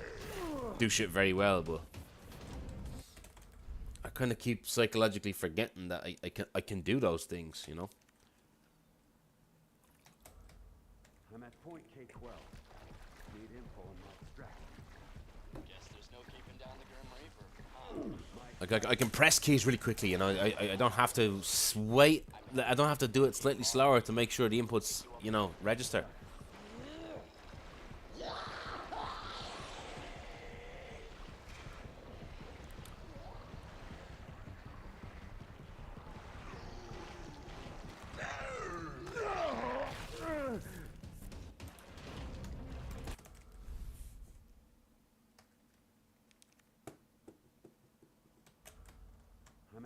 do shit very well. But I kind of keep psychologically forgetting that I can do those things, you know. I'm at point K12. Need info on my extraction. Guess there's no keeping down the Grim Reaper. Like I can press keys really quickly, you know. I don't have to wait. I don't have to do it slightly slower to make sure the inputs, you know, register.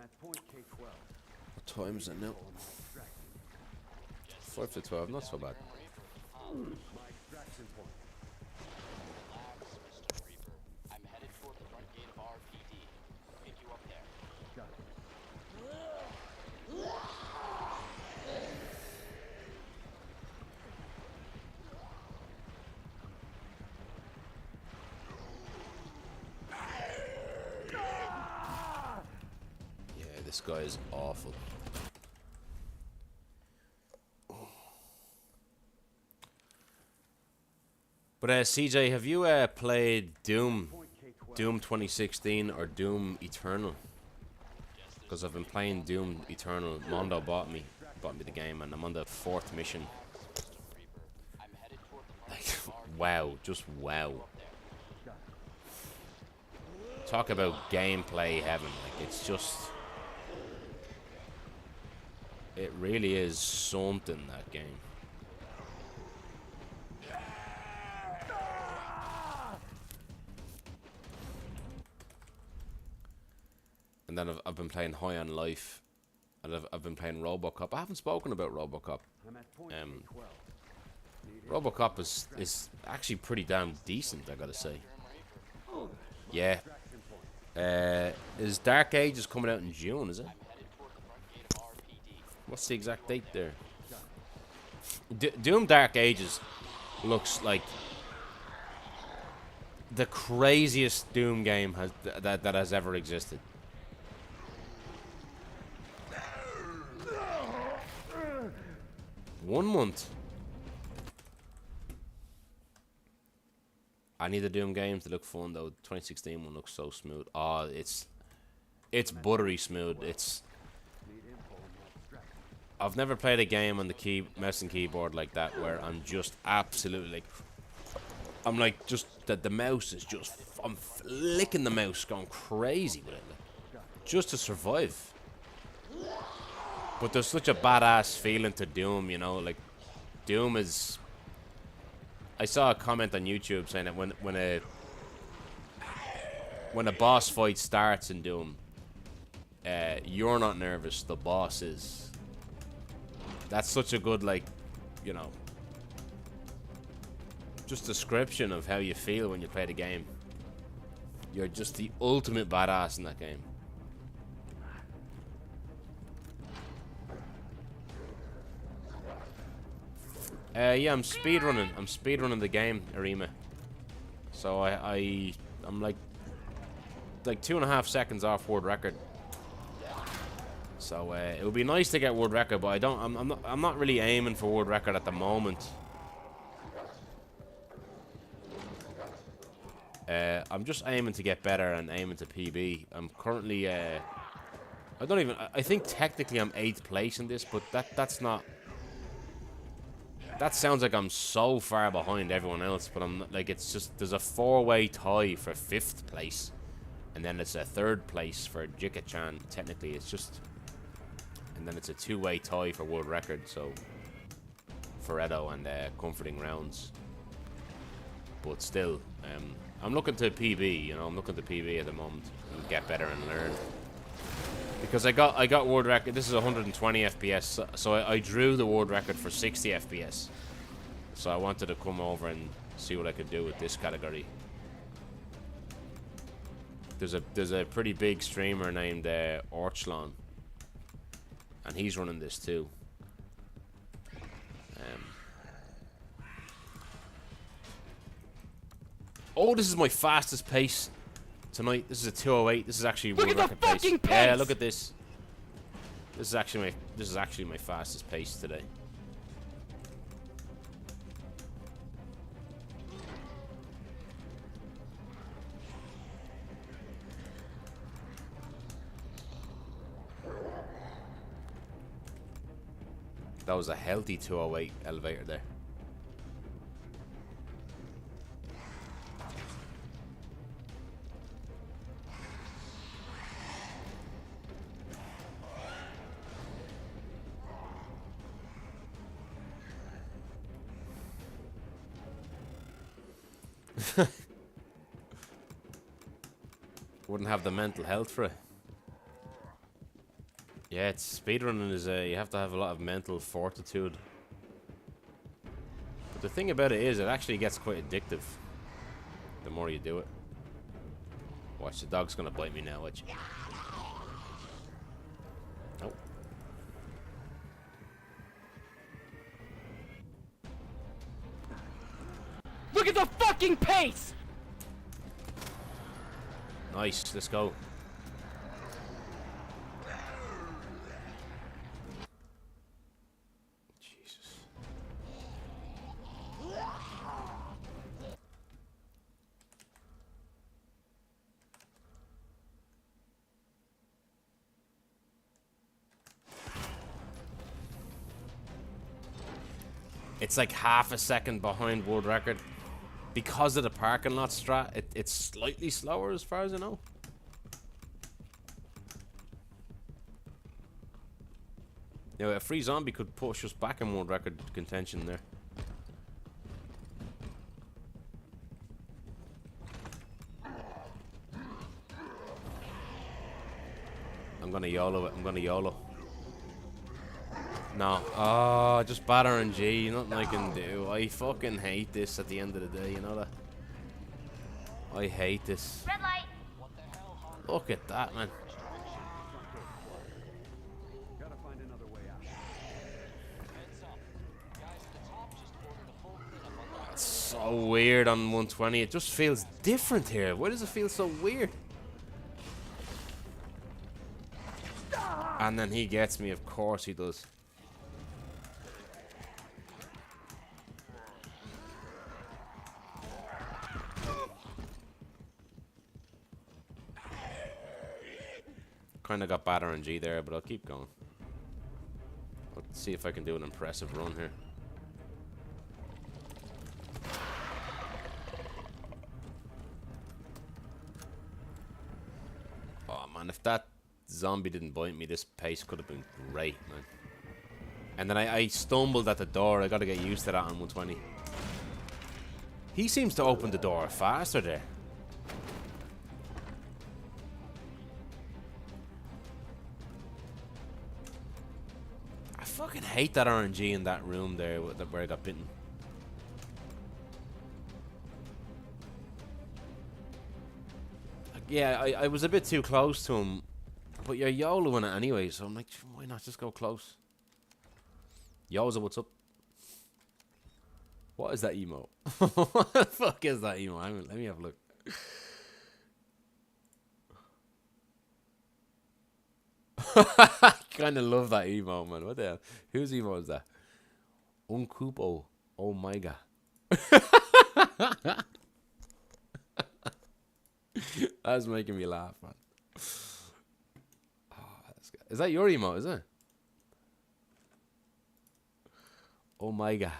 at point K12. What time is it now? On my extraction. 5 to 12, not so bad. My extraction point. Relax, Mr. Reaper. I'm headed toward the front gate of RPD. Pick you up there. Got it. Yeah, this guy is awful. But CJ, have you played Doom, Point K12. Doom 2016 or Doom Eternal? Because I've been playing Doom Eternal. Mondo bought me the game, and I'm on the 4th mission. Mr. Reaper. I'm headed toward the front Like, gate of RPD. wow, just wow. Up there. Talk about gameplay heaven. Like, it's just, it really is something, that game. And then I've been playing High on Life, and I've been playing RoboCop. I haven't spoken about RoboCop. I'm at point Um, K12. RoboCop is actually pretty damn decent, I gotta say. Yeah. Extraction point. Is Dark Ages coming out in June, is it? I'm headed toward the front gate of RPD. What's the exact date there? Doom Dark Ages looks like the craziest Doom game that has ever existed. One month. I need the Doom games to look fun though. 2016 one looks so smooth. Oh, it's buttery smooth. It's Need info on my extraction. I've never played a game on the mouse and keyboard like that where I'm just absolutely like, I'm like just that the mouse is just, I'm flicking the mouse, going crazy with it, like, just to survive. But there's such a badass feeling to Doom, you know, like Doom is. I saw a comment on YouTube saying that when a boss fight starts in Doom, you're not nervous, the boss is. That's such a good, like, you know, just description of how you feel when you play the game. You're just the ultimate badass in that game. Yeah, I'm speedrunning. I'm speedrunning the game, Arima. So I'm like 2.5 seconds off world record. So it would be nice to get world record, but I don't. I'm not really aiming for world record at the moment. I'm just aiming to get better and aiming to PB. I'm currently I think technically I'm 8th place in this, but that's not. That sounds like I'm so far behind everyone else, but I'm not, like, it's just, there's a 4-way tie for 5th place, and then it's a 3rd place for Jika-chan. Technically, it's just, and then it's a 2-way tie for world record. So for Edo and comforting rounds, but still, I'm looking to PB. You know, I'm looking to PB at the moment and get better and learn. Because I got world record. This is 120 FPS, so I drew the world record for 60 FPS. So I wanted to come over and see what I could do with this category. There's a pretty big streamer named Orchlon, and he's running this too. Oh, this is my fastest pace tonight. This is a 2:08. This is actually Look world at the record pace. fucking Yeah, pace! look at this. This is actually my fastest pace today. That was a healthy 2:08 elevator there. Wouldn't have the mental health for it. Yeah, it's speedrunning is you have to have a lot of mental fortitude. But the thing about it is, it actually gets quite addictive. The more you do it. Watch, the dog's gonna bite me now. Watch. Nope. Look at the fucking pace! Nice. Let's go. Jesus. It's like half a second behind world record. Because of the parking lot strat, it's slightly slower as far as I know. Yeah, a free zombie could push us back in world record contention there. I'm gonna YOLO it. I'm gonna YOLO. No. Oh, just bad RNG. Nothing I can do. I fucking hate this at the end of the day, you know that? I hate this. Red light. Look at that, man. Gotta find another way out. It's so weird on 120. It just feels different here. Why does it feel so weird? And then he gets me. Of course he does. Kind of got bad RNG there, but I'll keep going. I'll see if I can do an impressive run here. Oh man, if that zombie didn't bite me, this pace could have been great, man. And then I stumbled at the door. I got to get used to that on 120. He seems to open the door faster there. I fucking hate that RNG in that room there where I got bitten. Like, yeah, I was a bit too close to him, but you're YOLOing it anyway, so I'm like, why not just go close? Yoza, what's up? What is that emo? What the fuck is that emo? Let me have a look. I kind of love that emo, man. What the hell? Whose emo is that? Unkupo. Oh my god. That's making me laugh, man. Oh, that's good. Is that your emo, is it? Oh my god.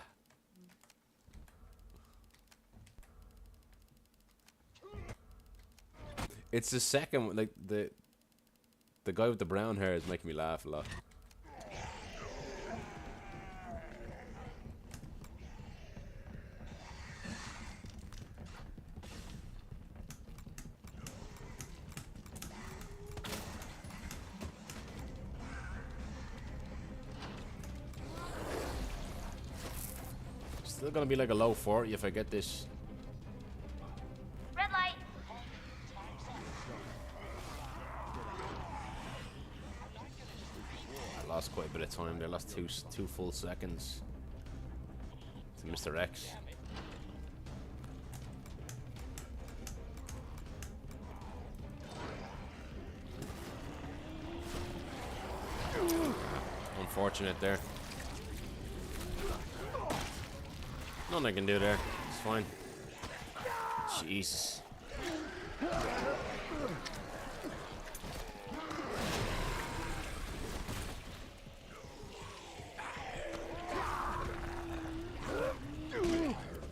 It's the second one, like the guy with the brown hair is making me laugh a lot. Still gonna be like a low 40 if I get this. Red light. I lost quite a bit of time there. Lost two full seconds to Mr. X. Unfortunate there. Nothing I can do there. It's fine. Jesus.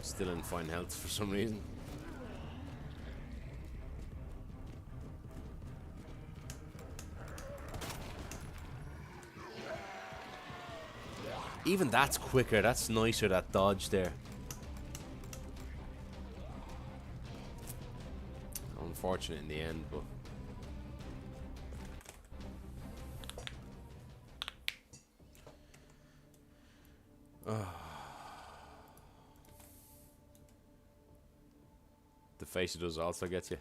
Still in fine health for some reason. Even that's quicker. That's nicer, that dodge there. Unfortunate in the end, but face he does also gets you.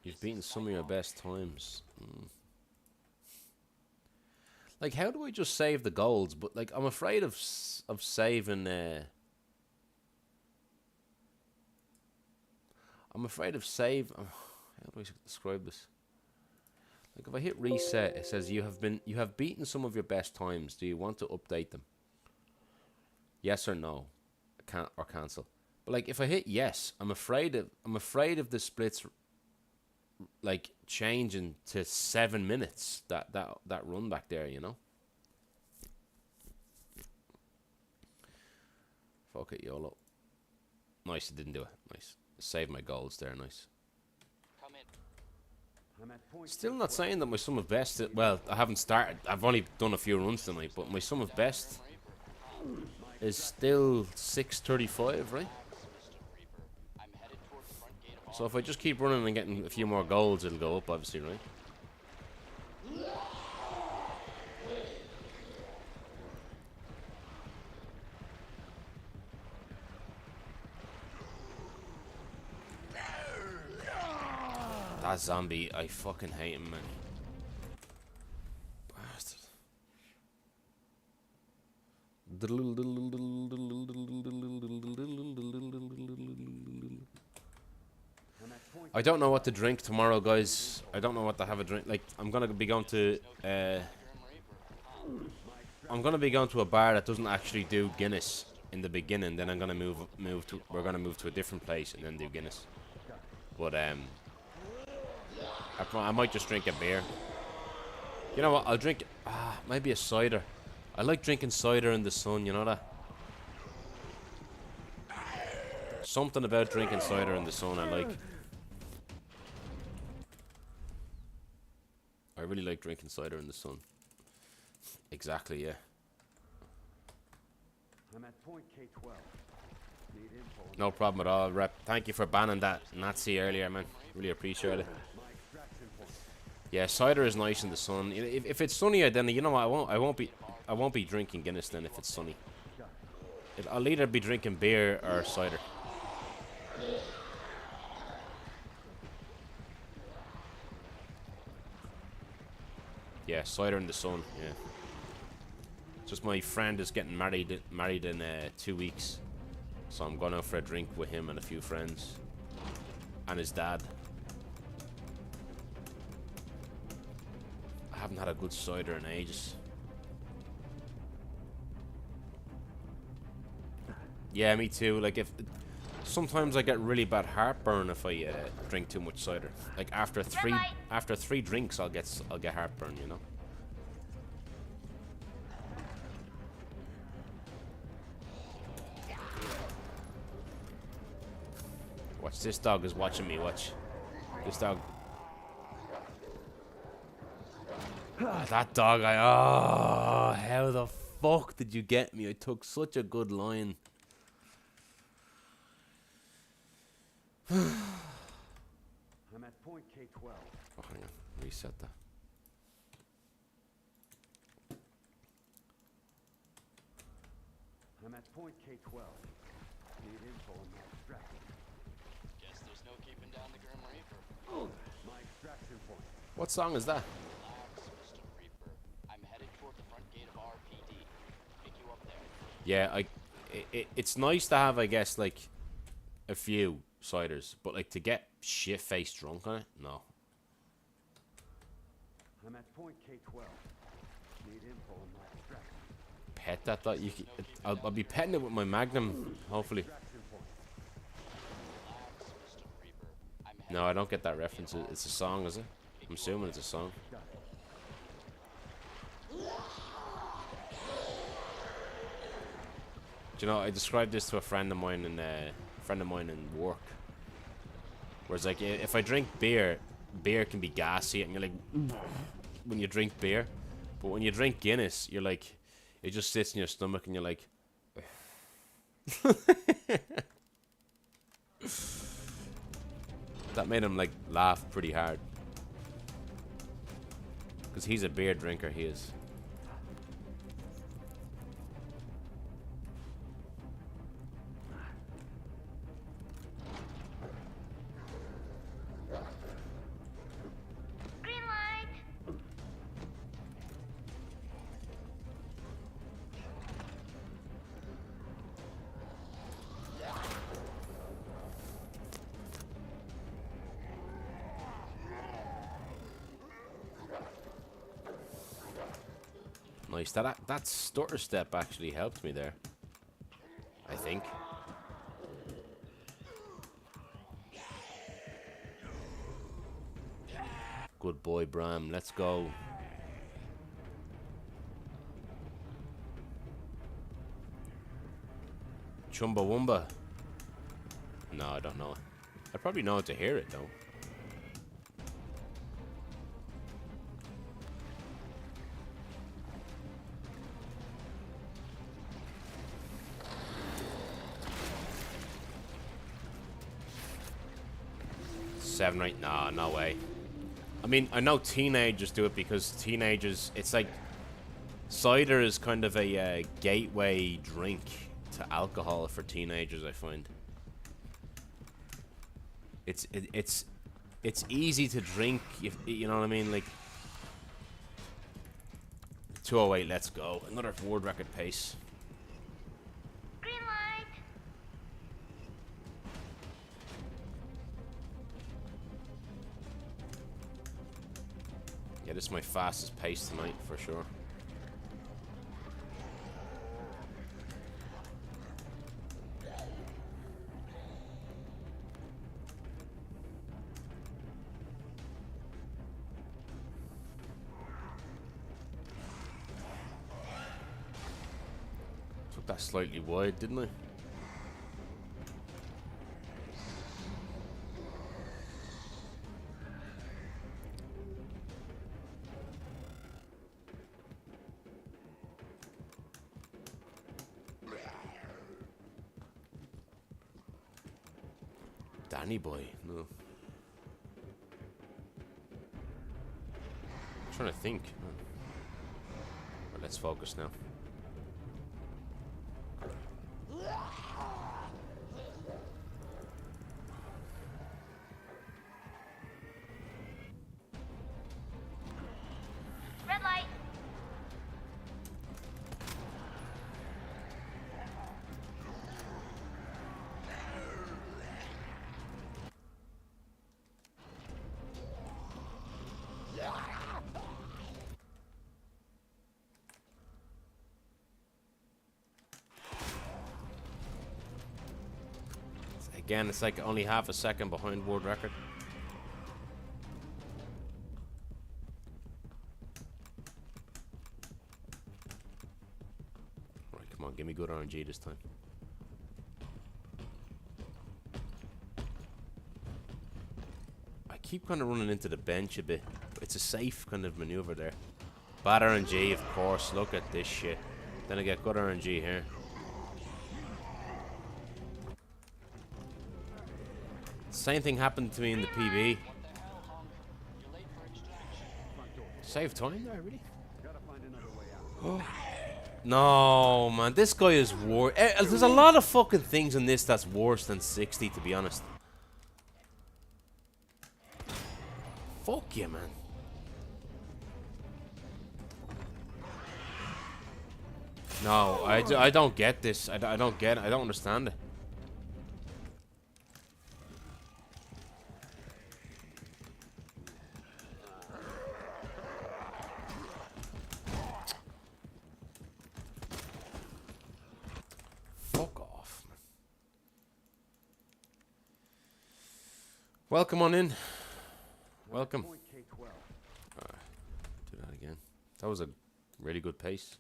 You've beaten some of your best times. Like, how do I just save the golds? But like, I'm afraid of saving. I'm afraid of save. How do I describe this? Like, if I hit reset, it says you have beaten some of your best times. Do you want to update them? Yes or no, or cancel. But like, if I hit yes, I'm afraid of the splits like changing to 7 minutes. That run back there, you know. Fuck it, YOLO. Nice, it didn't do it. Nice. Save my golds there, nice. Come in. Still not saying that my sum of best. Well, I haven't started. I've only done a few runs tonight, but my sum of best is still 635, right? I'm headed toward the front gate of So if I just keep running and getting a few more golds, it'll go up, obviously, right? That zombie, I fucking hate him, man. Bastard. I don't know what to drink tomorrow, guys. I don't know what to have a drink. Like, I'm gonna be going to I'm gonna be going to a bar that doesn't actually do Guinness in the beginning. Then I'm gonna we're gonna move to a different place and then do Guinness. But I might just drink a beer. You know what? I'll drink maybe a cider. I like drinking cider in the sun. You know that? Something about drinking cider in the sun I like. I really like drinking cider in the sun. Exactly, yeah. I'm at point K12. Need info on No problem at all, Rep. Thank you for banning that Nazi earlier, man. Really appreciate it. my extraction point. Yeah, cider is nice in the sun. If it's sunnier, then you know what? I won't be drinking Guinness then if it's sunny. I'll either be drinking beer or cider. Yeah, cider in the sun. Yeah. Just my friend is getting married in 2 weeks, so I'm going out for a drink with him and a few friends, and his dad. I haven't had a good cider in ages. Yeah, me too. Like sometimes I get really bad heartburn if I drink too much cider. Like after three drinks, I'll get heartburn. You know. Watch, this dog is watching me. Watch, this dog. That dog. How the fuck did you get me? I took such a good line. I'm at point K12. Oh, hang on. Reset that. I'm at point K12. Need info on my extraction. Guess there's no keeping down the Grim Reaper. My extraction point. What song is that? Relax, Mr. Reaper. I'm headed toward the front gate of RPD. Pick you up there. Yeah, it's nice to have, I guess, like a few ciders, but like to get shit-faced drunk on it, no. I'm at point K12. Need info on my extraction. Pet that thought you could, I'll be petting it with my Magnum, hopefully. Extraction point. Relax, Mr. Reaper. I'm headed No, I don't get that reference. It's a song, is it? I'm assuming it's a song. Do you know, I described this to a friend of mine in work. Whereas, like, if I drink beer can be gassy, and you're like, when you drink beer. But when you drink Guinness, you're like, it just sits in your stomach, and you're like, That made him like laugh pretty hard. Because he's a beer drinker, he is. Green light. Nice. That stutter step actually helped me there. I think. Good boy, Bram. Let's go. Chumbawamba. No, I don't know it. I probably know it to hear it though. Seven, right? Nah, no way. I mean, I know teenagers do it because teenagers, it's like cider is kind of a gateway drink to alcohol for teenagers, I find. It's easy to drink, if you know what I mean, like 208, let's go. Another world record pace. Green light. Yeah, this is my fastest pace tonight for sure. Took that slightly wide, didn't I? Danny boy, no. I'm trying to think. Well, let's focus now. Red light. Again, it's like only half a second behind world record. Right, come on, give me good RNG this time. I keep kind of running into the bench a bit, but it's a safe kind of maneuver there. Bad RNG, of course. Look at this shit. Then I get good RNG here. Same thing happened to me in the PB. What the hell, Hunk? You're late for extraction. Save time there, really? Gotta find another way out. No, man, this guy is worse. There's a lot of fucking things in this that's worse than 60, to be honest. Fuck you, man. No, I don't get this. I don't get it. I don't understand it. Fuck off, man. Welcome on in. Welcome. Point K12. Do that again. That was a really good pace.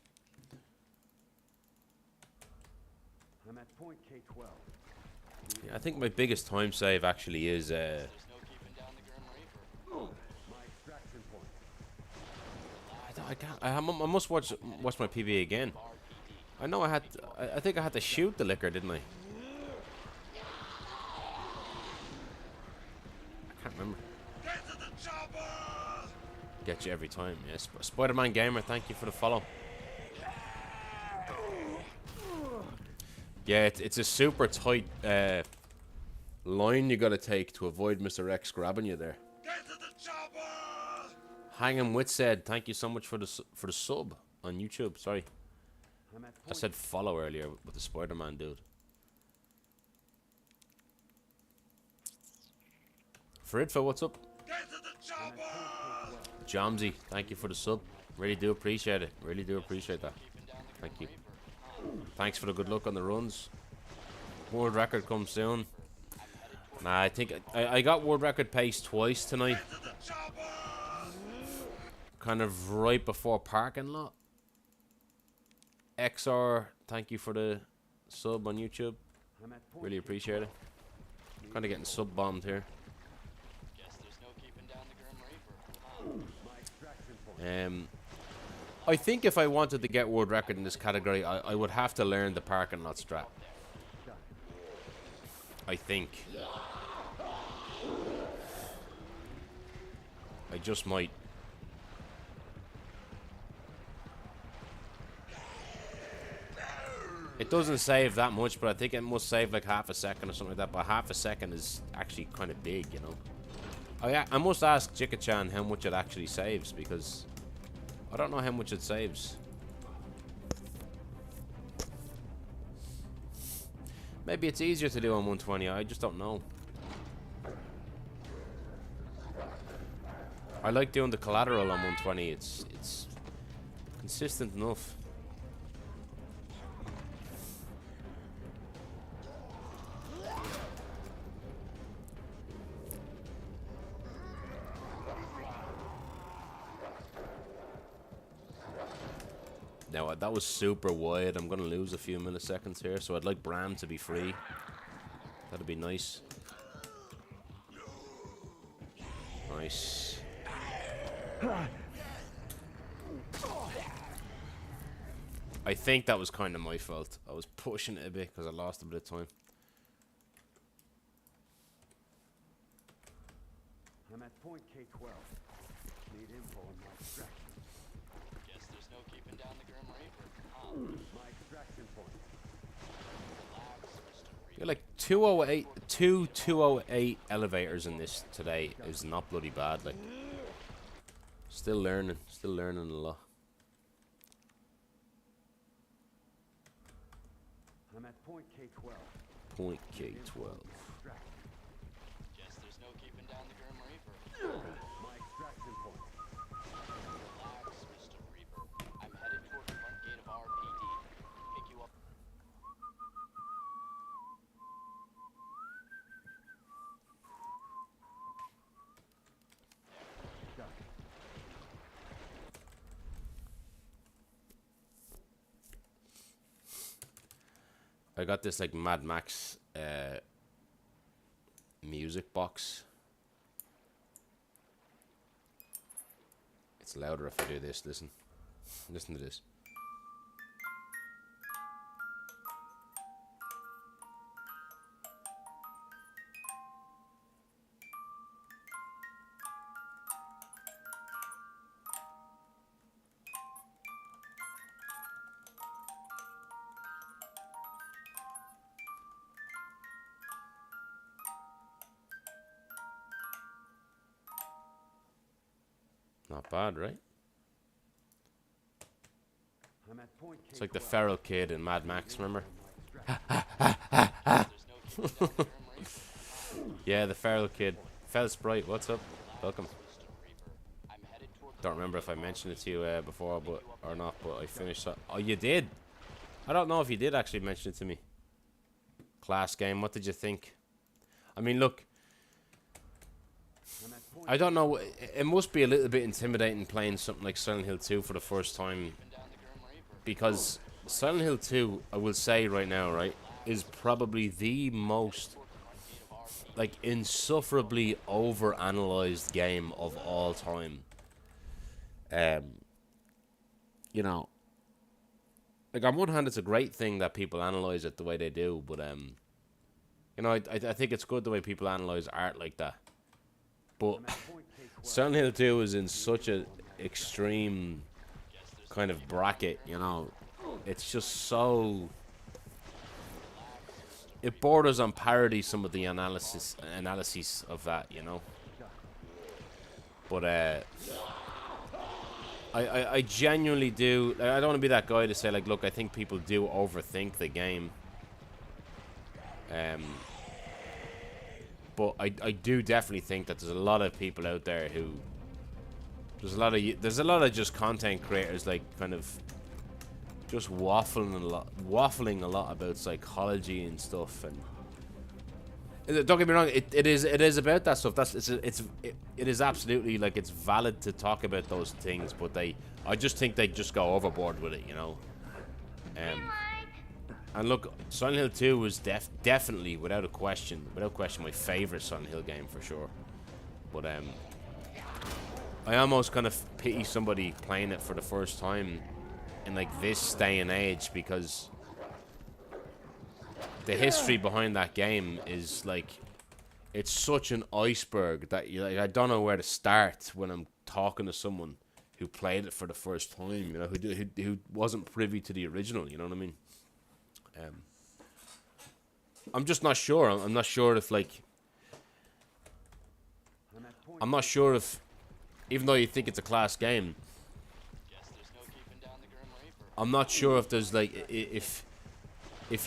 I'm at point K12. Yeah, I think my biggest time save actually is There's no keeping down the Grim Reaper. My extraction point. I can't. I must watch my PB again. I know I had. I think I had to shoot the liquor, didn't I? I Get you every time. Yes, Spider-Man Gamer, thank you for the follow. Yeah, it's a super tight line you gotta take to avoid Mr. X grabbing you there. Get to the chopper! Hanging with said, thank you so much for the sub on YouTube. Sorry, I said follow earlier with the Spider-Man dude. Fridfa, what's up? Get to the chopper! Jomsy, thank you for the sub. Really do appreciate it. Really do appreciate that. Thank you. Thanks for the good luck on the runs. World record comes soon. Nah, I think I got world record pace twice tonight. Get to the chopper! Kind of right before parking lot. XR, thank you for the sub on YouTube. Really appreciate it. Kind of getting sub bombed here. Guess there's no keeping down the Grim Reaper. I think if I wanted to get world record in this category, I would have to learn the parking lot strat. I think. I just might. It doesn't save that much, but I think it must save like half a second or something like that. But half a second is actually kind of big, you know. I must ask Jika-chan how much it actually saves, because I don't know how much it saves. Maybe it's easier to do on 120, I just don't know. I like doing the collateral on 120, it's consistent enough. Now, that was super wide. I'm going to lose a few milliseconds here, so I'd like Bram to be free. That'd be nice. Nice. I think that was kind of my fault. I was pushing it a bit because I lost a bit of time. I'm at point K12. Need info on my extraction. Guess there's no keeping down the Grim Reaper. My extraction point. Relax, Mr. Reaper. You're like 208, two 208 elevators in this today is not bloody bad. Like, still learning a lot. I'm at point K12. Point K12. Extraction. Guess there's no keeping down the Grim Reaper. My extraction point. Relax, Mr. Reaper. I'm headed toward the front gate of RPD. Pick you up. Done. I got this like Mad Max music box. It's louder if I do this. Listen to this. Not bad, right? I'm at point It's like the feral kid in Mad Max, remember? Yeah, the feral kid. Fel Sprite, what's up? Welcome. I'm headed toward the Don't remember if I mentioned it to you before, but or not. But I finished that. Oh, you did? I don't know if you did actually mention it to me. Class game. What did you think? I mean, look. I don't know. It must be a little bit intimidating playing something like Silent Hill 2 for the first time, because Silent Hill 2, I will say right now, right, is probably the most like insufferably over-analyzed game of all time. You know, like on one hand, it's a great thing that people analyze it the way they do, but you know, I think it's good the way people analyze art like that. But Silent Hill 2 is in such a extreme kind of bracket, you know. It's just so... It borders on parody, some of the analyses of that, you know. But I genuinely do. I don't want to be that guy to say like, look, I think people do overthink the game. But I do definitely think that there's a lot of people out there who there's a lot of just content creators like kind of just waffling a lot about psychology and stuff. And don't get me wrong, it is about that stuff. It is absolutely like it's valid to talk about those things, but I just think they just go overboard with it, you know. And look, Silent Hill 2 was definitely, without question, my favorite Silent Hill game for sure. But I almost kind of pity somebody playing it for the first time in like this day and age, because the history behind that game is like, it's such an iceberg that I don't know where to start when I'm talking to someone who played it for the first time, you know, who wasn't privy to the original, you know what I mean? I'm just not sure. I'm not sure if like, I'm not sure if, even though you think it's a class game, I'm not sure if there's like, if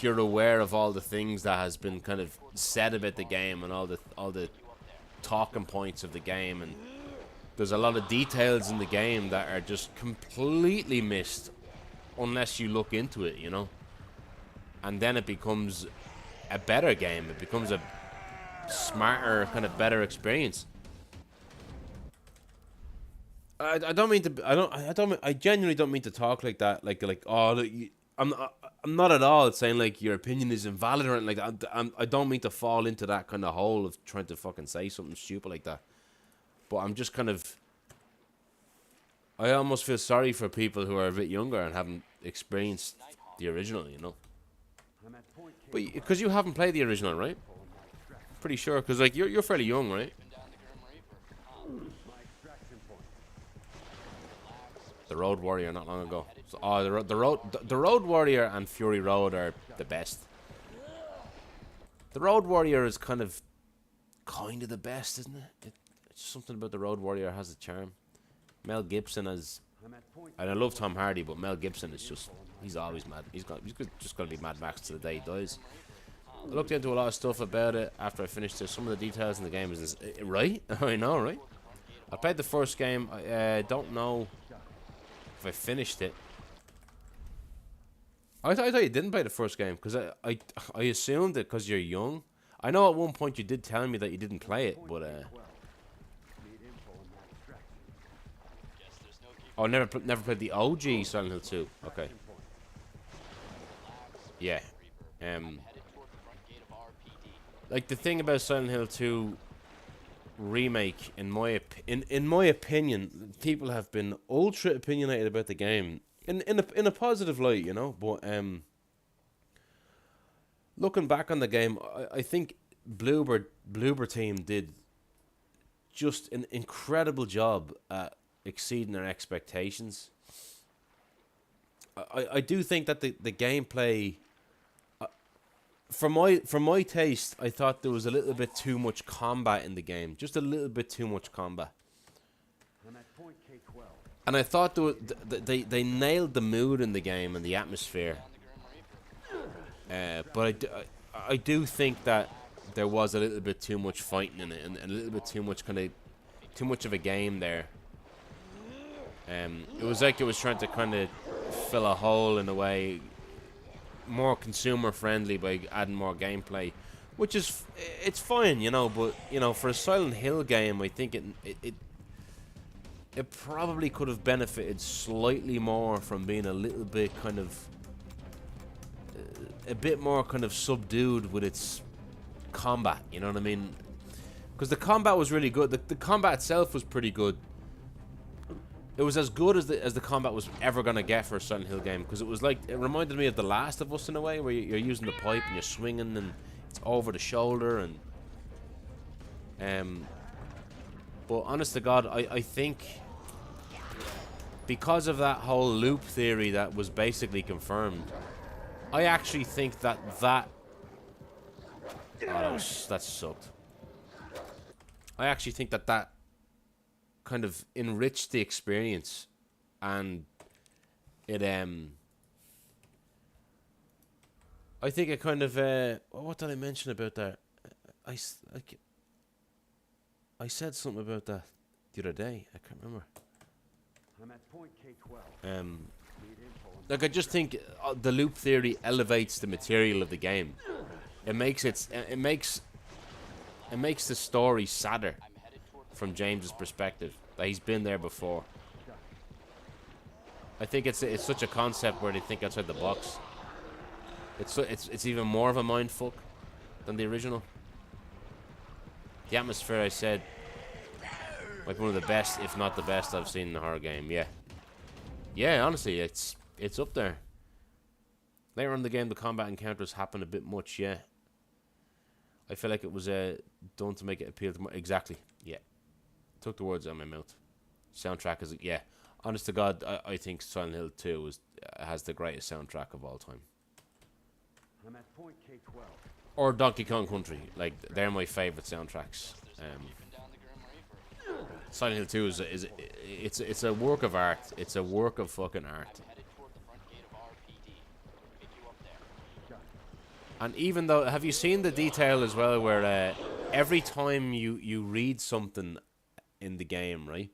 you're aware of all the things that has been kind of said about the game and all the talking points of the game, and there's a lot of details in the game that are just completely missed unless you look into it, you know. And then it becomes a better game. It becomes a smarter, kind of better experience. I don't mean to. I genuinely don't mean to talk like that. Like oh, I'm not at all saying like your opinion is invalid or anything like that. I don't mean to fall into that kind of hole of trying to fucking say something stupid like that. But I'm just kind of. I almost feel sorry for people who are a bit younger and haven't experienced the original, you know. But because you haven't played the original, right? Pretty sure, because like you're fairly young, right? The Road Warrior not long ago. So, oh, the Road Warrior and Fury Road are the best. The Road Warrior is kind of the best, isn't it? It's something about the Road Warrior has a charm. Mel Gibson and I love Tom Hardy, but Mel Gibson is just, he's always mad. He's just gonna be Mad Max to the day he dies. I looked into a lot of stuff about it after I finished it. Some of the details in the game is right. I know, right? I played the first game. I don't know if I finished it. I thought you didn't play the first game because I assumed that because you're young. I know at one point you did tell me that you didn't play it, but oh, never played the OG Silent Hill 2. Okay. Yeah. Like the thing about Silent Hill 2 remake, in my opinion, people have been ultra opinionated about the game in a positive light, you know. But looking back on the game, I think Bloober team did just an incredible job at exceeding their expectations. I do think that the gameplay, for my taste, I thought there was a little bit too much combat in the game, just a little bit too much combat. And I thought they nailed the mood in the game and the atmosphere. But I do think that there was a little bit too much fighting in it, and a little bit too much of a game there. It was like it was trying to kind of fill a hole in a way, more consumer friendly by adding more gameplay, which is it's fine, you know. But you know, for a Silent Hill game, I think it probably could have benefited slightly more from being a little bit kind of a bit more kind of subdued with its combat. You know what I mean? Because the combat was really good. The combat itself was pretty good. It was as good as the combat was ever gonna get for a Silent Hill game, because it was like, it reminded me of The Last of Us in a way, where you're using the pipe and you're swinging and it's over the shoulder, and But honest to God, I think because of that whole loop theory that was basically confirmed, I actually think that that sucked. I actually think that kind of enriched the experience, and it I think it kind of what did I mention about that? I said something about that the other day. I can't remember. I'm at point K12. Like, I just think the loop theory elevates the material of the game. It makes the story sadder from James's perspective, that he's been there before. I think it's such a concept where they think outside the box. It's even more of a mindfuck than the original. The atmosphere, I said, like one of the best, if not the best, I've seen in a horror game. Yeah, honestly, it's up there. Later on in the game, the combat encounters happen a bit much. Yeah, I feel like it was done to make it appeal to more. Exactly. Yeah, took the words out of my mouth. Soundtrack is, yeah. Honest to God, I think Silent Hill 2 has the greatest soundtrack of all time. I'm at point K12. Or Donkey Kong Country, like they're my favorite soundtracks. Silent Hill 2 it's a work of art. It's a work of fucking art. And even though, have you seen the detail as well, where every time you read something in the game, right?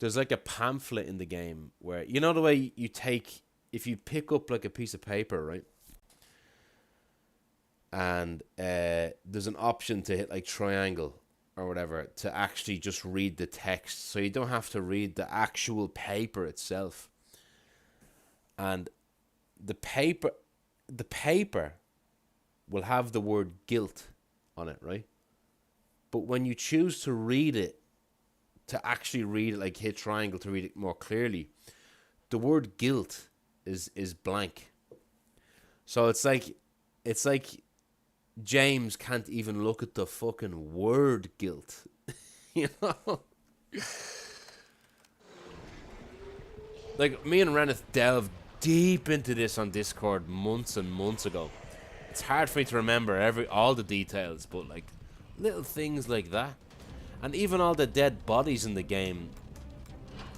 There's like a pamphlet in the game where, you know the way you take, if you pick up like a piece of paper, right? And there's an option to hit like triangle or whatever to actually just read the text, so you don't have to read the actual paper itself. And the paper will have the word guilt on it, right? But when you choose to read it, to actually read it, like hit triangle to read it more clearly, the word guilt is blank. So it's like James can't even look at the fucking word guilt. You know? Like, me and Reneth delved deep into this on Discord months and months ago. It's hard for me to remember all the details, but like little things like that. And even all the dead bodies in the game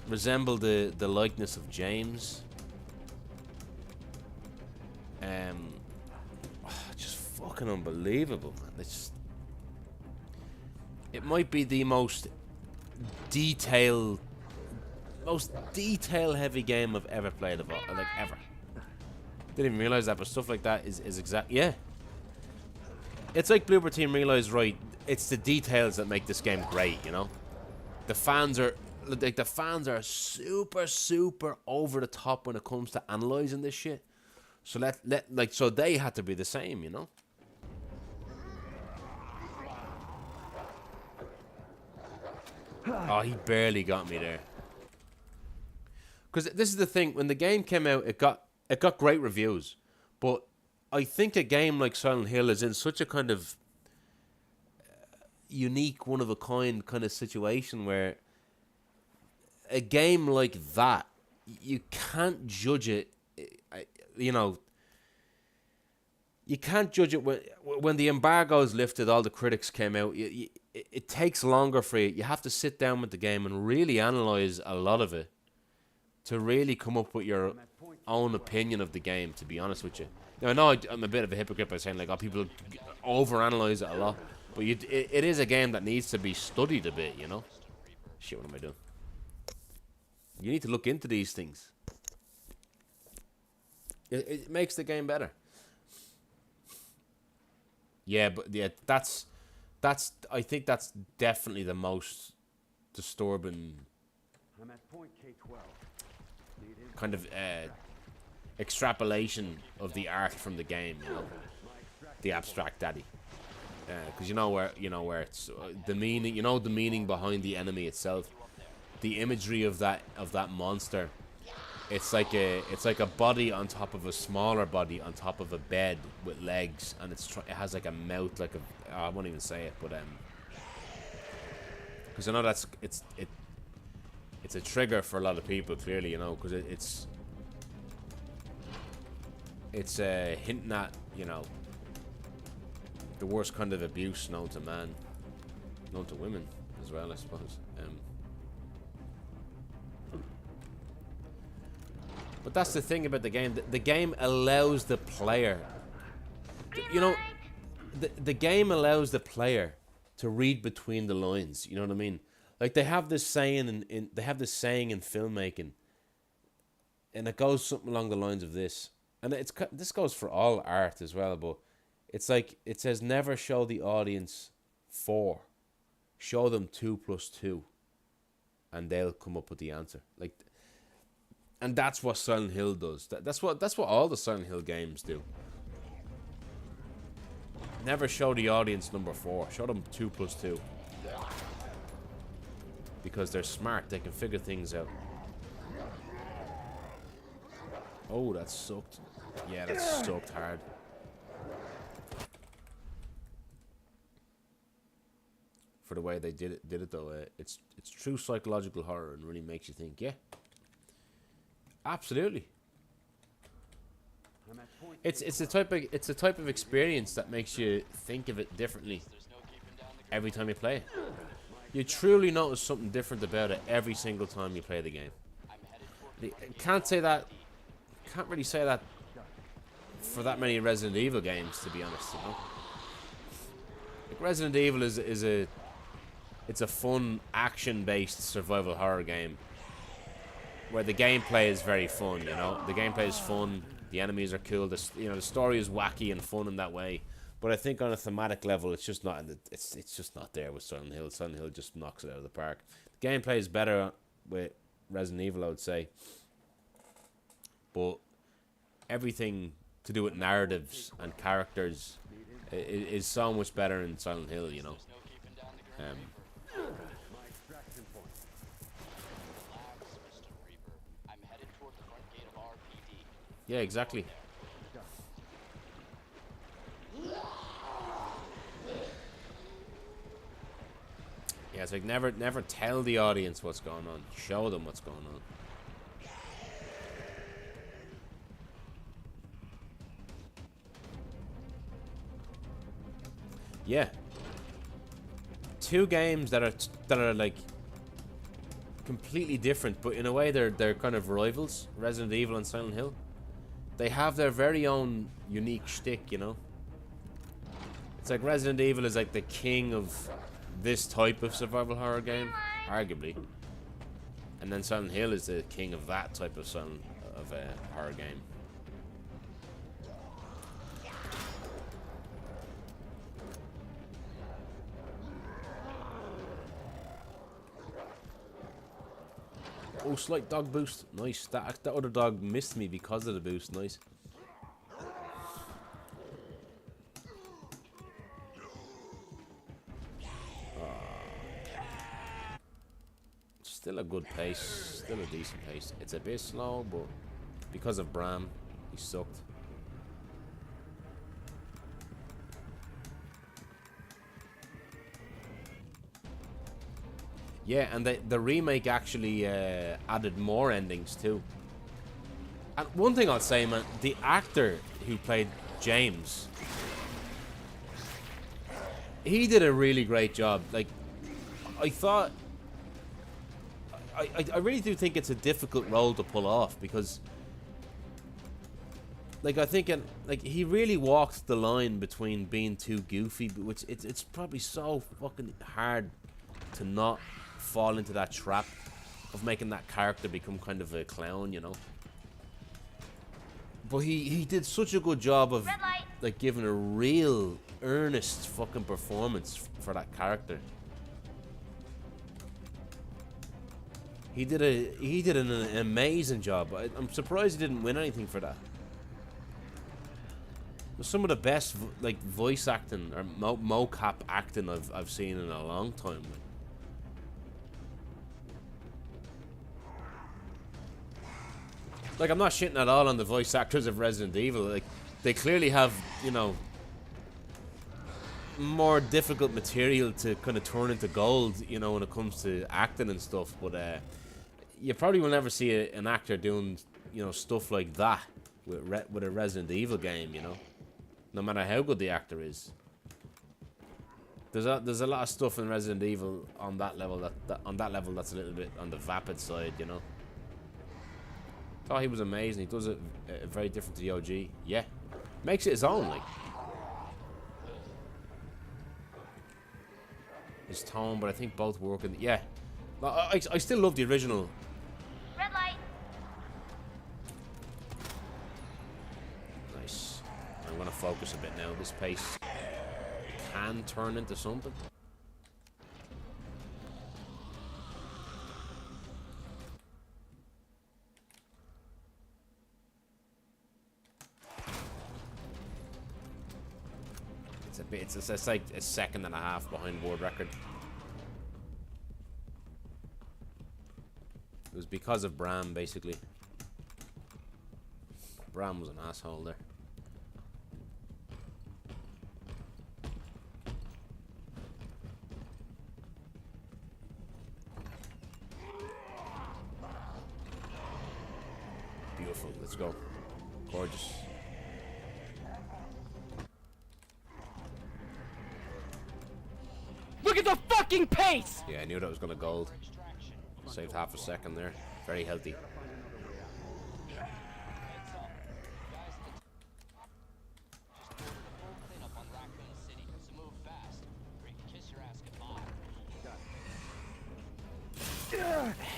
resemble the likeness of James. Just fucking unbelievable, man. It might be the most detail heavy game I've ever played of all, like ever. Didn't even realize that, but stuff like that is exact. Yeah, it's like Bloober Team realized, right? It's the details that make this game great, you know. The fans are super over the top when it comes to analyzing this shit. So so they had to be the same, you know. Oh, he barely got me there. Because this is the thing, when the game came out, it got great reviews, but I think a game like Silent Hill is in such a kind of unique, one of a kind of situation where a game like that, you can't judge it. You know, you can't judge it when the embargo is lifted. All the critics came out. It takes longer for you. You have to sit down with the game and really analyze a lot of it to really come up with your own opinion of the game, to be honest with you. Now, I know I'm a bit of a hypocrite by saying, like, people overanalyze it a lot, but it is a game that needs to be studied a bit, you know? Shit, what am I doing? You need to look into these things. It makes the game better. Yeah, but yeah, I think that's definitely the most disturbing I'm at point K12. kind of extrapolation of the art from the game, you know, the abstract daddy, because you know where it's the meaning, you know, the meaning behind the enemy itself, the imagery of that monster. It's like a body on top of a smaller body on top of a bed with legs, and it has like a mouth, like I won't even say it, but Because I know it's a trigger for a lot of people, clearly, you know, because it's hinting at, you know, the worst kind of abuse known to man, known to women as well, I suppose. But that's the thing about the game. The game allows the player, you know, the game allows the player to read between the lines. You know what I mean? Like they have this saying they have this saying in filmmaking, and it goes something along the lines of this. And this goes for all art as well. But it's like it says, never show the audience 4, show them 2 + 2, and they'll come up with the answer. Like. And that's what Silent Hill does. That's what all the Silent Hill games do. Never show the audience number 4. Show them 2 + 2. Because they're smart. They can figure things out. Oh, that sucked. Yeah, that sucked hard. For the way they did it though. It's true psychological horror and really makes you think. Yeah. Absolutely. It's the type of experience that makes you think of it differently every time you play it. You truly notice something different about it every single time you play the game. Can't really say that for that many Resident Evil games, to be honest. You know, like Resident Evil is a fun action-based survival horror game. Where the gameplay is very fun, you know. The gameplay is fun. The enemies are cool. The story is wacky and fun in that way. But I think on a thematic level, it's just not. It's just not there with Silent Hill. Silent Hill just knocks it out of the park. The gameplay is better with Resident Evil, I would say. But everything to do with narratives and characters is so much better in Silent Hill, you know. Yeah, exactly. Yeah, it's like never tell the audience what's going on. Show them what's going on. Yeah. 2 games that are like completely different, but in a way they're kind of rivals. Resident Evil and Silent Hill. They have their very own unique shtick, you know. It's like Resident Evil is like the king of this type of survival horror game, arguably, and then Silent Hill is the king of that type of horror game. Oh, slight dog boost. Nice. That other dog missed me because of the boost. Nice. Still a good pace. Still a decent pace. It's a bit slow, but because of Bram, he sucked. Yeah, and the remake actually added more endings too. And one thing I'll say, man, the actor who played James, he did a really great job. Like, I thought, I really do think it's a difficult role to pull off because, like, I think he really walked the line between being too goofy, which it's probably so fucking hard to not fall into that trap of making that character become kind of a clown, you know. But he did such a good job of like giving a real earnest fucking performance for that character. He did an amazing job. I'm surprised he didn't win anything for that. It was some of the best like voice acting or mocap acting I've seen in a long time. Like, I'm not shitting at all on the voice actors of Resident Evil. Like, they clearly have, you know, more difficult material to kind of turn into gold, you know, when it comes to acting and stuff. But you probably will never see an actor doing, you know, stuff like that with a Resident Evil game, you know, no matter how good the actor is. There's a lot of stuff in Resident Evil on that level that's a little bit on the vapid side, you know. Thought he was amazing. He does it very different to the OG. Yeah, makes it his own, like. His tone, but I think both work. Yeah, I still love the original. Red light. Nice. I'm gonna focus a bit now. This pace can turn into something. It's like a second and a half behind world record. It was because of Bram, basically. Bram was an asshole there. Beautiful. Let's go. Gorgeous. Look at the fucking pace! Yeah, I knew that was gonna gold. Saved half a second there. Very healthy.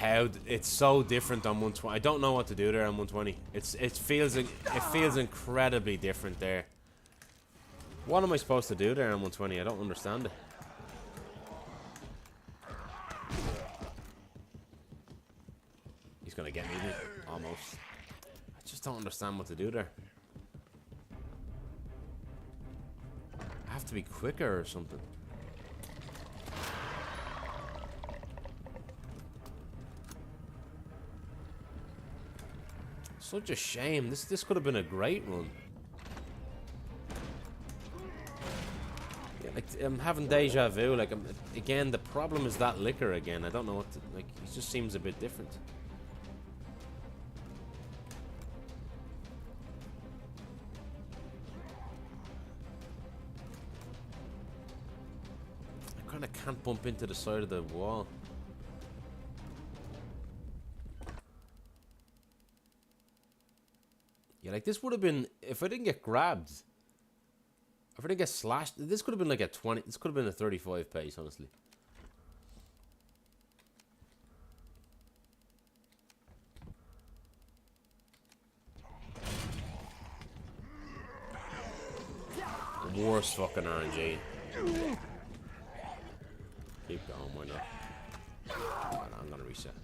How it's so different on 120. I don't know what to do there on 120. It feels incredibly different there. What am I supposed to do there on 120? I don't understand it. He's gonna get me, almost. I just don't understand what to do there. I have to be quicker or something. Such a shame. This could have been a great run. Yeah, like I'm having deja vu. Like again, the problem is that liquor again. I don't know what to, like. He just seems a bit different. I kind of can't bump into the side of the wall. Yeah, like this would have been, if I didn't get grabbed, if I didn't get slashed, this could have been like a 20, this could have been a 35 pace, honestly. Worst fucking RNG. Keep going, why not? Oh, no, I'm gonna reset.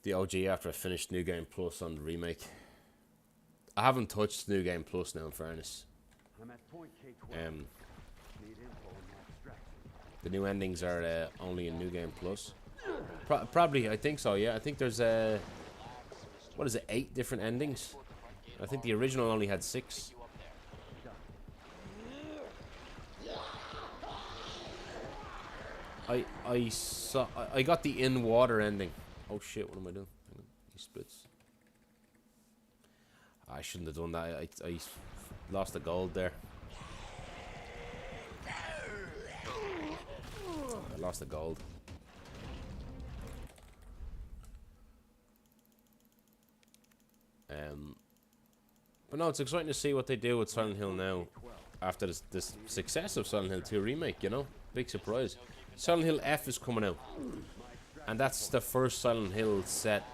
The OG after I finished New Game Plus on the remake. I haven't touched New Game Plus now, in fairness. I'm at point K12. Need info on my extraction. The new endings are only in New Game Plus. Probably, I think so, yeah. I think there's, what is it, 8 different endings? I think the original only had 6. I got the in water ending. Oh shit, what am I doing? Hang on. He splits. I shouldn't have done that. I lost the gold there. I lost the gold. But no, it's exciting to see what they do with Silent Hill now. After this success of Silent Hill 2 Remake, you know? Big surprise. Silent Hill F is coming out. And that's the first Silent Hill set.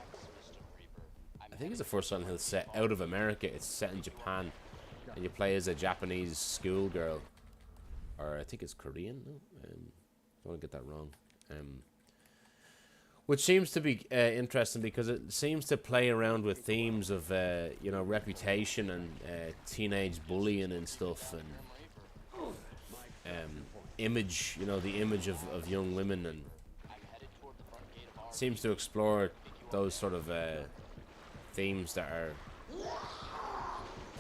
I think it's the first Silent Hill set out of America. It's set in Japan. And you play as a Japanese schoolgirl. Or I think it's Korean. No? I don't want to get that wrong. Which seems to be interesting because it seems to play around with themes of, you know, reputation and teenage bullying and stuff. And image, you know, the image of young women, and seems to explore those sort of themes that are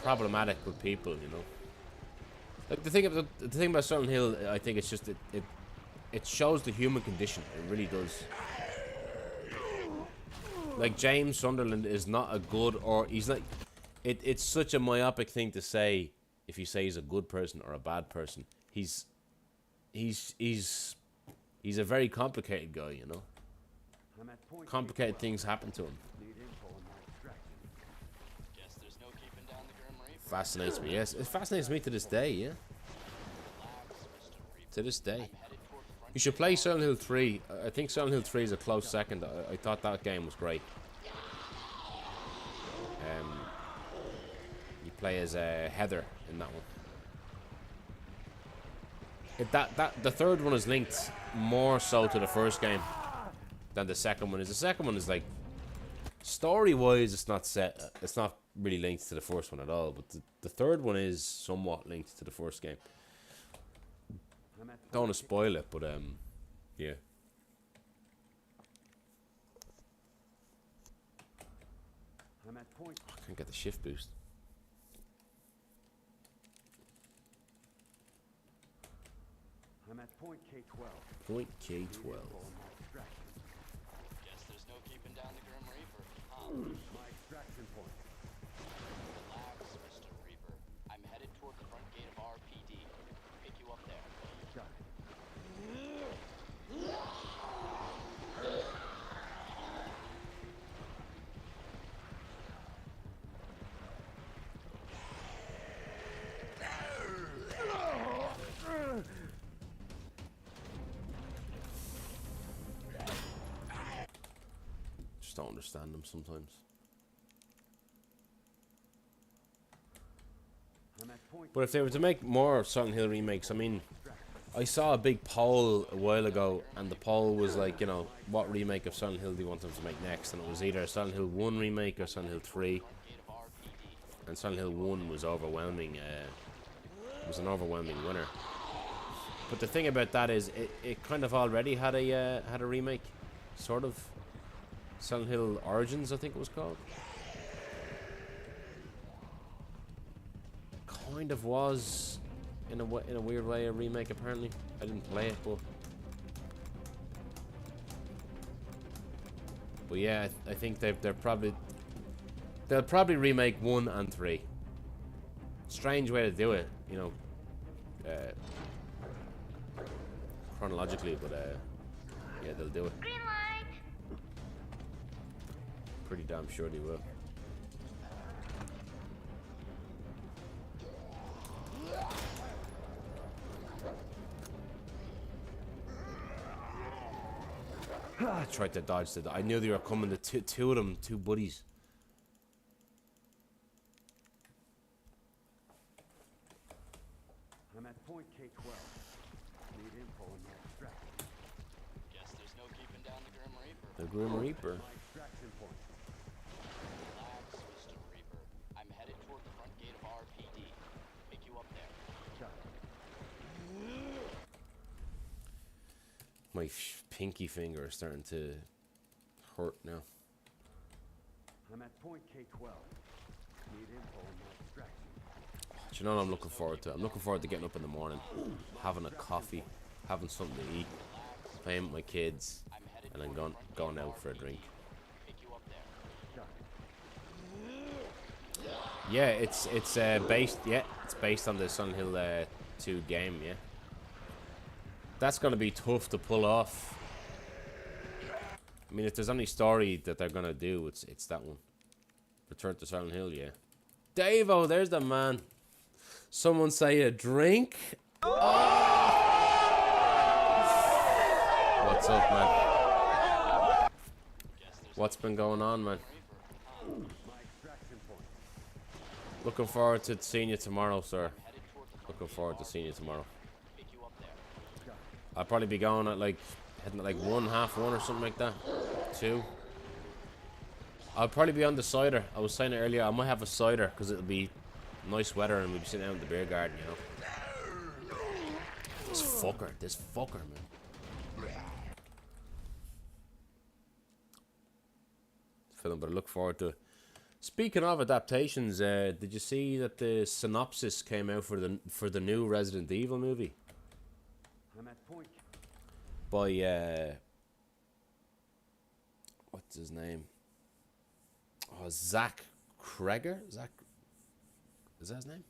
problematic with people, you know. Like the thing about Silent Hill, I think it's just it shows the human condition. It really does. Like James Sunderland is not a good, or he's not. It's such a myopic thing to say if you say he's a good person or a bad person. He's a very complicated guy, you know. I'm at point Complicated things happen to him. Need info on my extraction. Guess there's no keeping down the Grim Reaper. Fascinates me. Yes, it fascinates me to this day. Yeah, Relax, Mr. Reaper. to this day. I'm headed toward the front You should play Silent Hill 3. I think Silent Hill 3 is a close second. I thought that game was great. You play as Heather in that one. The third one is linked more so to the first game than the second one is. The second one is like story-wise, it's not really linked to the first one at all. But the third one is somewhat linked to the first game. I'm at Don't want to spoil it, but yeah. I'm at point. I can't get the shift boost. I'm at point K12. Point Need K12. info on my extraction. Guess there's no keeping down the Grim Reaper. My extraction point. Relax, Mr. Reaper. I'm headed toward the front gate of RPD. Pick you up there. Got it. Just don't understand them sometimes. I'm at point. But if they were to make more Silent Hill remakes, I mean, I saw a big poll a while ago, and the poll was like, you know, what remake of Silent Hill do you want them to make next? And it was either a Silent Hill 1 remake or Silent Hill 3. And Silent Hill 1 was overwhelming. Was an overwhelming winner. But the thing about that is, it kind of already had a remake, sort of. Silent Hill Origins, I think it was called. Kind of was, in a weird way, a remake. Apparently, I didn't play it, but yeah, I think they'll probably remake 1 and 3. Strange way to do it, you know, chronologically, but yeah, they'll do it. Green light. Pretty damn sure they will. I tried to dodge that. I knew they were coming. The two of them, two buddies. I'm at point K12. Need info on my extraction. Guess there's no keeping down the Grim Reaper. The Grim Reaper. My extraction point. Relax, Mr. Reaper. I'm headed toward the front gate of RPD. Pick you up there. Got it. My pinky finger is starting to hurt now. I'm at point K12. Need info on my extraction. Do you know what I'm looking forward to? I'm looking forward to getting up in the morning, having a coffee, having something to eat, playing with my kids, and then going out for a drink. Pick you up there. Got it. Yeah, it's based. Yeah, it's based on the Silent Hill 2 game. Yeah, that's gonna be tough to pull off. I mean, if there's any story that they're gonna do, it's that one. Return to Silent Hill. Yeah, Davo, there's the man. Someone say a drink. Oh! What's up, man? What's been going on, man? My extraction point. Looking forward to seeing you tomorrow, sir. Looking forward to seeing you tomorrow. Pick you up there. I'll probably be going at heading at 1, half 1 or something like that. 2. I'll probably be on the cider. I was saying it earlier, I might have a cider because it'll be nice weather and we'll be sitting out in the beer garden, you know. This fucker, man. Film, but I look forward to Speaking of adaptations, did you see that the synopsis came out for the new Resident Evil movie I'm at point. by what's his name? Oh, Zach Kreger. Zach, is that his name?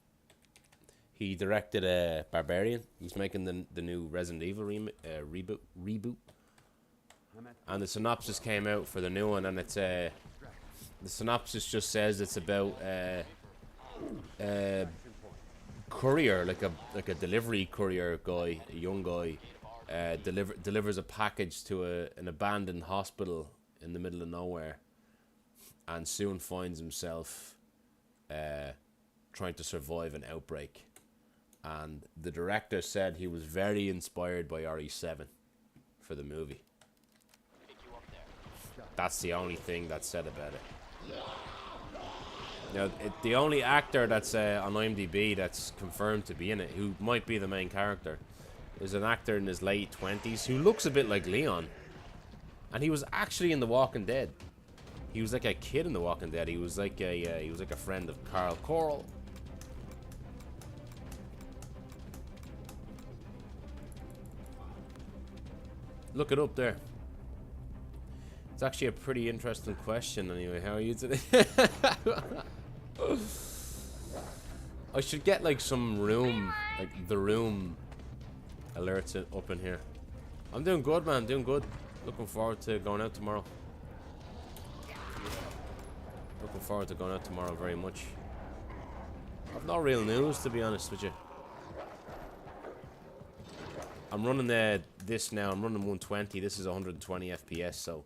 He directed Barbarian. He's making the new Resident Evil reboot. And the synopsis came out for the new one, and it's the synopsis just says it's about courier, like a delivery courier guy, a young guy, delivers a package to an abandoned hospital in the middle of nowhere, and soon finds himself trying to survive an outbreak. And the director said he was very inspired by RE7 for the movie. That's the only thing that's said about it. Now, the only actor that's on IMDb that's confirmed to be in it, who might be the main character, is an actor in his late 20s who looks a bit like Leon. And he was actually in The Walking Dead. He was like a kid in The Walking Dead. He was like a friend of Carl Coral. Look it up there. It's actually a pretty interesting question anyway. How are you today? I should get like some room, like the room alerts up in here. I'm doing good, man. Doing good. Looking forward to going out tomorrow. Looking forward to going out tomorrow very much. I've no real news, to be honest with you. I'm running this now. I'm running 120. This is 120 FPS, so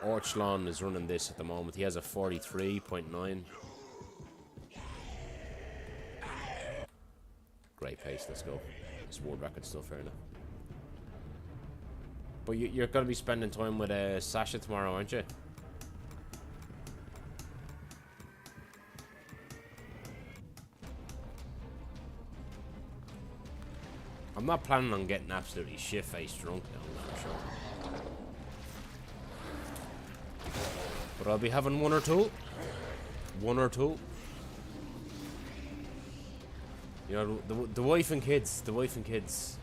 Orchlon is running this at the moment. He has a 43.9. Great pace. Let's go. It's world record stuff here now. But you're going to be spending time with Sasha tomorrow, aren't you? I'm not planning on getting absolutely shit-faced drunk now, for sure. But I'll be having one or two. One or two. You know, the wife and kids. The wife and kids.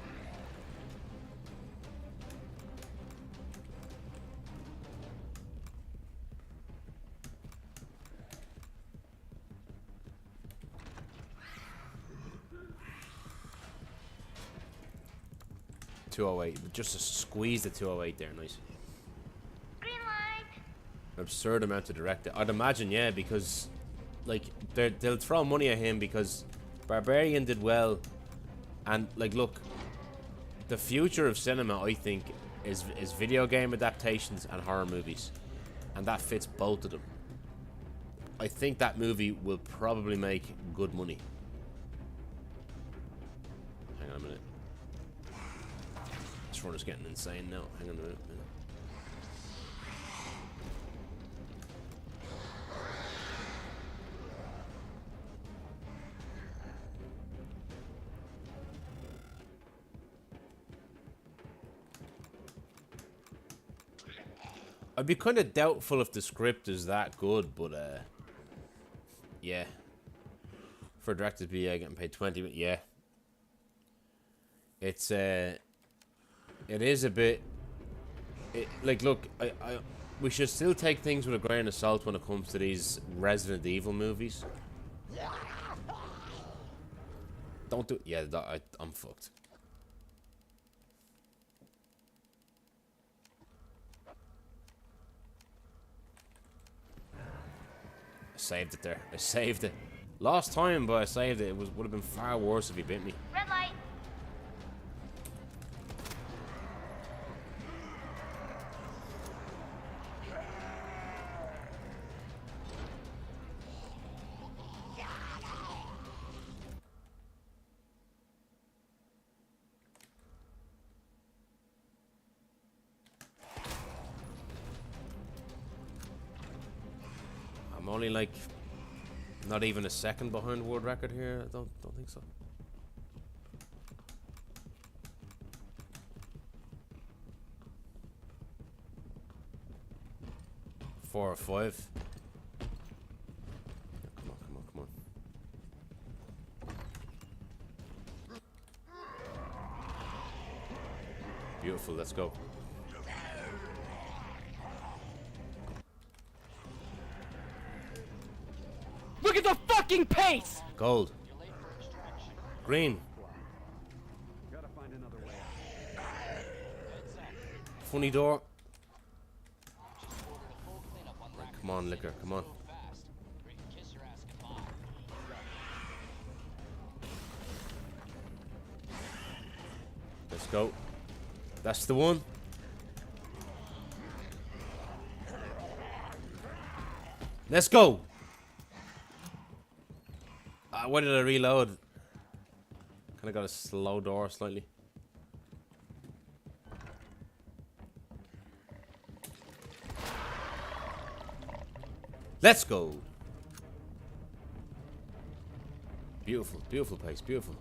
.208, just a squeeze the 208 there, nice. Green light. Absurd amount to direct it. I'd imagine, yeah, because like they'll throw money at him because Barbarian did well, and like look, the future of cinema, I think, is video game adaptations and horror movies, and that fits both of them. I think that movie will probably make good money. Hang on a minute. This run is getting insane now. Hang on a minute. I'd be kind of doubtful if the script is that good, but yeah. For director to be getting paid 20, yeah. It's it is a bit. Like, look, we should still take things with a grain of salt when it comes to these Resident Evil movies. Don't do. Yeah, I'm fucked. I saved it there. I saved it. Lost time, but I saved it. It would have been far worse if he bit me. Red light. I'm only like not even a second behind world record here. I don't think so. Four or five. Beautiful, let's go. Look at the fucking pace! Gold. Green. Gotta find another way out. Funny door. Right, come on, Liquor, come on. Let's go. That's the one. Let's go. Why did I reload? Kind of got a slow door slightly. Let's go. Beautiful, beautiful place, beautiful.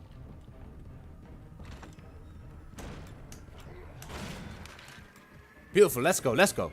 Beautiful, let's go, let's go.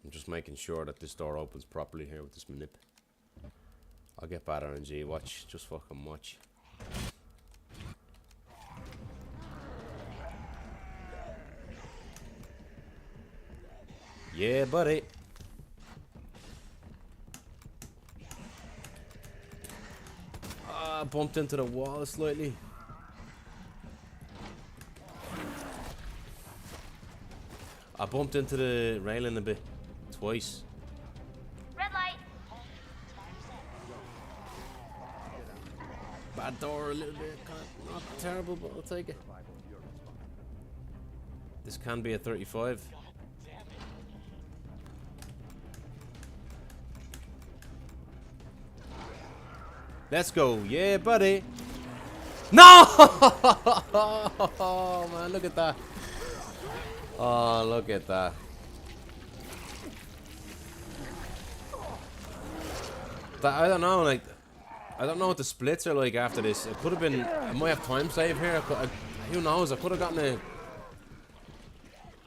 I'm just making sure that this door opens properly here with this manip. I'll get bad RNG. Watch. Just fucking watch. Yeah, buddy. I bumped into the wall slightly. I bumped into the railing a bit. Twice. Red light. Bad door a little bit. Not terrible, but I'll take it. This can be a 35. Let's go. Yeah, buddy. No! Oh, man, look at that. Oh, look at that. I don't know, like, I don't know what the splits are like after this. It could have been, I might have time save here. Who knows? I could have gotten a.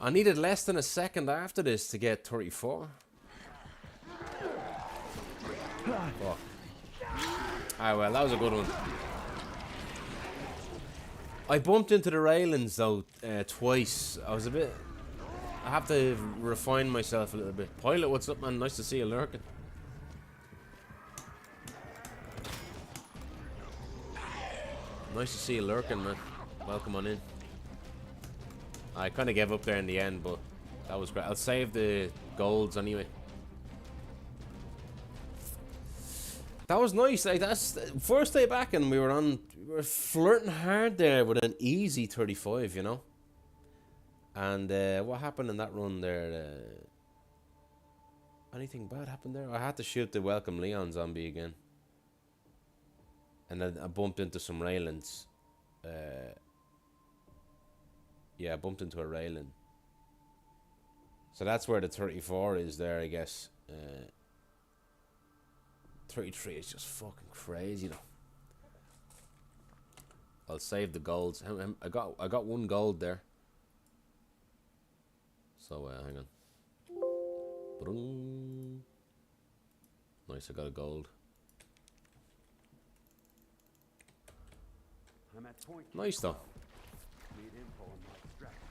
I needed less than a second after this to get 34. Fuck. Ah, well, that was a good one. I bumped into the railings though twice. I was a bit. I have to refine myself a little bit. Pilot, what's up, man? Nice to see you lurking. Nice to see you lurking, man. Welcome on in. I kind of gave up there in the end, but that was great. I'll save the golds anyway. That was nice. Like, that's the first day back, and we were flirting hard there with an easy 35, you know. And what happened in that run there? Anything bad happened there? I had to shoot the Welcome Leon zombie again. And then I bumped into some railings. Yeah, I bumped into a railing. So that's where the 34 is there, I guess. 33 is just fucking crazy, though. I'll save the golds. I got one gold there. So hang on. Ba-dum. Nice, I got a gold. I'm at point Nice though. Need info on my extraction.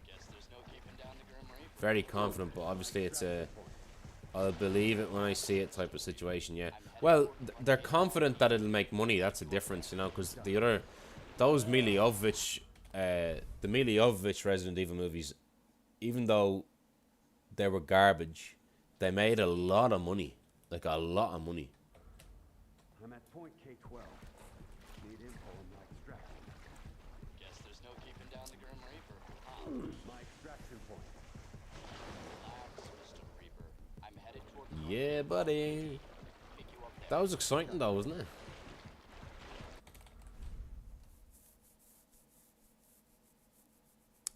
Guess there's no keeping down the Grim Reaper. Very confident, but obviously it's a I'll believe it when I see it type of situation. Yeah. Well, they're confident that it'll make money. That's a difference, you know, because the other, those Mila Jovovich, the Mila Jovovich Resident Evil movies, even though they were garbage, they made a lot of money, like a lot of money. I'm at point K12. Need info on my extraction. Guess there's no keeping down the Grim Reaper. My extraction point. Relax, Mr. Reaper. I'm headed toward the Yeah, buddy. pick you up there. That was exciting though, wasn't it?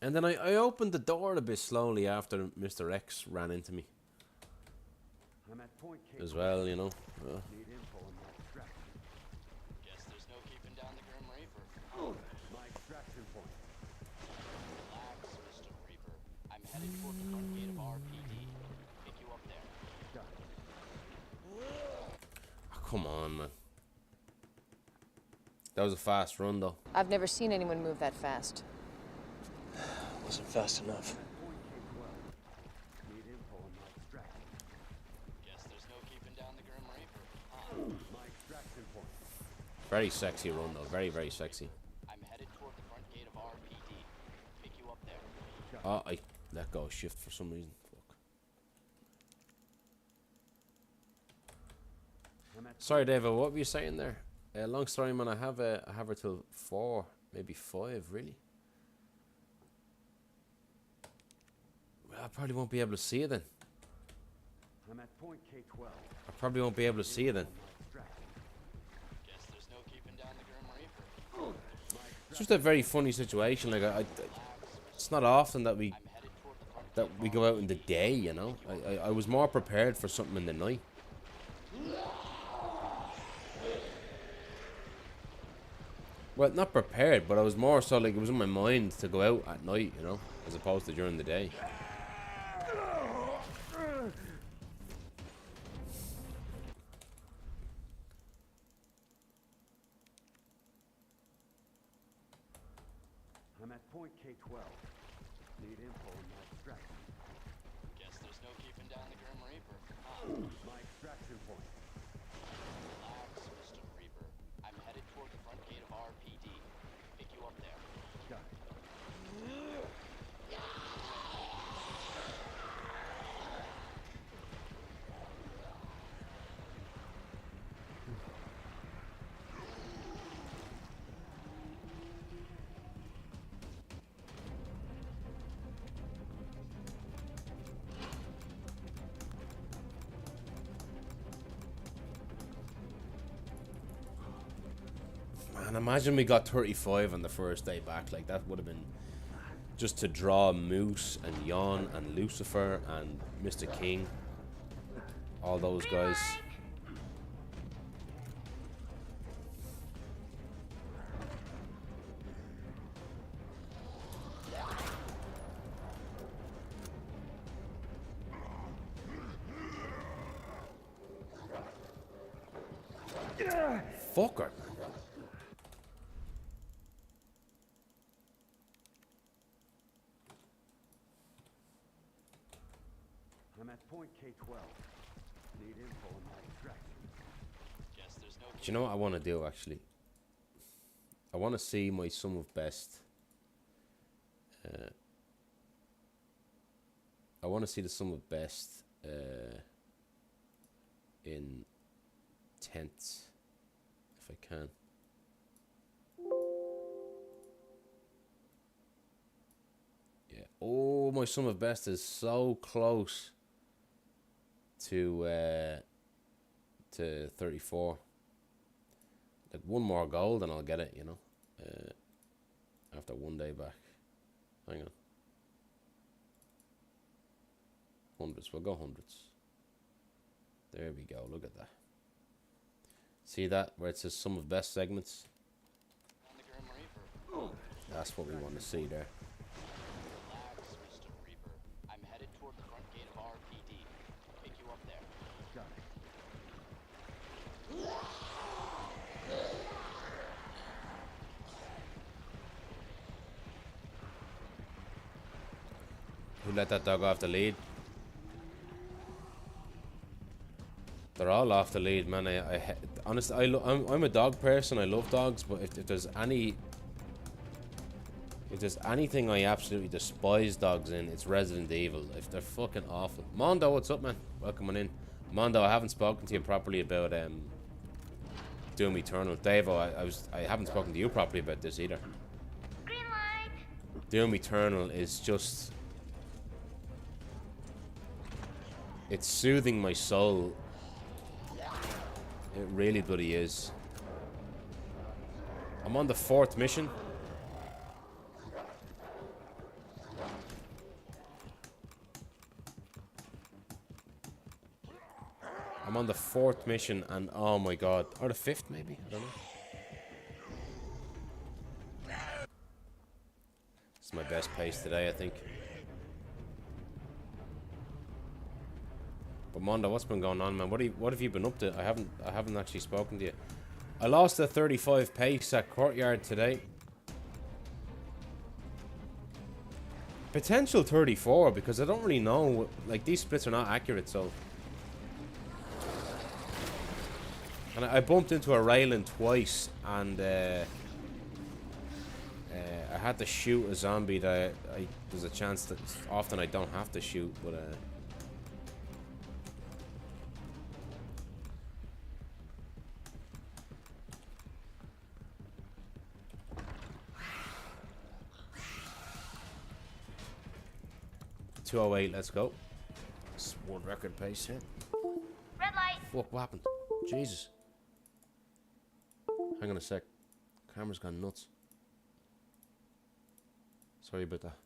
And then I opened the door a bit slowly after Mr. X ran into me. I'm at point K12. As well, you know. Need info on my extraction. Guess there's no keeping down the Grim Reaper. My extraction point. Relax, Mr. Reaper. I'm headed toward the front gate of RPD. Pick you up there. Got it. Oh, come on, man. That was a fast run, though. I've never seen anyone move that fast. Wasn't fast enough. Point K12. Need info on my extraction. Guess there's no keeping down the Grim Reaper. My extraction point. Very sexy run, though. Very, very sexy. I'm headed toward the front gate of RPD. Pick you up there. Oh, I let go of shift for some reason. Fuck. I'm at Sorry, David. What were you saying there? Long story, man. I have her till 4, maybe 5, really. Well, I probably won't be able to see it then. I'm at point K12. I probably won't be able to see it then. My extraction. Guess there's no keeping down the Grim Reaper. It's just a very funny situation. Like it's not often that we I'm headed toward the front gate of go out in the day. You know, I was more prepared for something in the night. Well, not prepared, but I was more so like it was in my mind to go out at night, you know, as opposed to during the day. I'm at point K12. Need info on my extraction. Guess there's no keeping down the Grim Reaper. My extraction point. Relax, Mr. Reaper. I'm headed toward the front gate of RPD. Pick you up there. Got it. Man, imagine we got 35 on the first day back. Like that would have been just to draw Moose and Yawn and Lucifer and Mr. King, all those guys. Fucker. I'm at point K12. Need info on my extraction. Guess there's no Do you know what I want to do, actually? I want to see my sum of best. I want to see the sum of best in tenths, if I can. Yeah. Oh, my sum of best is so close to 34. Like one more gold and I'll get it, you know. After one day back. Hang on. Hundreds. We'll go hundreds. There we go. Look at that. See that where it says sum of best segments? on the Grim Reaper. That's what we want to see there. Relax, Mr. Reaper. I'm headed toward the front gate of RPD. Pick you up there. Got it. Who let that dog off the lead? They're all off the lead, man. Honestly, I'm a dog person. I love dogs, but if there's anything I absolutely despise dogs in, it's Resident Evil. If they're fucking awful. Mondo, what's up, man? Welcome on in. Mondo, I haven't spoken to you properly about Doom Eternal. Dave, I haven't spoken to you properly about this either. Green light. Doom Eternal is just, it's soothing my soul. It really bloody is. I'm on the 4th mission. I'm on the 4th mission, and oh my god. Or the 5th, maybe? I don't know. It's my best pace today, I think. But Mondo, what's been going on, man? What have you been up to? I haven't actually spoken to you. I lost a 35 pace at Courtyard today. Potential 34, because I don't really know. Like, these splits are not accurate, so. And I bumped into a railing twice, and I had to shoot a zombie that there's a chance that often I don't have to shoot, but 208, let's go. It's world record pace here. Red light. Fuck, what happened? Jesus. Hang on a sec. Camera's gone nuts. Sorry about that.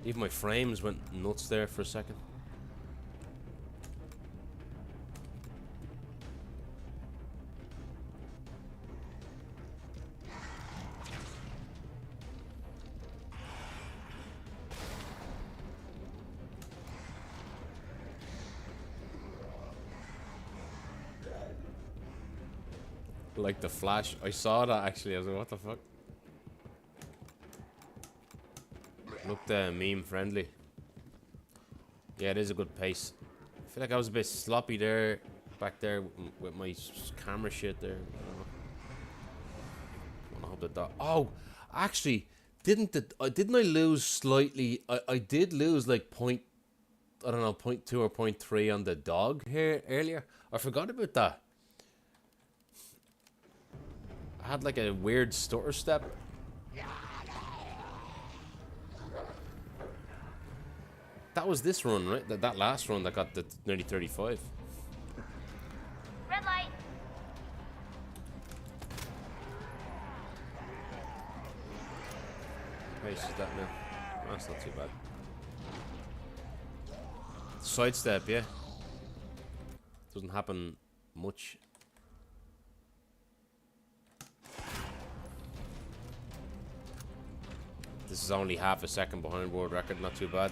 Even my frames went nuts there for a second. Like the flash. I saw that actually. I was like, what the fuck? Looked meme friendly. Yeah, it is a good pace. I feel like I was a bit sloppy there, back there with my camera shit there. I hope that. Oh, actually, didn't I lose slightly? I did lose like point, I don't know, 0.2 or 0.3 on the dog here earlier. I forgot about that. I had like a weird stutter step. That was this run, right? That last run that got the nearly 35. Red light. Pace is that now? That's not too bad. Sidestep, yeah. Doesn't happen much. This is only half a second behind world record, not too bad.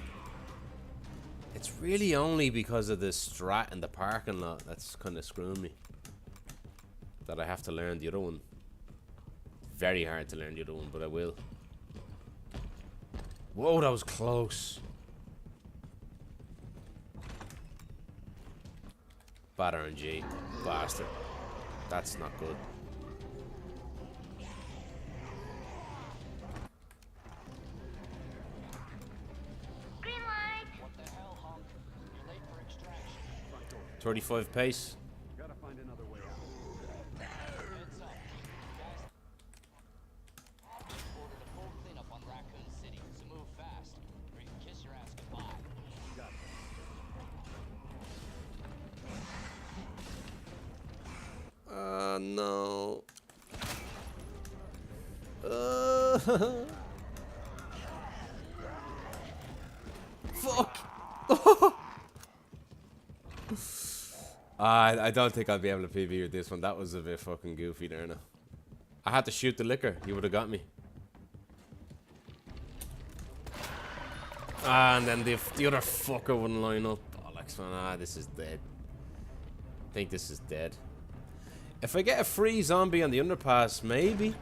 It's really only because of the strat in the parking lot that's kind of screwing me. That I have to learn the other one. Very hard to learn the other one, but I will. Whoa, that was close. Bad RNG. Bastard. That's not good. Green light. What the hell, Hunk? You're late for extraction. 35 pace. Gotta find another way out. Heads up. Guys, ordered a full cleanup on Raccoon City, so move fast, or you can kiss your ass goodbye. No. Fuck. I don't think I'll be able to PB with this one. That was a bit fucking goofy there now. I had to shoot the liquor. He would have got me. And then the other fucker wouldn't line up. Bollocks, man. This is dead. I think this is dead. If I get a free zombie on the underpass, maybe.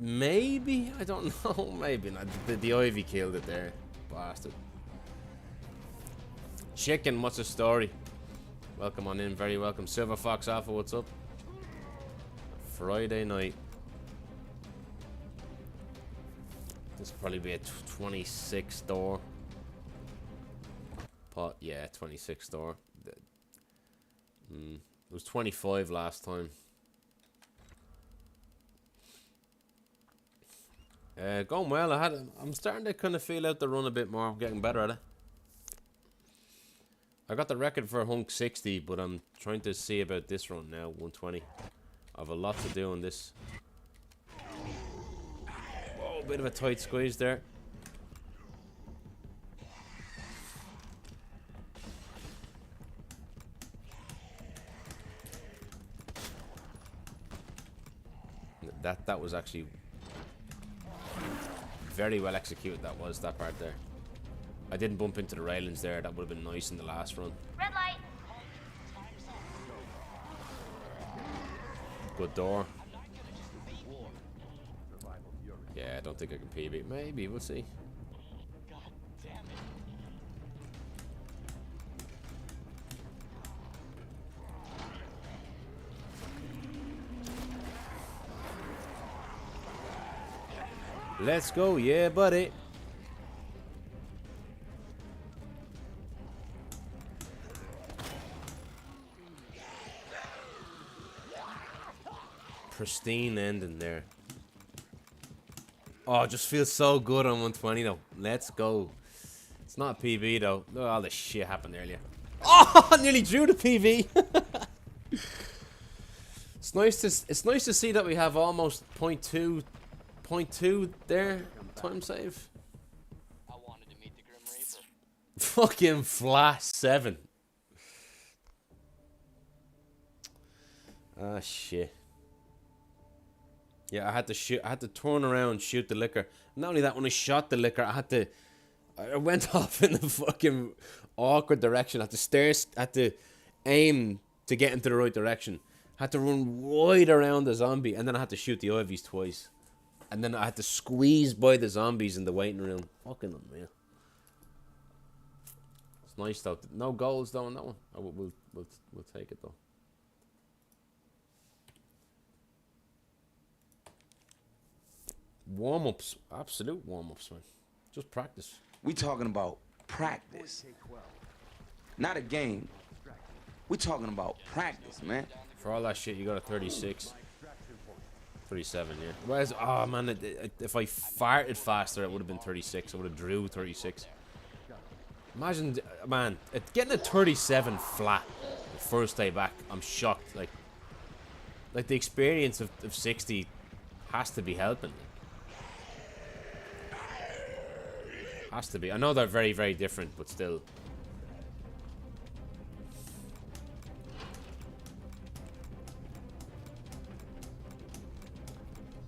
Maybe? I don't know. Maybe not. The Ivy killed it there. Bastard. Chicken, what's the story? Welcome on in. Very welcome. Silver Fox Alpha, what's up? Friday night. This will probably be a 26 door. Pot, yeah, 26 door. It was 25 last time. Going well. I'm starting to kind of feel out the run a bit more. I'm getting better at it. I got the record for Hunk 60, but I'm trying to see about this run now, 120. I have a lot to do on this. Oh, bit of a tight squeeze there. That was actually very well executed. That part there. I didn't bump into the railings there. That would have been nice in the last run. Red light. Good door. Yeah, I don't think I can PB. Maybe, we'll see. God damn it. Let's go, yeah, buddy. Pristine ending there. Oh, it just feels so good on 120 though. Let's go. It's not a PB though. Look at all this shit happened earlier. Oh, I nearly drew the PB. It's nice to see that we have almost 0.2 there. Time save. I wanted to meet the Grim Reaper. Fucking flash 7. Ah, shit. Yeah, I had to turn around, shoot the liquor. Not only that, when I shot the liquor, I went off in the fucking awkward direction. I had to aim to get into the right direction. Had to run wide around the zombie, and then I had to shoot the Ivies twice. And then I had to squeeze by the zombies in the waiting room. Fucking unreal. It's nice though. No goals though on that one. We'll take it though. Warm-ups, absolute warm-ups, man. Just practice. We talking about practice. Not a game. We talking about practice, man. For all that shit, you got a 36. 37, yeah. Whereas, oh man, if I farted faster, it would have been 36. I would have drew 36. Imagine, man, getting a 37 flat the first day back. I'm shocked. Like the experience of 60 has to be helping. Has to be. I know they're very, very different, but still.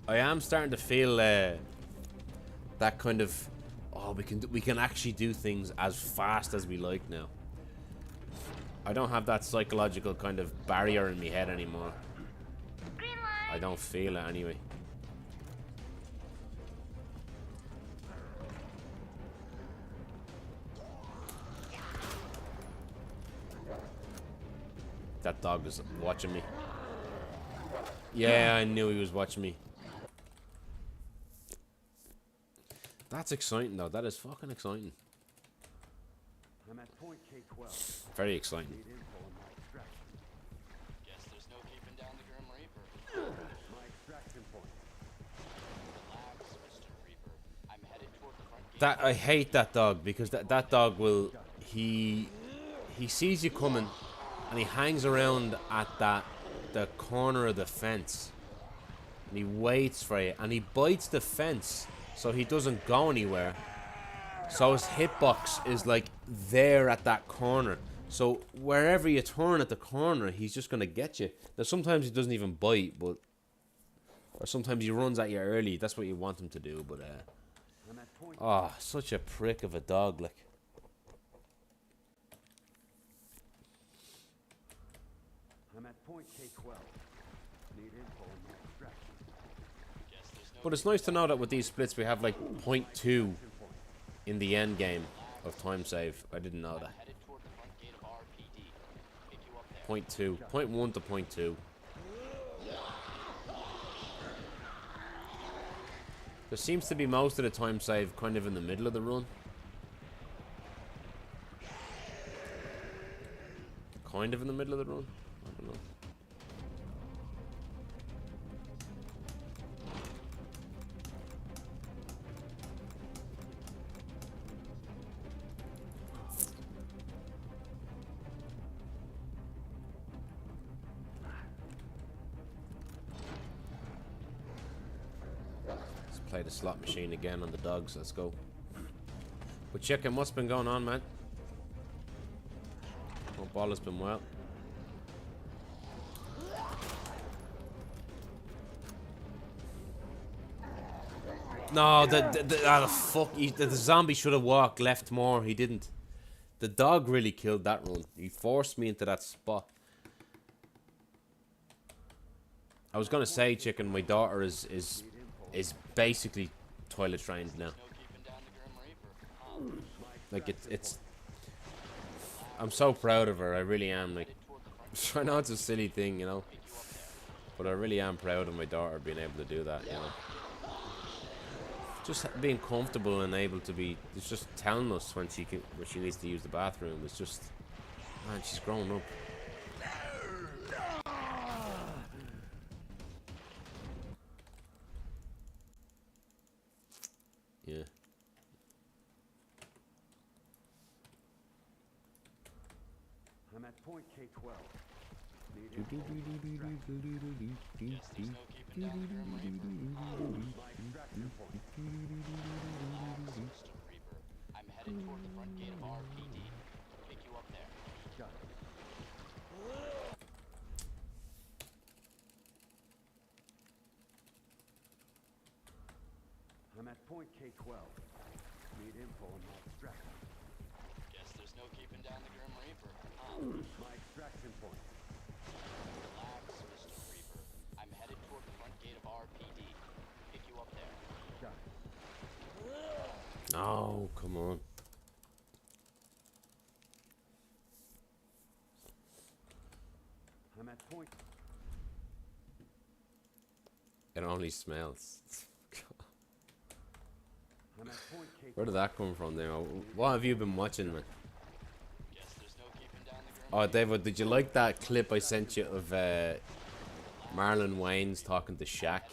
I am starting to feel that kind of, oh, we can actually do things as fast as we like now. I don't have that psychological kind of barrier in my head anymore. Green light. I don't feel it anyway. That dog is watching me. Yeah, I knew he was watching me. That's exciting though. That is fucking exciting. I'm at point K12. Very exciting. Need info on my extraction. Guess there's no keeping down the Grim Reaper. My extraction point. Relax, Mr. Reaper. I'm headed toward the front gate. That I hate that dog because that dog will he sees you coming and he hangs around at the corner of the fence and he waits for you and he bites the fence so he doesn't go anywhere. So his hitbox is like there at that corner. So wherever you turn at the corner, he's just gonna get you. Now sometimes he doesn't even bite, or sometimes he runs at you early. That's what you want him to do. But oh, such a prick of a dog, like. I'm at point K12. Need info on my extraction. Guess there's no But it's nice to know that with these splits we have like 0.2 in the end game of time save. I didn't know that. headed toward the front gate of RPD. Pick you up there. 0.2, 0.1 to 0.2. There seems to be most of the time save kind of in the middle of the run. Kind of in the middle of the run. I don't know. Play the slot machine again on the dogs. Let's go. But chicken, what's been going on, man? Hope all has been well. No, the fuck. The zombie should have walked left more. He didn't. The dog really killed that run. He forced me into that spot. I was gonna say, chicken, my daughter is basically toilet trained now. Like it's I'm so proud of her. I really am. Like, I know it's a silly thing, you know, but I really am proud of my daughter being able to do that. You know, just being comfortable and able to be. It's just telling us when she needs to use the bathroom. It's just, man, she's grown up. Yeah. I'm at point K12. Need Guess there's no keeping down the Grim Reaper. my extraction point. Relax, Mr. Reaper. I'm headed toward the front gate of RPD. Pick you up there. Got it. I'm at point K12. Need info on my extraction. Guess there's no keeping down the Grim Reaper. My extraction point. Relax, Mr. Reaper. I'm headed toward the front gate of RPD. Pick you up there. Got it. Oh, come on. I'm at point. It only smells. I'm at point K12. Where did that come from there? What have you been watching, man? Guess there's no keeping down the Grim Oh, David, did you like that clip I sent you of Marlon Wayans talking to Shaq?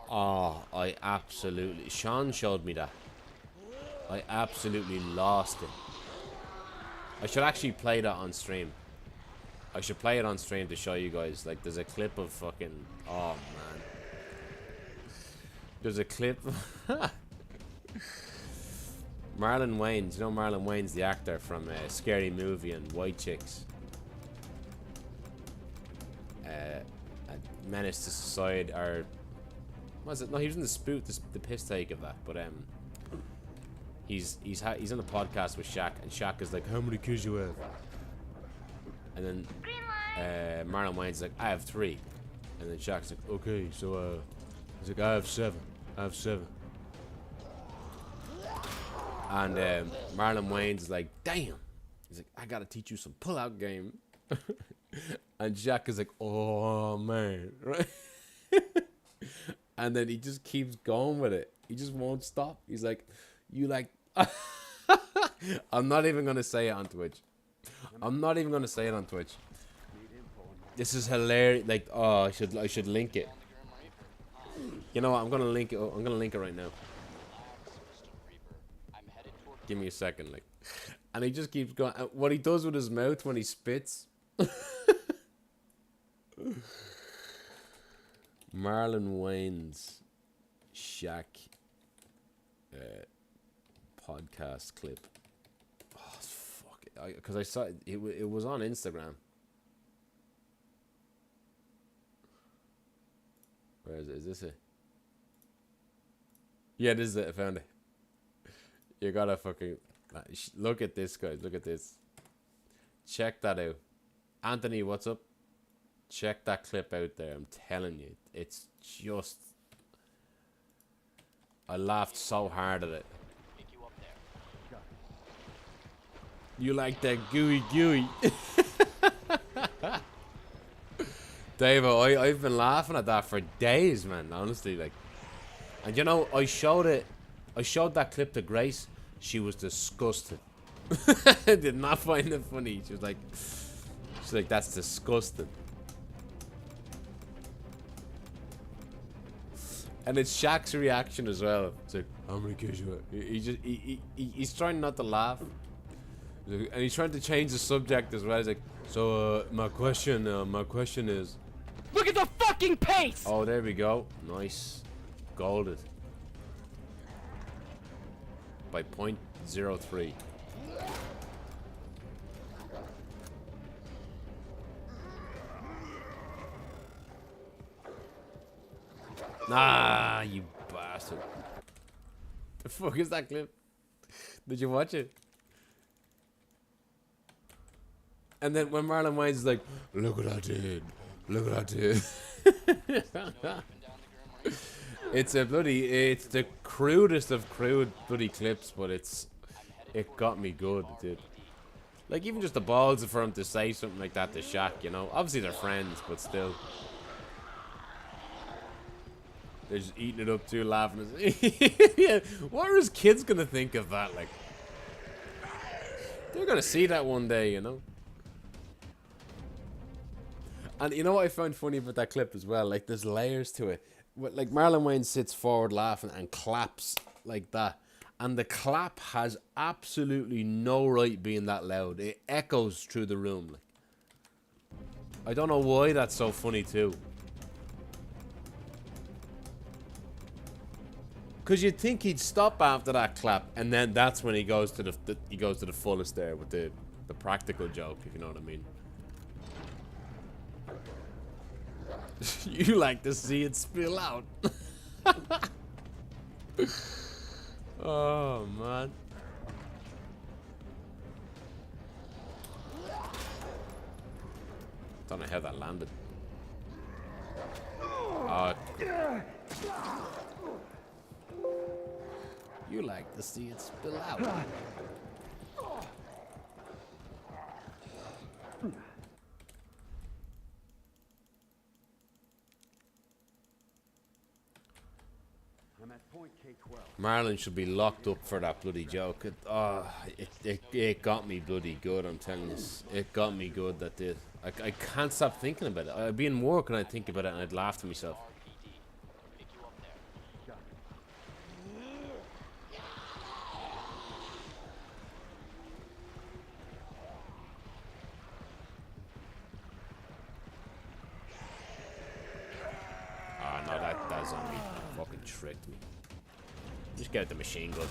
Oh, I absolutely... Sean showed me that. I absolutely lost it. I should actually play that on stream. I should play it on stream to show you guys. Like, there's a clip of fucking... Oh, man. There's a clip... Marlon Wayans, you know Marlon Wayans, the actor from Scary Movie and White Chicks. A Menace to Society, or what was it? No, he was in the piss take of that. But he's on a podcast with Shaq, and Shaq is like, "How many kids you have?" And then Marlon Wayans is like, "I have 3," and then Shaq's like, "Okay, so he's like, I have 7. I have 7." And Marlon Wayans is like, "Damn." He's like, "I gotta teach you some pull-out game." And Jack is like, "Oh, man." Right? And then he just keeps going with it. He just won't stop. He's like, "You like..." I'm not even going to say it on Twitch. I'm not even going to say it on Twitch. This is hilarious. Like, oh, I should link it. You know what? I'm going to link it. I'm going to link it right now. Give me a second, like, and he just keeps going. What he does with his mouth when he spits. Marlon Wayans, Shaq, podcast clip. Oh fuck! Because I saw it was on Instagram. Where is it? Is this it? Yeah, this is it. I found it. You gotta fucking look at this, guys. Look at this. Check that out. Anthony, what's up? Check that clip out there. I'm telling you, it's just... I laughed so hard at it. You like that gooey gooey? Dave, I've been laughing at that for days, man. Honestly, like, and you know, I showed that clip to Grace. She was disgusted. Did not find it funny. She's like, "That's disgusting." And it's Shaq's reaction as well. It's like, "How many kids you have?" He's trying not to laugh, and he's trying to change the subject as well. He's like, "So my question is." Look at the fucking pace! Oh, there we go. Nice, golded. by .03. Ah, you bastard. The fuck is that clip? Did you watch it? And then when Marlon Wayans is like, look what I did. Look what I did. It's the crudest of crude bloody clips, but it got me good, it did. Like, even just the balls for him to say something like that to Shaq, you know? Obviously they're friends, but still. They're just eating it up too, laughing. Yeah, what are his kids gonna think of that? Like, they're gonna see that one day, you know? And you know what I found funny about that clip as well? Like, there's layers to it. Like, Marlon Wayans sits forward laughing and claps like that. And the clap has absolutely no right being that loud. It echoes through the room. Like, I don't know why that's so funny too. Because you'd think he'd stop after that clap, and then that's when he goes to the fullest there with the practical joke, if you know what I mean. You like to see it spill out. Oh man. Don't know how that landed. You like to see it spill out. I'm at point K12. Marlon should be locked up for that bloody joke. It got me bloody good, I'm telling you. It got me good, that did. I can't stop thinking about it. I'd be in work and I'd think about it and I'd laugh to myself. Ah, no, that's on me. Fucking tricked me. Just get the machine gun.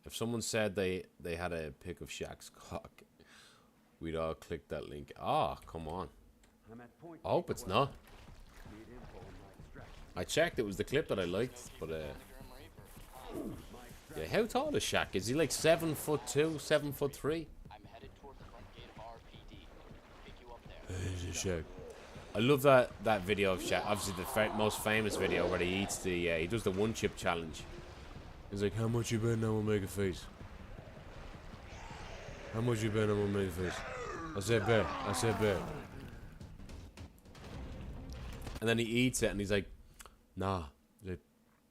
If someone said they had a pic of Shaq's cock, we'd all click that link. Ah, come on. I hope it's not. I checked, it was the clip that I liked, but yeah, how tall is Shaq? Is he like 7'2", 7'3"? I'm headed toward the front gate of RPD. Pick you up there. This is Shaq. I love that video of Shaq. Obviously, the most famous video where he eats he does the one chip challenge. He's like, how much you bet I will make a face? How much you bet I will make a face? I said bet. I said bet. And then he eats it and he's like, nah,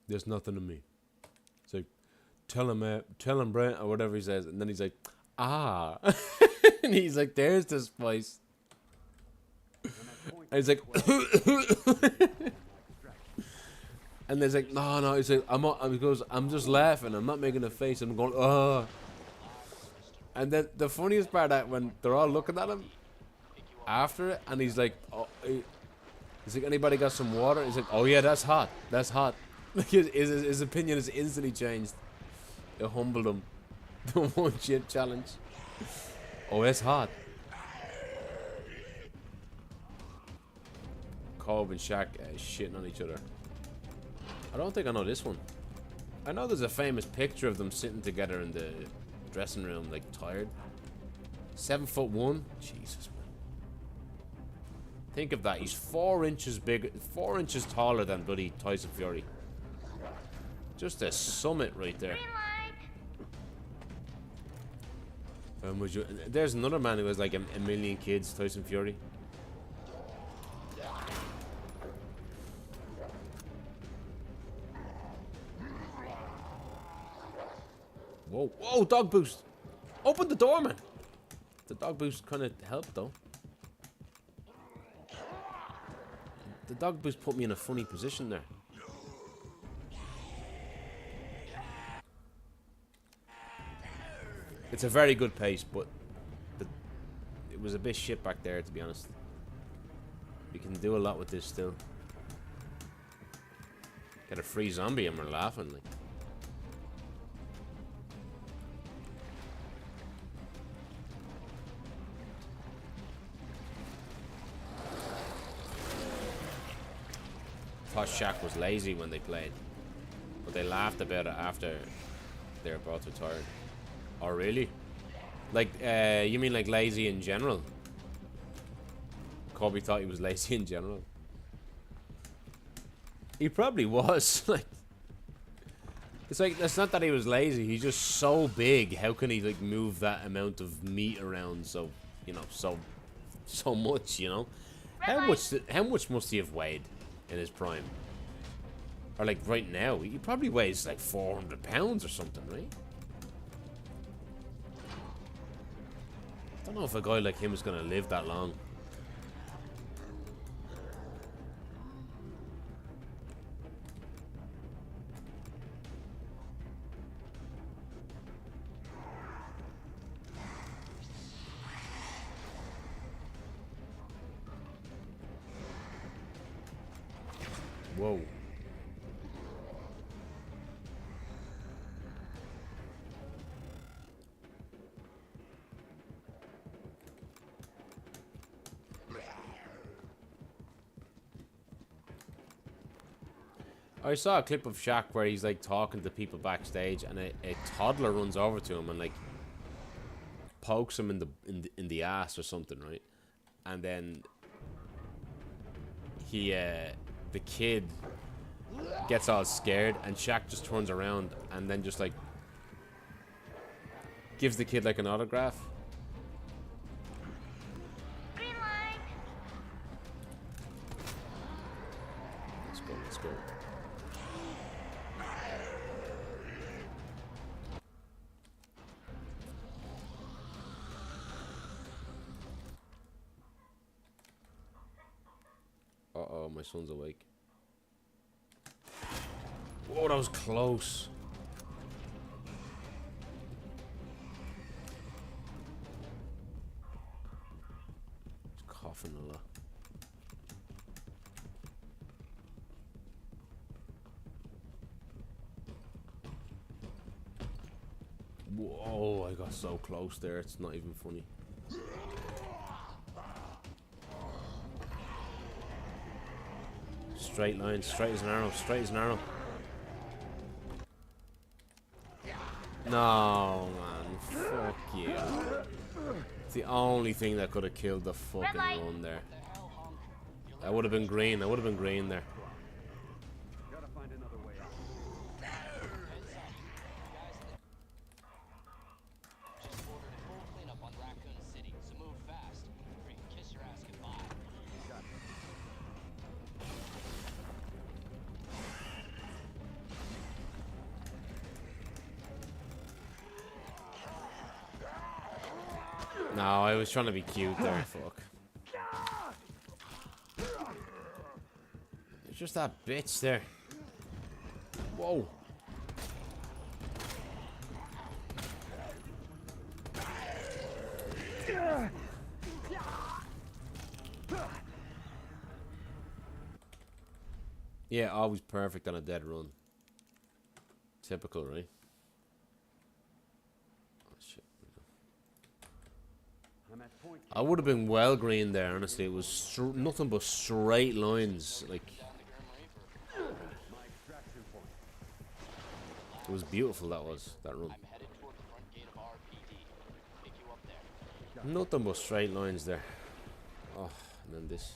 there's nothing to me. It's like, tell him Brent, or whatever he says. And then he's like, ah. And he's like, there's the spice. And he's like, and there's like, no, he's like, he goes, I'm just laughing, I'm not making a face, I'm going, oh. And then the funniest part that when they're all looking at him after it, and he's like, oh, he's like, anybody got some water? He's like, oh yeah, that's hot. His opinion is instantly changed. It humbled him. The one chip challenge. Oh, it's hot. Cobb and Shaq shitting on each other. I don't think I know this one. I know there's a famous picture of them sitting together in the dressing room, like tired. 7'1". Jesus, man. Think of that. He's 4 inches bigger, 4 inches taller than bloody Tyson Fury. Just a summit right there. There's another man who has like a million kids, Tyson Fury. Whoa, whoa, dog boost. Open the door, man. The dog boost kind of helped, though. The dog boost put me in a funny position there. It's a very good pace, but was a bit shit back there, to be honest. We can do a lot with this still. Get a free zombie and we're laughing, like. Thought Shaq was lazy when they played, but they laughed about it after they were both retired. Oh really? Like, you mean like lazy in general? Kobe thought he was lazy in general. He probably was. Like, it's like, it's not that he was lazy. He's just so big. How can he like move that amount of meat around? So, you know, so much. You know, how much must he have weighed in his prime? Or like right now, he probably weighs like 400 pounds or something, right? I don't know if a guy like him is gonna live that long. Whoa. I saw a clip of Shaq where he's like talking to people backstage, and a toddler runs over to him and like pokes him in the ass or something, right? And then he the kid gets all scared, and Shaq just turns around and then just like gives the kid like an autograph. Green light. Let's go, let's go. Uh-oh, my son's awake. Whoa, that was close. He's coughing a lot. Whoa, I got so close there, it's not even funny. Straight line, straight as an arrow, straight as an arrow. No, man, fuck you. It's the only thing that could have killed the fucking run there. That would have been green, that would have been green there. Gotta find another way out. Just ordered a full cleanup on Raccoon City, so move fast. Or you can kiss your ass goodbye. No, I was trying to be cute there, fuck. It's just that bitch there. Whoa. Yeah, always perfect on a dead run. Typical, right? Oh, shit. I would have been well green there, honestly. It was nothing but straight lines. Like, it was beautiful, that run. I'm headed toward the front gate of RPD. Pick you up there. Nothing but straight lines there. Oh, and then this.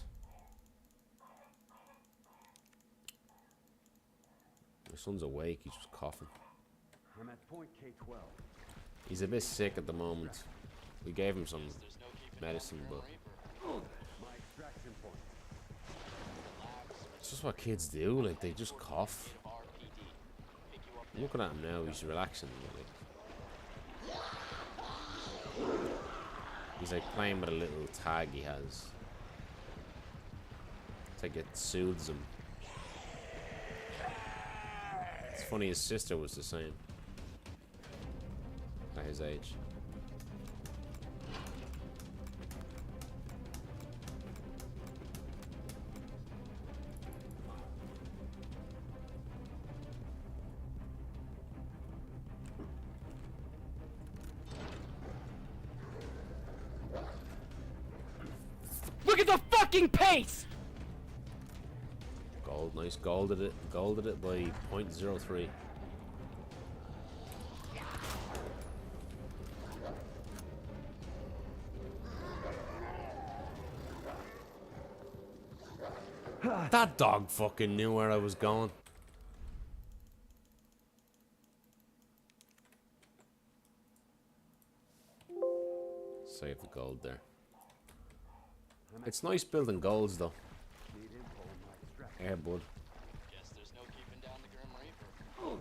My son's awake, he's just coughing. I'm at point K12. He's a bit sick at the moment. We gave him some medicine, but My extraction point. it's just what kids do, like they just cough. I'm looking at him now, he's relaxing. Like, he's like playing with a little tag he has. It's like it soothes him. It's funny, his sister was the same. At his age. fucking pace! Gold, nice. Golded it by 0.03. That dog fucking knew where I was going. Save the gold there. It's nice building golds though. Yeah, bud. Guess there's no keeping down the Grim Reaper.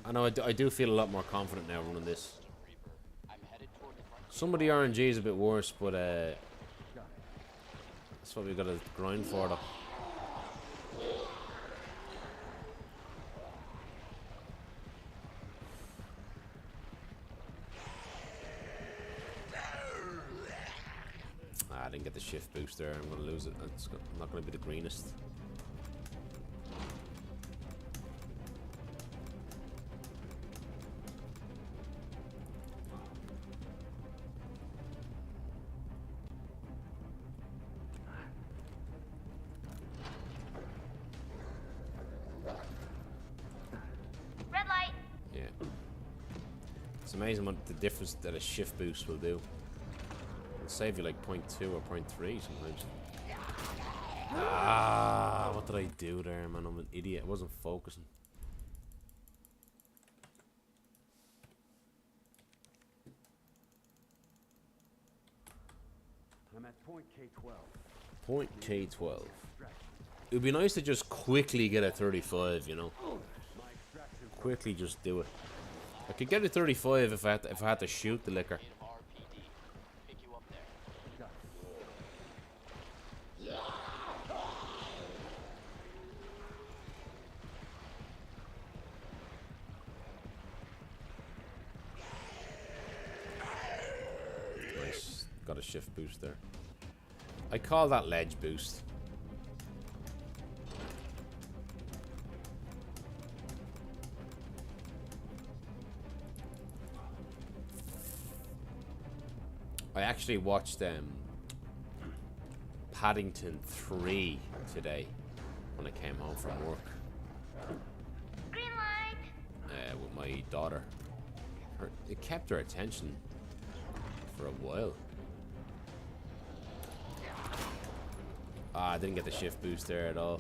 I know, I do feel a lot more confident now running this. Reaper, I'm headed toward the front. Some of the RNG is a bit worse, but that's what we've got to grind for though. I didn't get the shift boost there. I'm going to lose it. It's not going to be the greenest. Red light. Yeah. It's amazing what the difference that a shift boost will do. It'll save you like 0.2 or 0.3 sometimes. Ah, what did I do there, man? I'm an idiot. I wasn't focusing. I'm at point K12. Point K12. It would be nice to just quickly get a 35, you know. Quickly just do it. I could get a 35 if I had to shoot the liquor. Pick you up there. Nice. Got a shift boost there. I call that ledge boost. I actually watched Paddington 3 today when I came home from work Green light. with my daughter. It kept her attention for a while. Ah, I didn't get the shift boost there at all.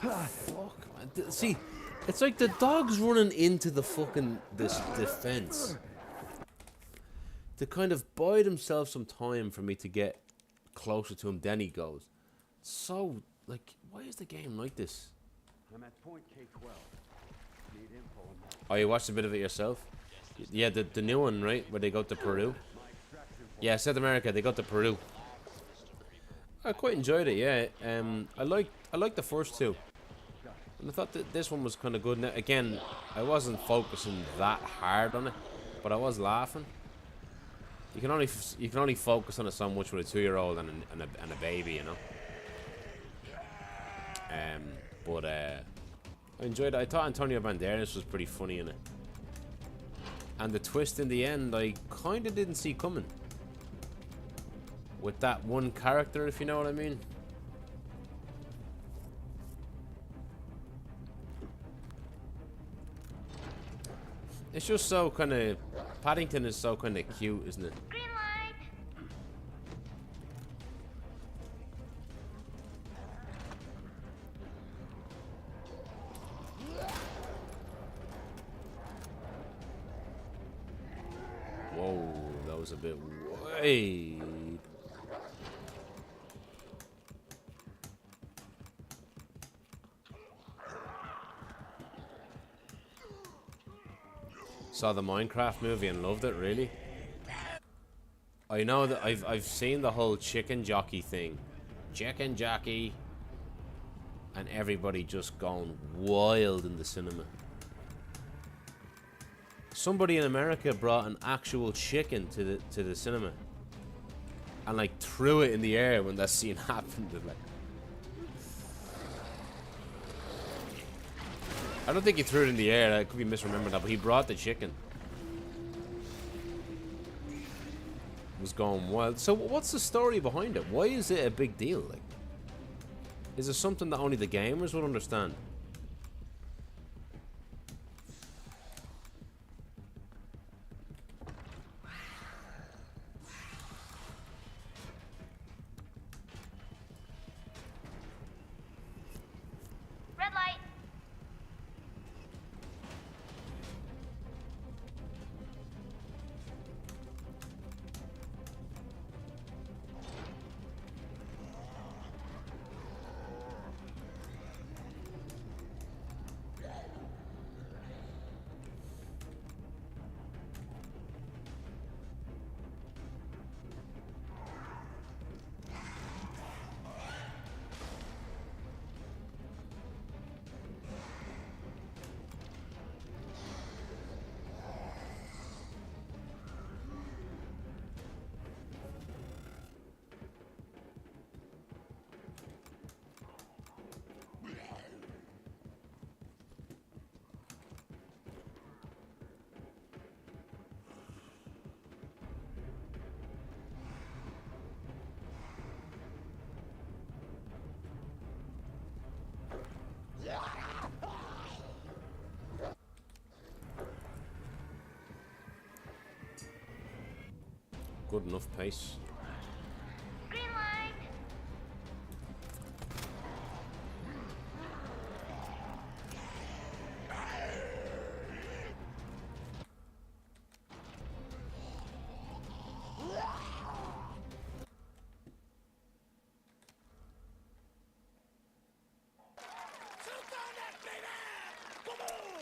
Fuck, man. See, it's like the dog's running into the fucking this defense to kind of bide himself some time for me to get closer to him. Then he goes. So, like, why is the game like this? I'm at point K12. Need info on that. Oh, you watched a bit of it yourself? Yeah, the new one, right? Where they go to Peru? Yeah, South America. They go to Peru. I quite enjoyed it. Yeah. I liked the first two, and I thought that this one was kind of good. Now, again, I wasn't focusing that hard on it, but I was laughing. You can only focus on it so much with a 2-year-old and a baby, you know. But I enjoyed it. I thought Antonio Banderas was pretty funny in it, and the twist in the end I kind of didn't see coming with that one character, if you know what I mean. It's just so kind of... Paddington is so kind of cute, isn't it? Green light. Whoa, that was a bit wide. Saw the Minecraft movie and loved it, really. I know that I've seen the whole chicken jockey thing. Chicken jockey. And everybody just going wild in the cinema. Somebody in America brought an actual chicken to the cinema. And like threw it in the air when that scene happened. Like, I don't think he threw it in the air. I could be misremembering that, but he brought the chicken. was going wild. So what's the story behind it? Why is it a big deal? Like, is it something that only the gamers would understand? Red light. Good enough pace. Green light.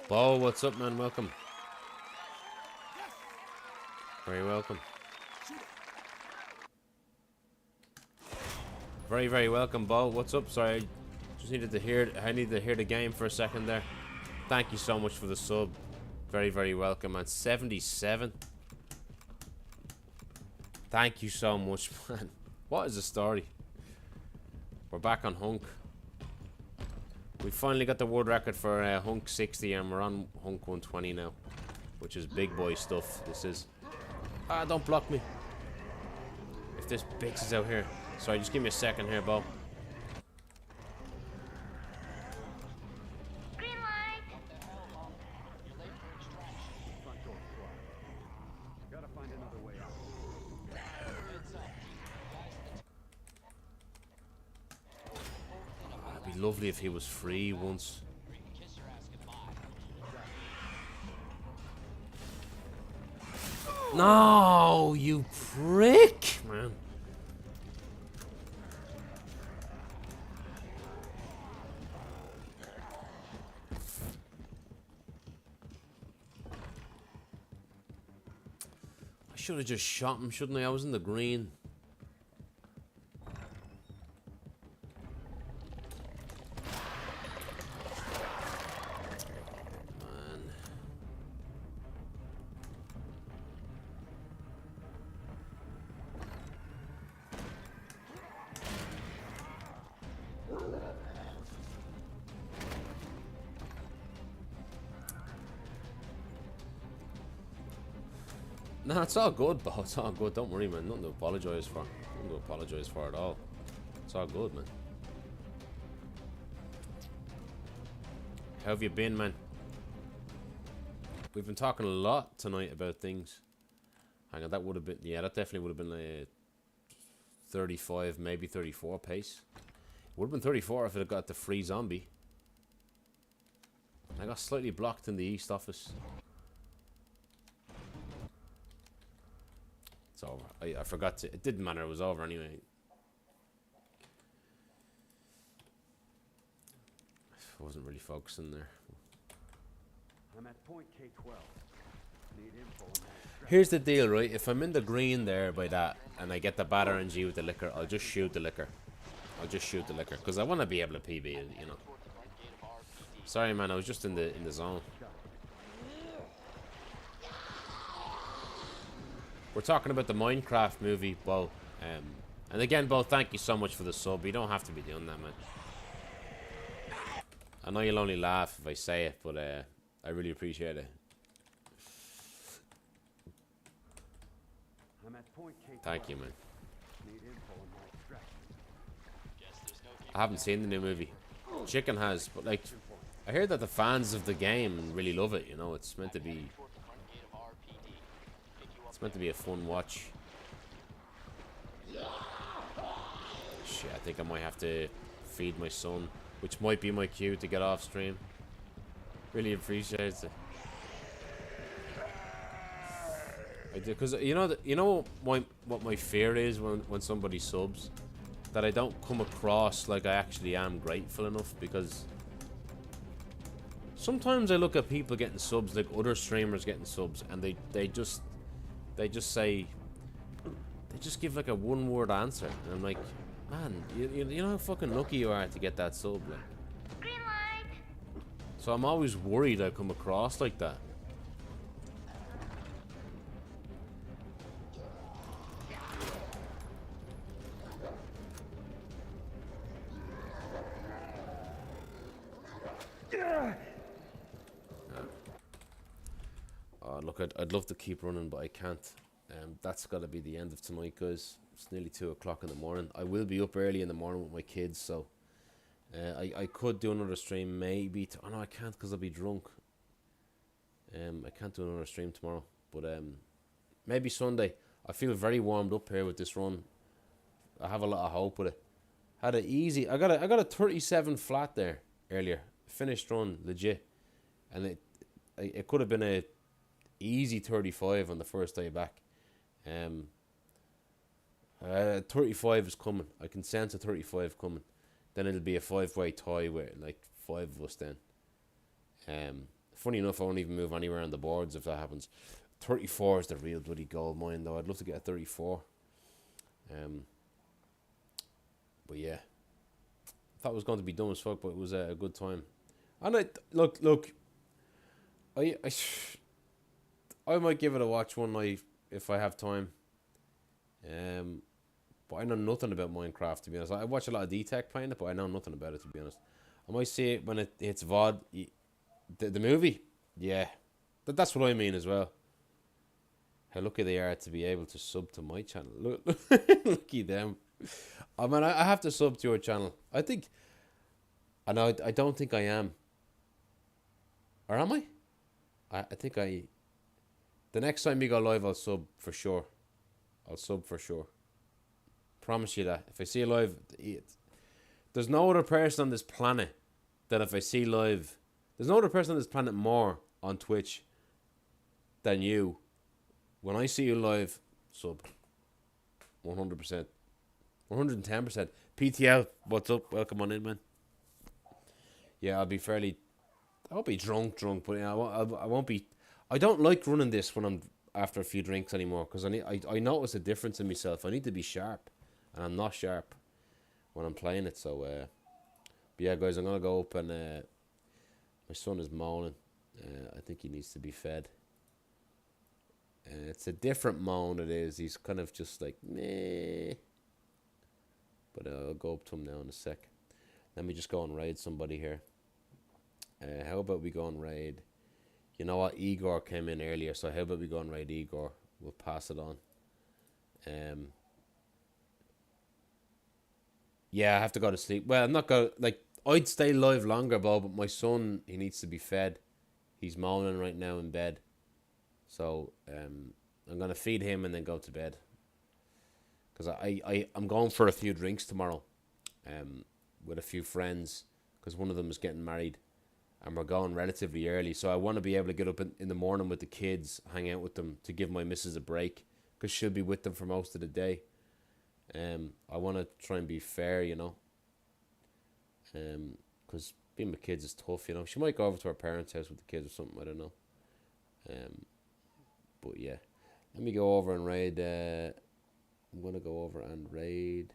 Bo, what's up, man? Welcome. Very welcome. Very, very welcome, Bo. What's up? Sorry, I just needed to hear. I needed to hear the game for a second there. Thank you so much for the sub. Very, very welcome, man. 77. Thank you so much, man. What is the story? We're back on Hunk. We finally got the world record for Hunk 60, and we're on Hunk 120 now, which is big boy stuff. This is. Ah, don't block me. If this bitch is out here. Sorry, just give me a second here, Bo. Green light. Front door closed. Gotta find another way out. It'd be lovely if he was free once. No, you prick, man. I should have just shot him, shouldn't I? I was in the green. Man. No, it's all good, Bo. It's all good. Don't worry, man. Nothing to apologize for. Nothing to apologize for at all. It's all good, man. How have you been, man? We've been talking a lot tonight about things. Hang on, that would have been... Yeah, that definitely would have been like 35, maybe 34 pace. It would have been 34 if it had got the free zombie. I got slightly blocked in the east office. It's over. I forgot to... It didn't matter. It was over anyway. I wasn't really focusing there. I'm at point K12. Need info on that. Here's the deal, right? If I'm in the green there by that, and I get the bad RNG with the liquor, I'll just shoot the liquor. I'll just shoot the liquor, because I want to be able to PB it, you know. Sorry, man. I was just in the zone. We're talking about the Minecraft movie, Bo. And again, Bo, thank you so much for the sub. You don't have to be doing that, man. I know you'll only laugh if I say it, but I really appreciate it. I'm at point K12. Thank you, man. Need info on my extraction. Guess there's no I haven't seen the new movie. Chicken has, but like, I hear that the fans of the game really love it. You know, it's meant to be. toward the front gate of RPD. Pick you up It's meant to be a fun watch. Shit, I think I might have to feed my son, which might be my cue to get off stream. Really appreciate it. I do, because you know what my fear is when somebody subs, that I don't come across like I actually am grateful enough, because sometimes I look at people getting subs, like other streamers getting subs, and they just say, they just give like a one-word answer, and I'm like, man, you know how fucking lucky you are to get that sub, like. Green light. So I'm always worried I come across like that. Look, I'd love to keep running, but I can't. That's got to be the end of tonight, guys. It's nearly 2 o'clock in the morning. I will be up early in the morning with my kids, so I could do another stream maybe. Oh no, I can't because I'll be drunk. I can't do another stream tomorrow, but maybe Sunday. I feel very warmed up here with this run. I have a lot of hope with it. Had it easy. I got a 37 flat there earlier. Finished run legit, and it could have been a easy 35 on the first day back. 35 is coming. I can sense a 35 coming. Then it'll be a 5-way tie with like 5 of us then. Funny enough, I won't even move anywhere on the boards if that happens. 34 is the real bloody gold mine though. I'd love to get a 34. But yeah, thought it was going to be dumb as fuck, but it was a good time. And look, I might give it a watch one night if I have time. But I know nothing about Minecraft, to be honest. I watch a lot of D-Tech playing it, but I know nothing about it, to be honest. I might see it when it hits VOD. The movie? Yeah. That's what I mean as well. How lucky they are to be able to sub to my channel. Look, lucky them. I mean, I have to sub to your channel. I think... I know, I don't think I am. Or am I? I think I... The next time you go live, I'll sub for sure. I'll sub for sure. Promise you that. If I see you live, there's no other person on this planet that if I see live, there's no other person on this planet more on Twitch than you. When I see you live, sub. 100%. 110%. PTL, what's up? Welcome on in, man. Yeah, I'll be drunk, but yeah, I won't be. I don't like running this when I'm after a few drinks anymore, because I notice a difference in myself. I need to be sharp, and I'm not sharp when I'm playing it. So, but yeah, guys, I'm gonna go up and my son is moaning. I think he needs to be fed. It's a different moan. It is. He's kind of just like meh. But I'll go up to him now in a sec. Let me just go and raid somebody here. How about we go and raid? You know what? Igor came in earlier, so how about we go and raid Igor? We'll pass it on. Yeah, I have to go to sleep. Well, I'm not going. Like, I'd stay live longer, Bob, but my son, he needs to be fed. He's moaning right now in bed. So I'm gonna feed him and then go to bed. Because I'm going for a few drinks tomorrow. With a few friends, because one of them is getting married, and we're going relatively early, so I want to be able to get up in the morning with the kids, hang out with them, to give my missus a break, because she'll be with them for most of the day. I want to try and be fair, you know, because being with kids is tough, you know. She might go over to her parents' house with the kids or something, I don't know. But yeah, let me go over and raid. I'm gonna go over and raid.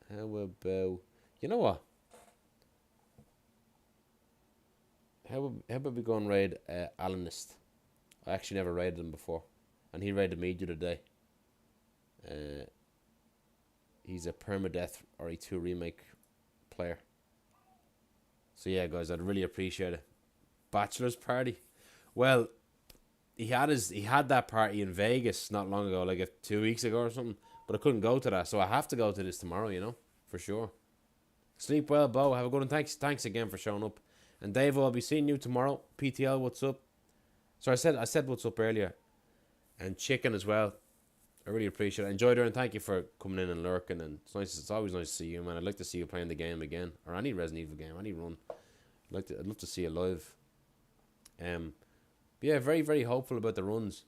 How about, you know what? How about we go and raid Alanist? I actually never raided him before, and he raided me the other day. He's a permadeath RE2 remake player. So yeah, guys, I'd really appreciate it. Bachelor's party. Well, he had that party in Vegas not long ago, like 2 weeks ago or something. But I couldn't go to that, so I have to go to this tomorrow. You know, for sure. Sleep well, Bo. Have a good one. Thanks again for showing up. And Dave, I'll be seeing you tomorrow. PTL, what's up? So I said what's up earlier. And Chicken as well. I really appreciate it. Enjoyed it, and thank you for coming in and lurking. And it's nice. It's always nice to see you, man. I'd like to see you playing the game again, or any Resident Evil game, any run. I'd love to see you live. But yeah, very very hopeful about the runs.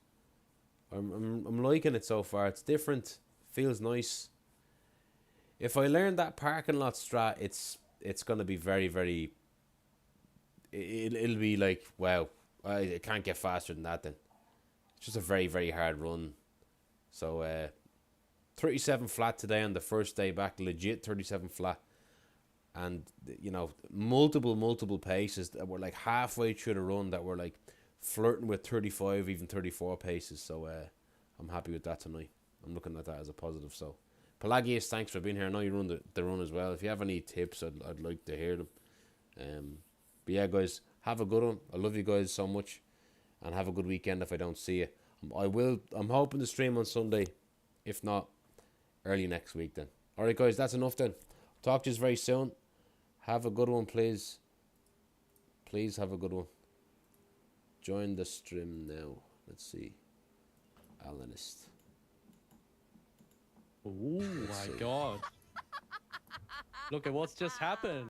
I'm liking it so far. It's different. Feels nice. If I learn that parking lot strat, it's gonna be very very. It'll be like, wow, I can't get faster than that. Then it's just a very very hard run. So 37 flat today on the first day back, legit 37 flat, and you know multiple paces that were like halfway through the run that were like flirting with 35, even 34 paces. So I'm happy with that tonight. I'm looking at that as a positive. So Pelagius, thanks for being here. I know you run the run as well. If you have any tips, I'd like to hear them. But yeah, guys, have a good one. I love you guys so much, and have a good weekend. If I don't see you, I'm hoping to stream on Sunday, if not early next week. Then, all right, guys, that's enough. Then, talk to you very soon. Have a good one, please. Please have a good one. Join the stream now. Let's see. Alanist. Oh my god. Look at what's just happened.